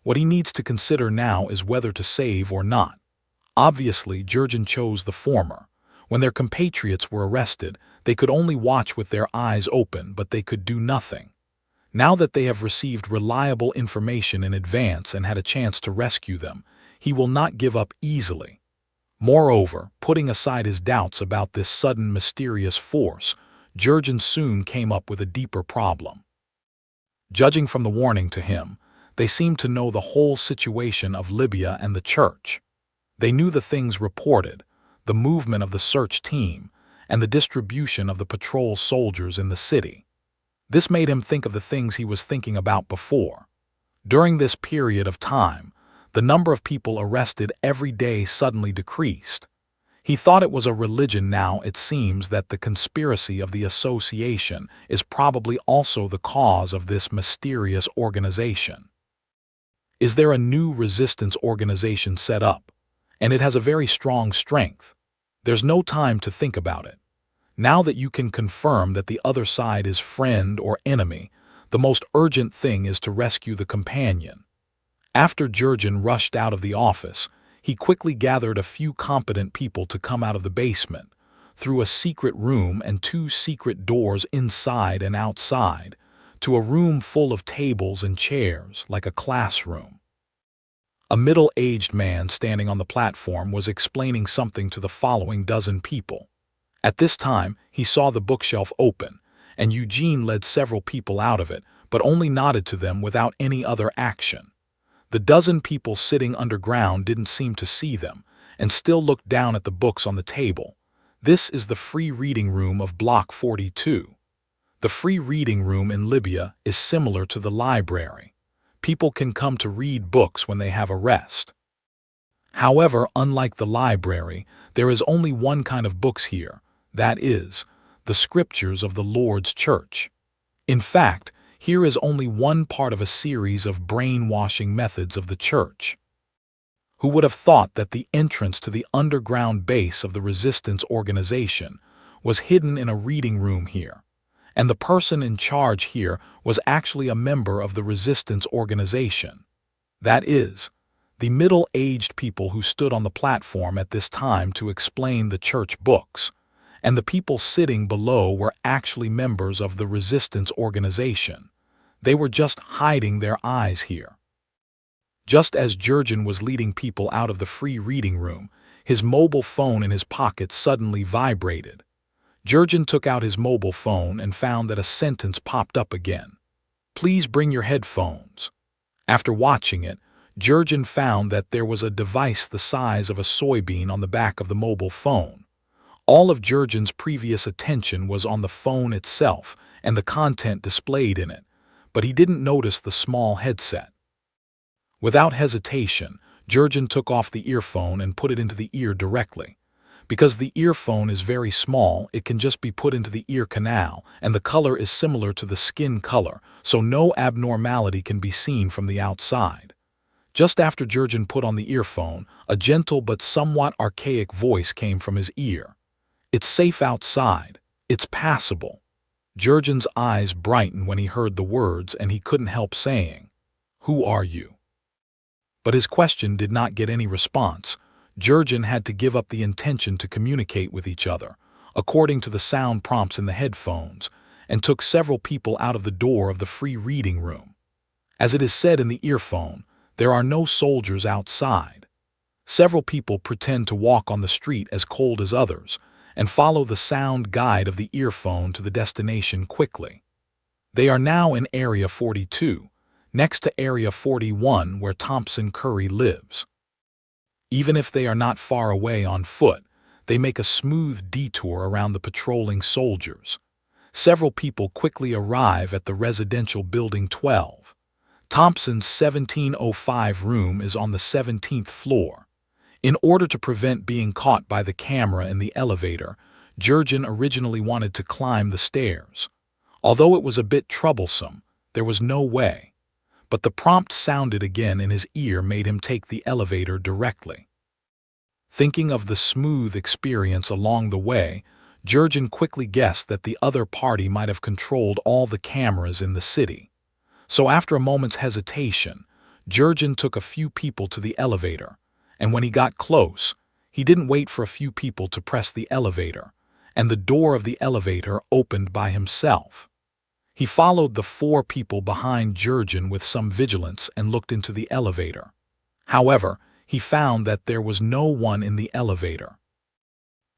What he needs to consider now is whether to save or not. Obviously, Jurgen chose the former. When their compatriots were arrested, they could only watch with their eyes open, but they could do nothing. Now that they have received reliable information in advance and had a chance to rescue them, he will not give up easily. Moreover, putting aside his doubts about this sudden mysterious force, Jurgen soon came up with a deeper problem. Judging from the warning to him, they seemed to know the whole situation of Libya and the church. They knew the things reported, the movement of the search team, and the distribution of the patrol soldiers in the city. This made him think of the things he was thinking about before. During this period of time, the number of people arrested every day suddenly decreased. He thought it was a religion. Now it seems that the conspiracy of the association is probably also the cause of this mysterious organization. Is there a new resistance organization set up? And it has a very strong strength. There's no time to think about it. Now that you can confirm that the other side is friend or enemy, the most urgent thing is to rescue the companion. After Jurgen rushed out of the office, he quickly gathered a few competent people to come out of the basement, through a secret room and 2 secret doors inside and outside, to a room full of tables and chairs, like a classroom. A middle-aged man standing on the platform was explaining something to the following dozen people. At this time, he saw the bookshelf open, and Eugene led several people out of it, but only nodded to them without any other action. The dozen people sitting underground didn't seem to see them, and still looked down at the books on the table. This is the free reading room of Block 42. The free reading room in Libya is similar to the library. People can come to read books when they have a rest. However, unlike the library, there is only one kind of books here, that is, the scriptures of the Lord's Church. In fact, here is only one part of a series of brainwashing methods of the church. Who would have thought that the entrance to the underground base of the resistance organization was hidden in a reading room here, and the person in charge here was actually a member of the resistance organization. That is, the middle-aged people who stood on the platform at this time to explain the church books, and the people sitting below were actually members of the resistance organization. They were just hiding their eyes here. Just as Jurgen was leading people out of the free reading room, his mobile phone in his pocket suddenly vibrated. Jurgen took out his mobile phone and found that a sentence popped up again. "Please bring your headphones." After watching it, Jurgen found that there was a device the size of a soybean on the back of the mobile phone. All of Jurgen's previous attention was on the phone itself and the content displayed in it, but he didn't notice the small headset. Without hesitation, Jurgen took off the earphone and put it into the ear directly. Because the earphone is very small, it can just be put into the ear canal, and the color is similar to the skin color, so no abnormality can be seen from the outside. Just after Jurgen put on the earphone, a gentle but somewhat archaic voice came from his ear. "It's safe outside. It's passable." Jurgen's eyes brightened when he heard the words, and he couldn't help saying, "Who are you?" But his question did not get any response. Jurgen had to give up the intention to communicate with each other, according to the sound prompts in the headphones, and took several people out of the door of the free reading room. As it is said in the earphone, there are no soldiers outside. Several people pretend to walk on the street as cold as others, and follow the sound guide of the earphone to the destination quickly. They are now in Area 42, next to Area 41 where Thompson Curry lives. Even if they are not far away on foot, They make a smooth detour around the patrolling soldiers. Several people quickly arrive at the residential building 12. Thompson's 1705 room is on the 17th floor. In order to prevent being caught by the camera in the elevator, Jurgen originally wanted to climb the stairs. Although it was a bit troublesome, there was no way. But the prompt sounded again in his ear made him take the elevator directly. Thinking of the smooth experience along the way, Jurgen quickly guessed that the other party might have controlled all the cameras in the city. So after a moment's hesitation, Jurgen took a few people to the elevator, and when he got close, he didn't wait for a few people to press the elevator, and the door of the elevator opened by himself. He followed the 4 people behind Jurgen with some vigilance and looked into the elevator. However, he found that there was no one in the elevator.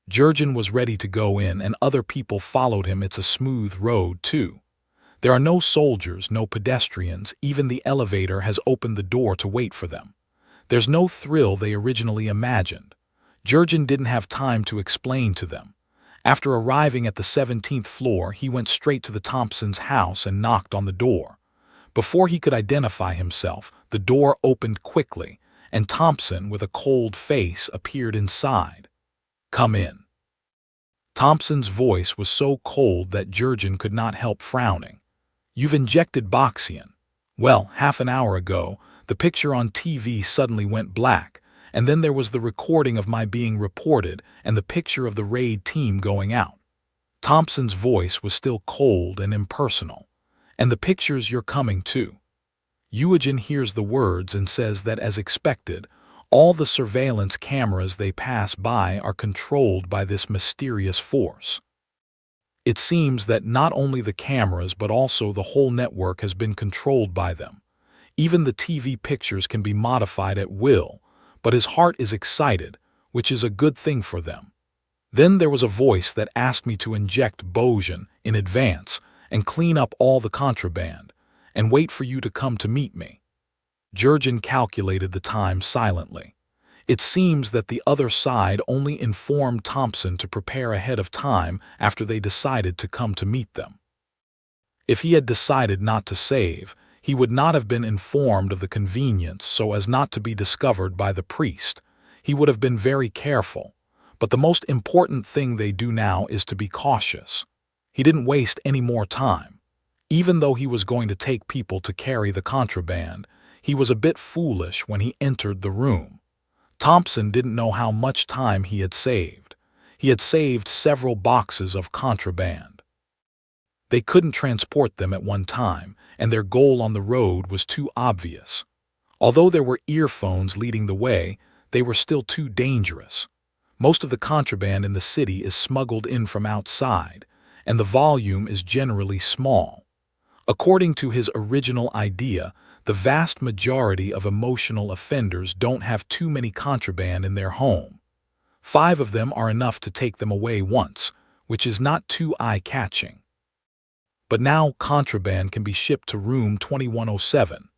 Jurgen was ready to go in, and other people followed him. It's a smooth road, too. There are no soldiers, no pedestrians, even the elevator has opened the door to wait for them. There's no thrill they originally imagined. Jurgen didn't have time to explain to them. After arriving at the 17th floor, he went straight to the Thompsons' house and knocked on the door. Before he could identify himself, the door opened quickly, and Thompson, with a cold face, appeared inside. "Come in." Thompson's voice was so cold that Jurgen could not help frowning. "You've injected Boxian." "Well, half an hour ago, the picture on TV suddenly went black, and then there was the recording of my being reported and the picture of the raid team going out." Thompson's voice was still cold and impersonal. "And the pictures you're coming to." Eugen hears the words and says that, as expected, all the surveillance cameras they pass by are controlled by this mysterious force. It seems that not only the cameras but also the whole network has been controlled by them. Even the TV pictures can be modified at will, but his heart is excited, which is a good thing for them. Then there was a voice that asked me to inject Bojan in advance and clean up all the contraband, and wait for you to come to meet me. Jurgen calculated the time silently. It seems that the other side only informed Thompson to prepare ahead of time after they decided to come to meet them. If he had decided not to save, he would not have been informed of the convenience so as not to be discovered by the priest. He would have been very careful. But the most important thing they do now is to be cautious. He didn't waste any more time. Even though he was going to take people to carry the contraband, he was a bit foolish when he entered the room. Thompson didn't know how much time he had saved. He had saved several boxes of contraband. They couldn't transport them at one time, and their goal on the road was too obvious. Although there were earphones leading the way, they were still too dangerous. Most of the contraband in the city is smuggled in from outside, and the volume is generally small. According to his original idea, the vast majority of emotional offenders don't have too many contraband in their home. 5 of them are enough to take them away once, which is not too eye-catching. But now contraband can be shipped to room 2107.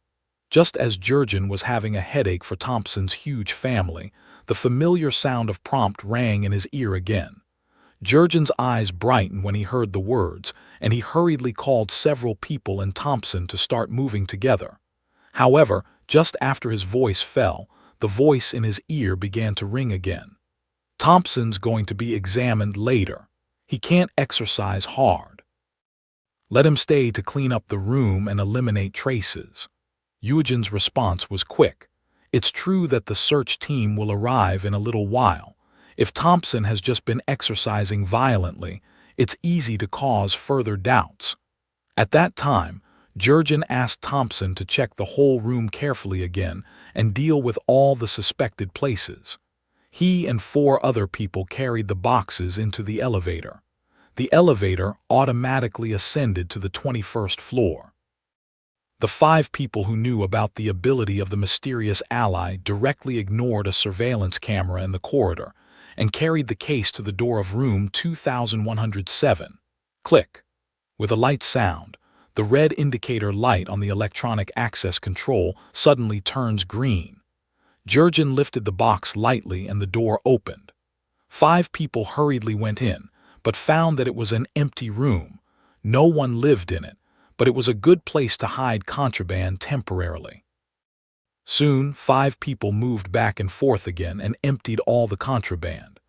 Just as Jurgen was having a headache for Thompson's huge family, the familiar sound of prompt rang in his ear again. Jurgen's eyes brightened when he heard the words, and he hurriedly called several people and Thompson to start moving together. However, just after his voice fell, the voice in his ear began to ring again. "Thompson's going to be examined later. He can't exercise hard. Let him stay to clean up the room and eliminate traces." Eugen's response was quick. "It's true that the search team will arrive in a little while. If Thompson has just been exercising violently, it's easy to cause further doubts." At that time, Jurgen asked Thompson to check the whole room carefully again and deal with all the suspected places. He and 4 other people carried the boxes into the elevator. The elevator automatically ascended to the 21st floor. The 5 people who knew about the ability of the mysterious ally directly ignored a surveillance camera in the corridor and carried the case to the door of room 2107. Click. With a light sound, the red indicator light on the electronic access control suddenly turns green. Jurgen lifted the box lightly and the door opened. 5 people hurriedly went in, but found that it was an empty room. No one lived in it, but it was a good place to hide contraband temporarily. Soon, 5 people moved back and forth again and emptied all the contraband.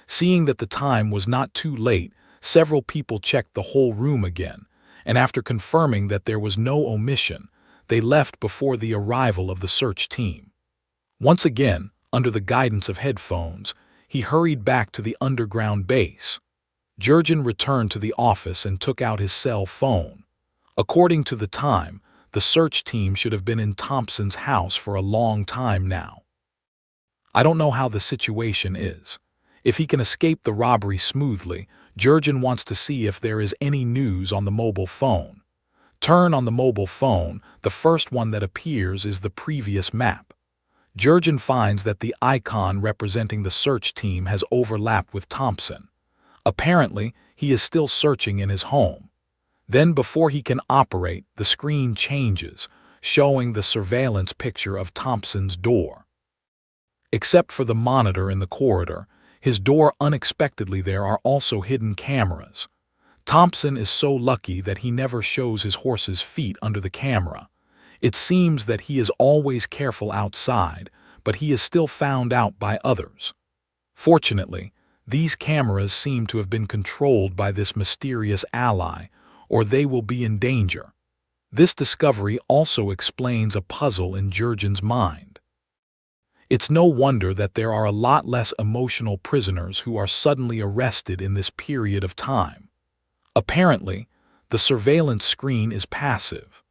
Seeing that the time was not too late, several people checked the whole room again, and after confirming that there was no omission, they left before the arrival of the search team. Once again, under the guidance of headphones, he hurried back to the underground base. Jurgen returned to the office and took out his cell phone. According to the time, the search team should have been in Thompson's house for a long time now. I don't know how the situation is. If he can escape the robbery smoothly, Jurgen wants to see if there is any news on the mobile phone. Turn on the mobile phone, the first one that appears is the previous map. Jurgen finds that the icon representing the search team has overlapped with Thompson. Apparently, he is still searching in his home. Then before he can operate, the screen changes, showing the surveillance picture of Thompson's door. Except for the monitor in the corridor, his door unexpectedly there are also hidden cameras. Thompson is so lucky that he never shows his horse's feet under the camera. It seems that he is always careful outside, but he is still found out by others. Fortunately, these cameras seem to have been controlled by this mysterious ally, or they will be in danger. This discovery also explains a puzzle in Jurgen's mind. It's no wonder that there are a lot less emotional prisoners who are suddenly arrested in this period of time. Apparently, the surveillance screen is passive.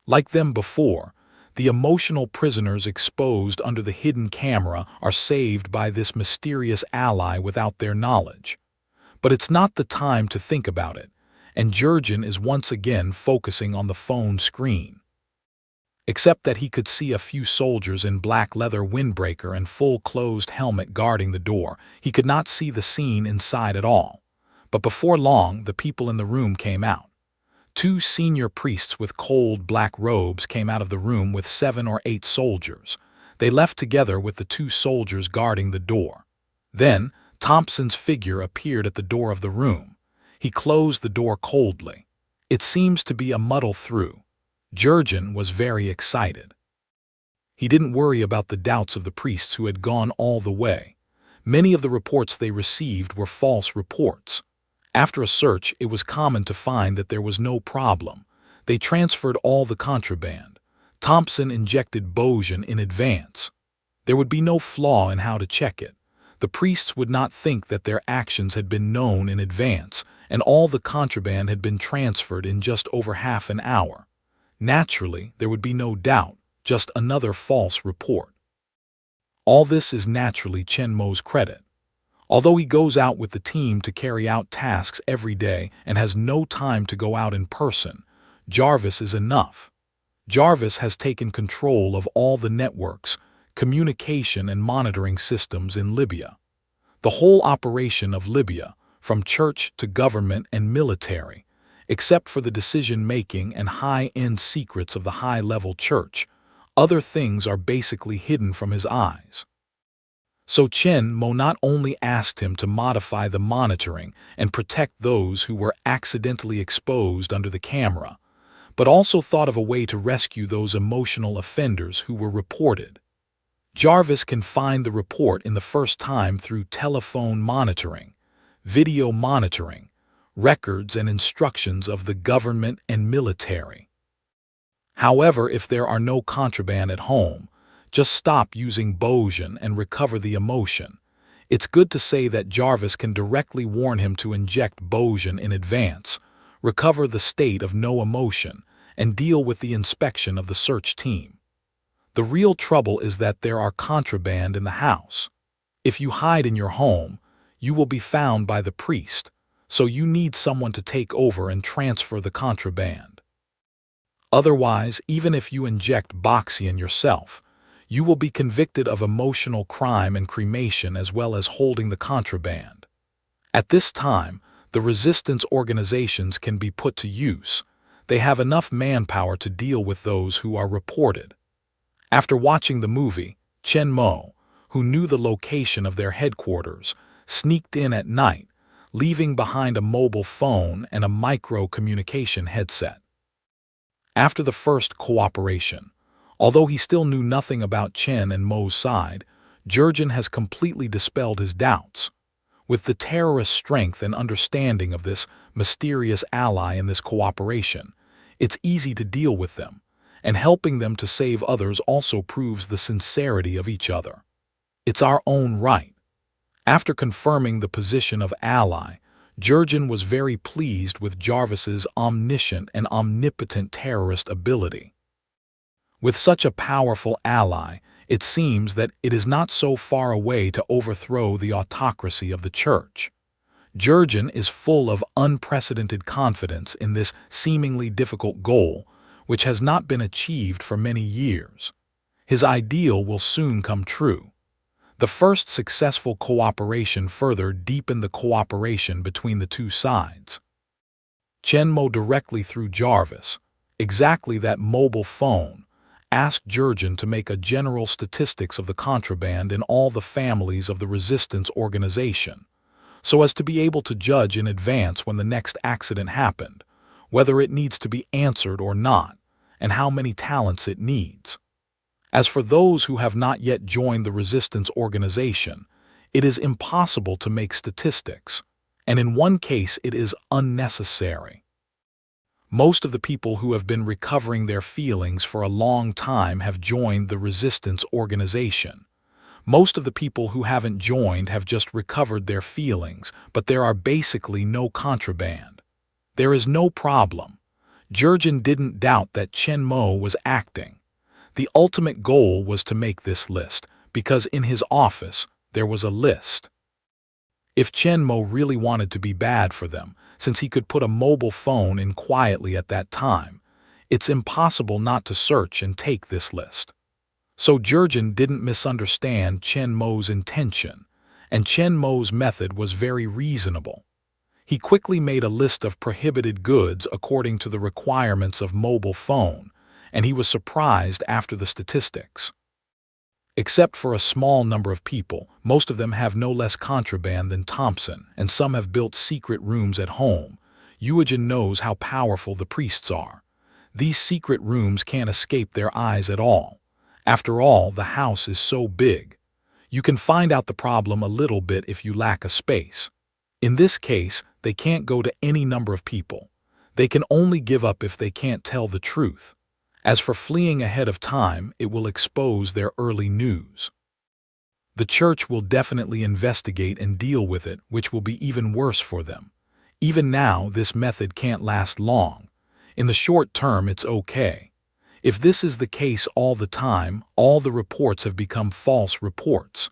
Like them before, the emotional prisoners exposed under the hidden camera are saved by this mysterious ally without their knowledge. But it's not the time to think about it, and Jurgen is once again focusing on the phone screen. Except that he could see a few soldiers in black leather windbreaker and full closed helmet guarding the door, he could not see the scene inside at all. But before long, the people in the room came out. 2 senior priests with cold black robes came out of the room with 7 or 8 soldiers. They left together with the 2 soldiers guarding the door. Then, Thompson's figure appeared at the door of the room. He closed the door coldly. It seems to be a muddle through. Jurgen was very excited. He didn't worry about the doubts of the priests who had gone all the way. Many of the reports they received were false reports. After a search, it was common to find that there was no problem. They transferred all the contraband. Thompson injected Bojan in advance. There would be no flaw in how to check it. The priests would not think that their actions had been known in advance, and all the contraband had been transferred in just over half an hour. Naturally, there would be no doubt, just another false report. All this is naturally Chen Mo's credit. Although he goes out with the team to carry out tasks every day and has no time to go out in person, Jarvis is enough. Jarvis has taken control of all the networks, communication and monitoring systems in Libya. The whole operation of Libya, from church to government and military, except for the decision-making and high-end secrets of the high-level church, other things are basically hidden from his eyes. So Chen Mo not only asked him to modify the monitoring and protect those who were accidentally exposed under the camera, but also thought of a way to rescue those emotional offenders who were reported. Jarvis can find the report in the first time through telephone monitoring, video monitoring, records and instructions of the government and military. However, if there are no contraband at home, just stop using Bojan and recover the emotion. It's good to say that Jarvis can directly warn him to inject Bojan in advance, recover the state of no emotion, and deal with the inspection of the search team. The real trouble is that there are contraband in the house. If you hide in your home, you will be found by the priest, so you need someone to take over and transfer the contraband. Otherwise, even if you inject Boxian yourself, you will be convicted of emotional crime and cremation as well as holding the contraband. At this time, the resistance organizations can be put to use. They have enough manpower to deal with those who are reported. After watching the movie, Chen Mo, who knew the location of their headquarters, sneaked in at night, leaving behind a mobile phone and a micro-communication headset. After the first cooperation, although he still knew nothing about Chen and Mo's side, Jurgen has completely dispelled his doubts. With the terrorist strength and understanding of this mysterious ally in this cooperation, it's easy to deal with them, and helping them to save others also proves the sincerity of each other. It's our own right. After confirming the position of ally, Jurgen was very pleased with Jarvis's omniscient and omnipotent terrorist ability. With such a powerful ally, it seems that it is not so far away to overthrow the autocracy of the Church. Jurgen is full of unprecedented confidence in this seemingly difficult goal, which has not been achieved for many years. His ideal will soon come true. The first successful cooperation further deepened the cooperation between the two sides. Chen Mo directly through Jarvis, exactly that mobile phone, asked Jurgen to make a general statistics of the contraband in all the families of the resistance organization, so as to be able to judge in advance when the next accident happened, whether it needs to be answered or not, and how many talents it needs. As for those who have not yet joined the resistance organization, it is impossible to make statistics, and in one case it is unnecessary. Most of the people who have been recovering their feelings for a long time have joined the resistance organization. Most of the people who haven't joined have just recovered their feelings, but there are basically no contraband. There is no problem. Jurgen didn't doubt that Chen Mo was acting. The ultimate goal was to make this list, because in his office there was a list. If Chen Mo really wanted to be bad for them, since he could put a mobile phone in quietly at that time, it's impossible not to search and take this list. So Jurgen didn't misunderstand Chen Mo's intention, and Chen Mo's method was very reasonable. He quickly made a list of prohibited goods according to the requirements of mobile phone, and he was surprised after the statistics. Except for a small number of people, most of them have no less contraband than Thompson, and some have built secret rooms at home. Eugen knows how powerful the priests are. These secret rooms can't escape their eyes at all. After all, the house is so big. You can find out the problem a little bit if you lack a space. In this case, they can't go to any number of people. They can only give up if they can't tell the truth. As for fleeing ahead of time, it will expose their early news. The Church will definitely investigate and deal with it, which will be even worse for them. Even now, this method can't last long. In the short term, it's okay. If this is the case all the time, all the reports have become false reports.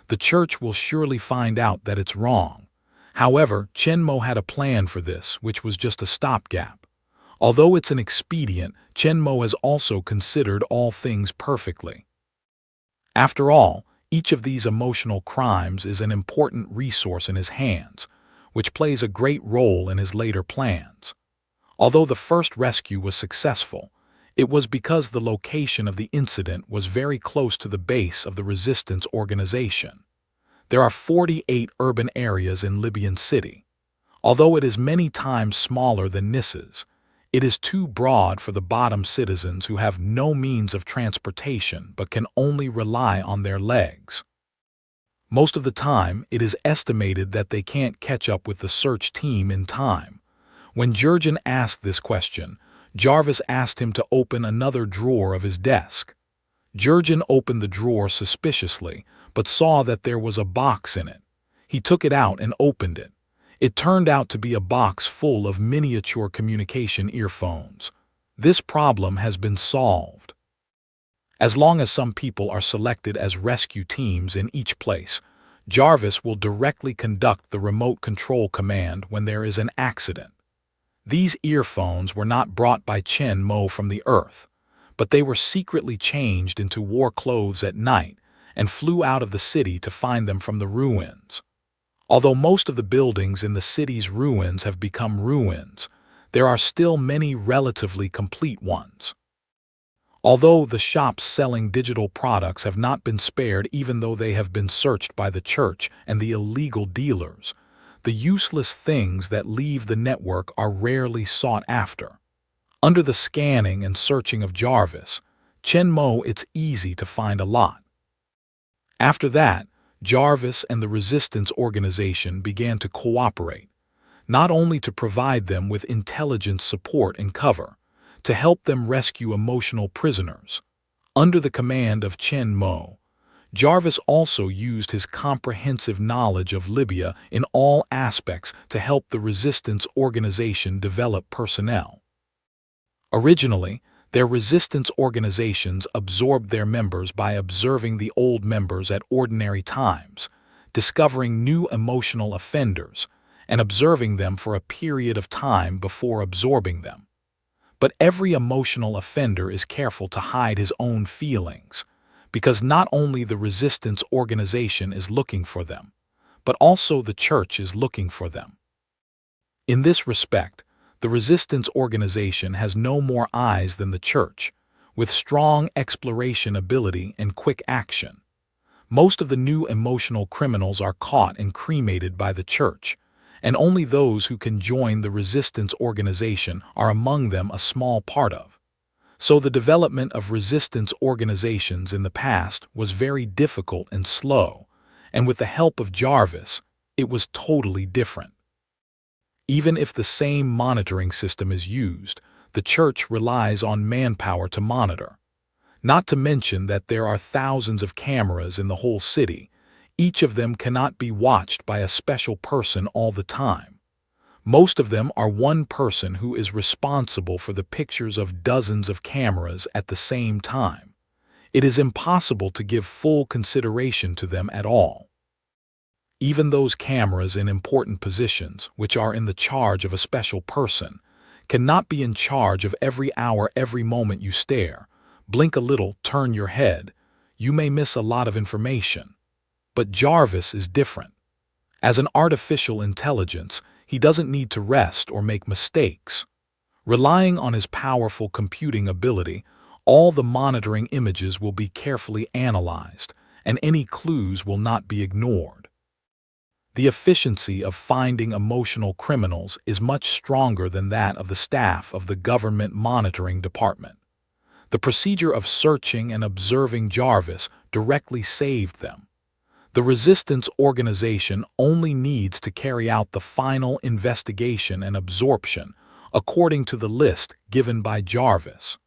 The Church will surely find out that it's wrong. However, Chen Mo had a plan for this, which was just a stopgap. Although it's an expedient, Chen Mo has also considered all things perfectly. After all, each of these emotional crimes is an important resource in his hands, which plays a great role in his later plans. Although the first rescue was successful, it was because the location of the incident was very close to the base of the resistance organization. There are 48 urban areas in Libyan City. Although it is many times smaller than Nissa's, it is too broad for the bottom citizens who have no means of transportation but can only rely on their legs. Most of the time, it is estimated that they can't catch up with the search team in time. When Jurgen asked this question, Jarvis asked him to open another drawer of his desk. Jurgen opened the drawer suspiciously, but saw that there was a box in it. He took it out and opened it. It turned out to be a box full of miniature communication earphones. This problem has been solved. As long as some people are selected as rescue teams in each place, Jarvis will directly conduct the remote control command when there is an accident. These earphones were not brought by Chen Mo from the Earth, but they were secretly changed into war clothes at night and flew out of the city to find them from the ruins. Although most of the buildings in the city's ruins have become ruins, there are still many relatively complete ones. Although the shops selling digital products have not been spared, even though they have been searched by the church and the illegal dealers, the useless things that leave the network are rarely sought after. Under the scanning and searching of Jarvis, Chen Mo, it's easy to find a lot. After that, Jarvis and the resistance organization began to cooperate, not only to provide them with intelligence support and cover, to help them rescue emotional prisoners. Under the command of Chen Mo, Jarvis also used his comprehensive knowledge of Libya in all aspects to help the resistance organization develop personnel. Originally, their resistance organizations absorbed their members by observing the old members at ordinary times, discovering new emotional offenders, and observing them for a period of time before absorbing them. But every emotional offender is careful to hide his own feelings, because not only the resistance organization is looking for them, but also the church is looking for them. In this respect, the resistance organization has no more eyes than the church, with strong exploration ability and quick action. Most of the new emotional criminals are caught and cremated by the church, and only those who can join the resistance organization are among them a small part of. So the development of resistance organizations in the past was very difficult and slow, and with the help of Jarvis, it was totally different. Even if the same monitoring system is used, the church relies on manpower to monitor. Not to mention that there are thousands of cameras in the whole city. Each of them cannot be watched by a special person all the time. Most of them are one person who is responsible for the pictures of dozens of cameras at the same time. It is impossible to give full consideration to them at all. Even those cameras in important positions, which are in the charge of a special person, cannot be in charge of every hour, every moment you stare. Blink a little, turn your head. You may miss a lot of information. But Jarvis is different. As an artificial intelligence, he doesn't need to rest or make mistakes. Relying on his powerful computing ability, all the monitoring images will be carefully analyzed, and any clues will not be ignored. The efficiency of finding emotional criminals is much stronger than that of the staff of the government monitoring department. The procedure of searching and observing Jarvis directly saved them. The resistance organization only needs to carry out the final investigation and absorption according to the list given by Jarvis.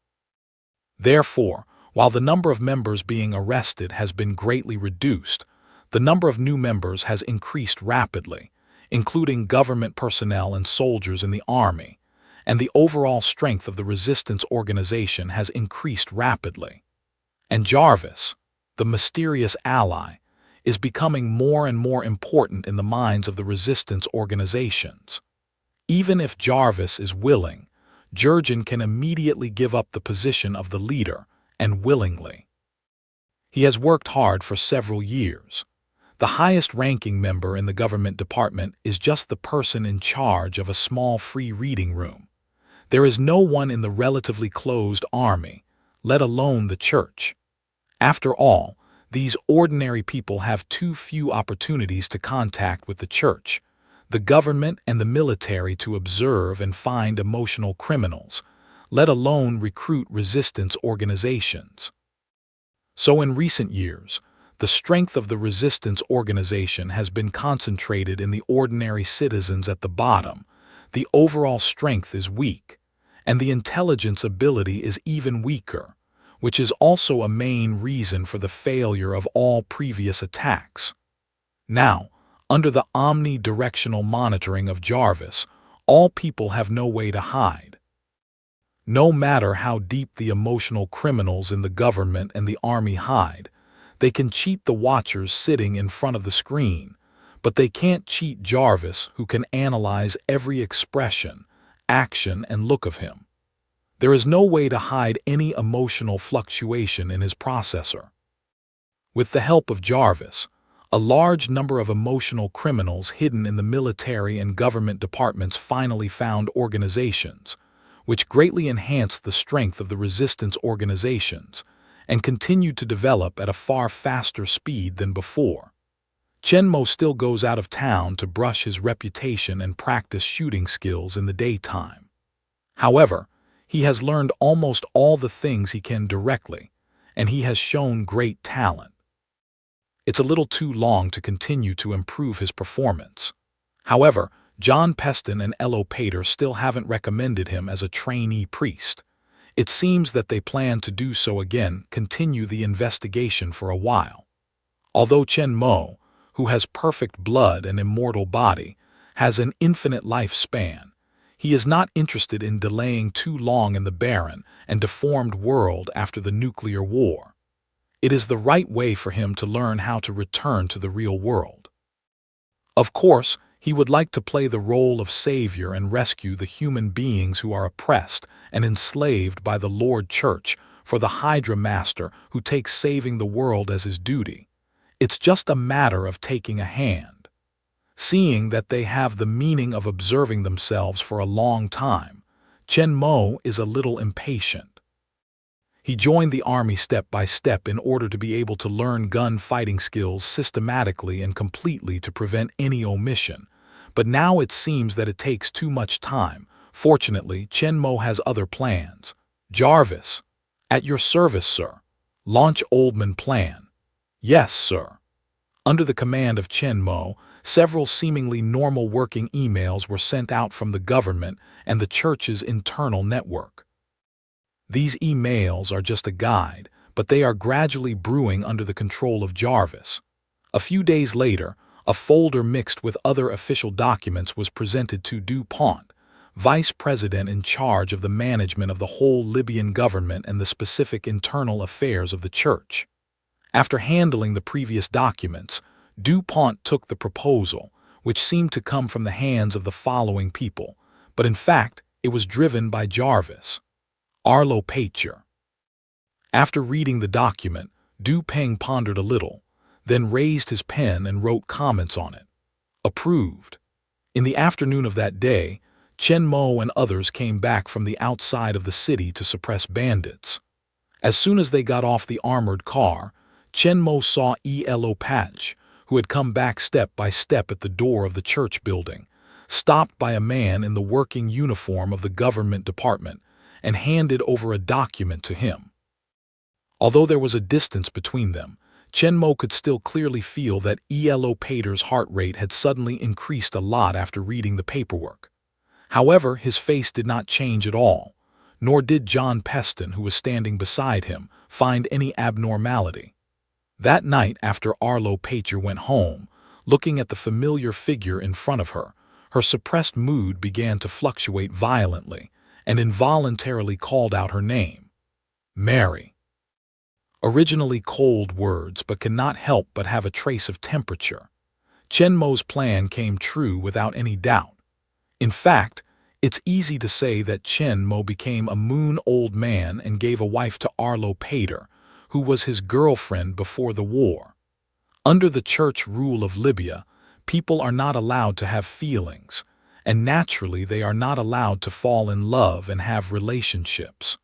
Therefore, while the number of members being arrested has been greatly reduced, the number of new members has increased rapidly, including government personnel and soldiers in the army, and the overall strength of the resistance organization has increased rapidly. And Jarvis, the mysterious ally, is becoming more and more important in the minds of the resistance organizations. Even if Jarvis is willing, Jurgen can immediately give up the position of the leader, and willingly. He has worked hard for several years. The highest-ranking member in the government department is just the person in charge of a small free reading room. There is no one in the relatively closed army, let alone the church. After all, these ordinary people have too few opportunities to contact with the church, the government and the military to observe and find emotional criminals, let alone recruit resistance organizations. So in recent years, the strength of the resistance organization has been concentrated in the ordinary citizens at the bottom. The overall strength is weak, and the intelligence ability is even weaker, which is also a main reason for the failure of all previous attacks. Now, under the omnidirectional monitoring of Jarvis, all people have no way to hide. No matter how deep the emotional criminals in the government and the army hide, they can cheat the watchers sitting in front of the screen, but they can't cheat Jarvis, who can analyze every expression, action, and look of him. There is no way to hide any emotional fluctuation in his processor. With the help of Jarvis, a large number of emotional criminals hidden in the military and government departments finally found organizations, which greatly enhanced the strength of the resistance organizations and continued to develop at a far faster speed than before. Chen Mo still goes out of town to brush his reputation and practice shooting skills in the daytime. However, he has learned almost all the things he can directly, and he has shown great talent. It's a little too long to continue to improve his performance. However, John Peston and Elo Pater still haven't recommended him as a trainee priest. It seems that they plan to do so again, continue the investigation for a while. Although Chen Mo, who has perfect blood and immortal body, has an infinite lifespan, he is not interested in delaying too long in the barren and deformed world after the nuclear war. It is the right way for him to learn how to return to the real world. Of course, he would like to play the role of savior and rescue the human beings who are oppressed and enslaved by the Lord Church for the Hydra Master who takes saving the world as his duty. It's just a matter of taking a hand. Seeing that they have the meaning of observing themselves for a long time, Chen Mo is a little impatient. He joined the army step by step in order to be able to learn gun fighting skills systematically and completely to prevent any omission, but now it seems that it takes too much time. Fortunately, Chen Mo has other plans. Jarvis, at your service, sir. Launch Oldman plan. Yes, sir. Under the command of Chen Mo, several seemingly normal working emails were sent out from the government and the church's internal network. These emails are just a guide, but they are gradually brewing under the control of Jarvis. A few days later, a folder mixed with other official documents was presented to DuPont, vice president in charge of the management of the whole Libyan government and the specific internal affairs of the church. After handling the previous documents, DuPont took the proposal, which seemed to come from the hands of the following people, but in fact, it was driven by Jarvis. Arlo Pater. After reading the document, Du Peng pondered a little, then raised his pen and wrote comments on it. Approved. In the afternoon of that day, Chen Mo and others came back from the outside of the city to suppress bandits. As soon as they got off the armored car, Chen Mo saw Elo Patch, who had come back step by step at the door of the church building, stopped by a man in the working uniform of the government department, and handed over a document to him. Although there was a distance between them, Chen Mo could still clearly feel that Elo Pater's heart rate had suddenly increased a lot after reading the paperwork. However, his face did not change at all, nor did John Peston, who was standing beside him, find any abnormality. That night, after Arlo Pater went home, looking at the familiar figure in front of her, her suppressed mood began to fluctuate violently and involuntarily called out her name. Mary. Originally cold words but cannot help but have a trace of temperature. Chen Mo's plan came true without any doubt. In fact, it's easy to say that Chen Mo became a moon-old man and gave a wife to Arlo Pater, who was his girlfriend before the war. Under the church rule of Libya, people are not allowed to have feelings, and naturally they are not allowed to fall in love and have relationships.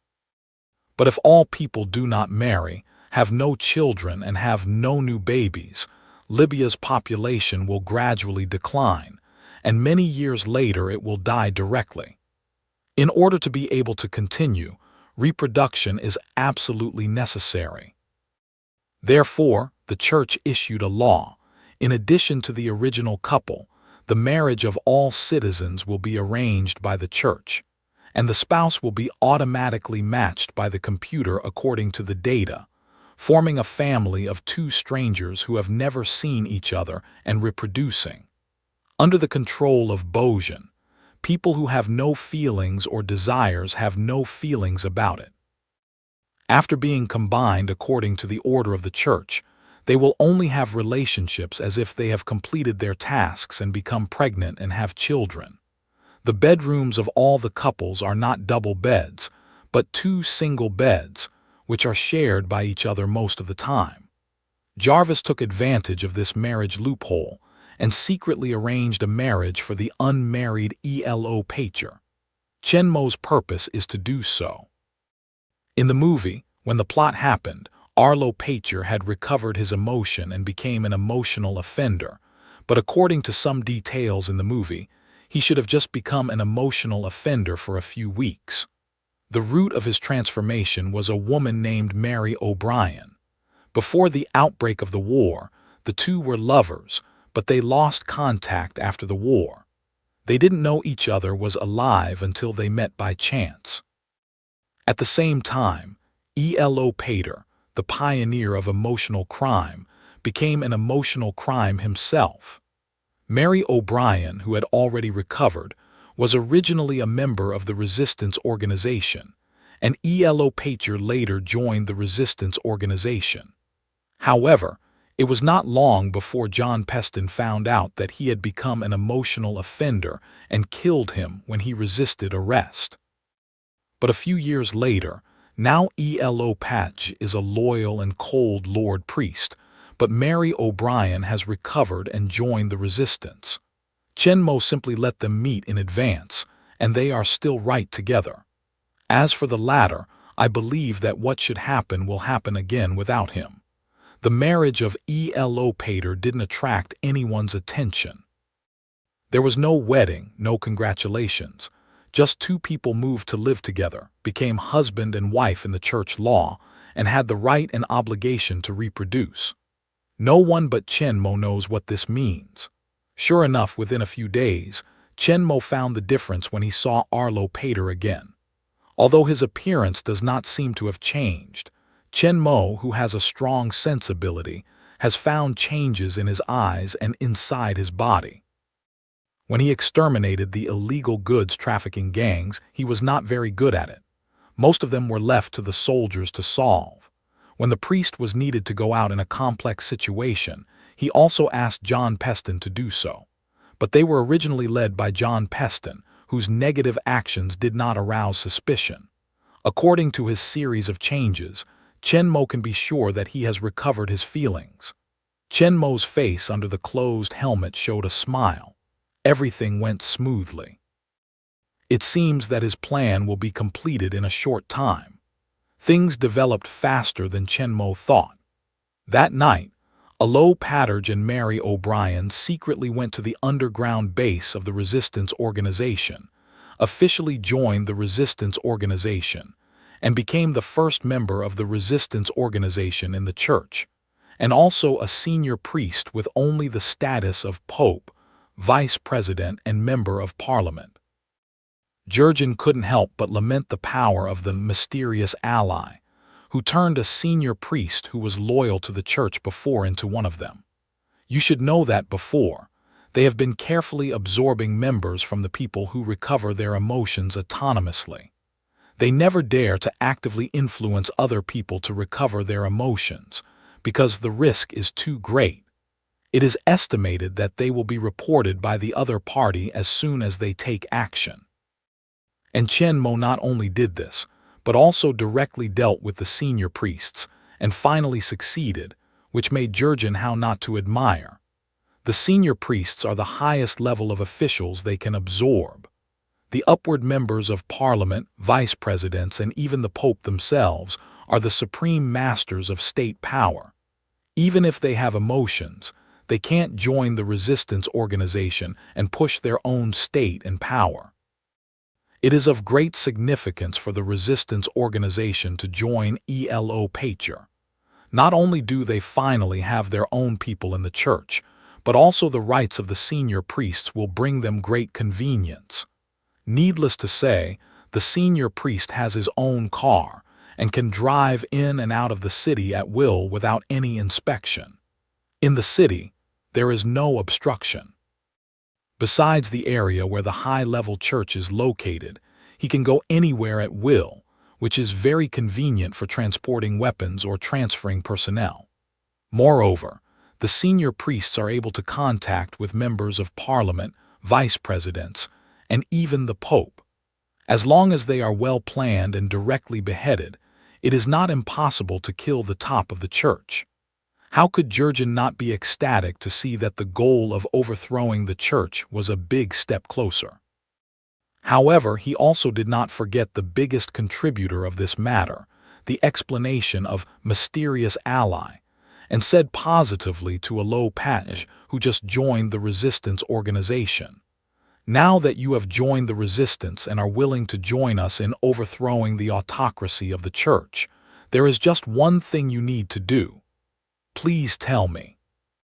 But if all people do not marry, have no children, and have no new babies, Libya's population will gradually decline, and many years later it will die directly. In order to be able to continue, reproduction is absolutely necessary. Therefore, the church issued a law. In addition to the original couple, the marriage of all citizens will be arranged by the church, and the spouse will be automatically matched by the computer according to the data, forming a family of two strangers who have never seen each other and reproducing. Under the control of Bojan, people who have no feelings or desires have no feelings about it. After being combined according to the order of the church, they will only have relationships as if they have completed their tasks and become pregnant and have children. The bedrooms of all the couples are not double beds, but two single beds, which are shared by each other most of the time. Jarvis took advantage of this marriage loophole and secretly arranged a marriage for the unmarried Elo Pater. Chen Mo's purpose is to do so. In the movie, when the plot happened, Arlo Pacher had recovered his emotion and became an emotional offender, but according to some details in the movie, he should have just become an emotional offender for a few weeks. The root of his transformation was a woman named Mary O'Brien. Before the outbreak of the war, the two were lovers, but they lost contact after the war. They didn't know each other was alive until they met by chance. At the same time, E.L.O. Pater, the pioneer of emotional crime, became an emotional crime himself. Mary O'Brien, who had already recovered, was originally a member of the resistance organization, and E.L.O. Pacher later joined the resistance organization. However, it was not long before John Peston found out that he had become an emotional offender and killed him when he resisted arrest. But a few years later, now E.L.O. Pacher is a loyal and cold Lord priest, but Mary O'Brien has recovered and joined the resistance. Chen Mo simply let them meet in advance, and they are still right together. As for the latter, I believe that what should happen will happen again without him. The marriage of E.L.O. Pater didn't attract anyone's attention. There was no wedding, no congratulations. Just two people moved to live together, became husband and wife in the church law, and had the right and obligation to reproduce. No one but Chen Mo knows what this means. Sure enough, within a few days, Chen Mo found the difference when he saw Arlo Pater again. Although his appearance does not seem to have changed, Chen Mo, who has a strong sensibility, has found changes in his eyes and inside his body. When he exterminated the illegal goods trafficking gangs, he was not very good at it. Most of them were left to the soldiers to solve. When the priest was needed to go out in a complex situation, he also asked John Peston to do so. But they were originally led by John Peston, whose negative actions did not arouse suspicion. According to his series of changes, Chen Mo can be sure that he has recovered his feelings. Chen Mo's face under the closed helmet showed a smile. Everything went smoothly. It seems that his plan will be completed in a short time. Things developed faster than Chen Mo thought. That night, E.L.O. Pater and Mary O'Brien secretly went to the underground base of the resistance organization, officially joined the resistance organization, and became the first member of the resistance organization in the church, and also a senior priest with only the status of Pope, Vice President, and Member of Parliament. Jurgen couldn't help but lament the power of the mysterious ally, who turned a senior priest who was loyal to the church before into one of them. You should know that before, they have been carefully absorbing members from the people who recover their emotions autonomously. They never dare to actively influence other people to recover their emotions, because the risk is too great. It is estimated that they will be reported by the other party as soon as they take action. And Chen Mo not only did this, but also directly dealt with the senior priests, and finally succeeded, which made Jurgen how not to admire. The senior priests are the highest level of officials they can absorb. The upward members of Parliament, vice presidents, and even the Pope themselves are the supreme masters of state power. Even if they have emotions, they can't join the resistance organization and push their own state and power. It is of great significance for the resistance organization to join E.L.O. Pacher. Not only do they finally have their own people in the church, but also the rights of the senior priests will bring them great convenience. Needless to say, the senior priest has his own car and can drive in and out of the city at will without any inspection. In the city, there is no obstruction. Besides the area where the high-level church is located, he can go anywhere at will, which is very convenient for transporting weapons or transferring personnel. Moreover, the senior priests are able to contact with members of Parliament, vice presidents, and even the Pope. As long as they are well planned and directly beheaded, it is not impossible to kill the top of the church. How could Jurgen not be ecstatic to see that the goal of overthrowing the church was a big step closer? However, he also did not forget the biggest contributor of this matter, the explanation of mysterious ally, and said positively to a low page who just joined the resistance organization. Now that you have joined the resistance and are willing to join us in overthrowing the autocracy of the church, there is just one thing you need to do. Please tell me,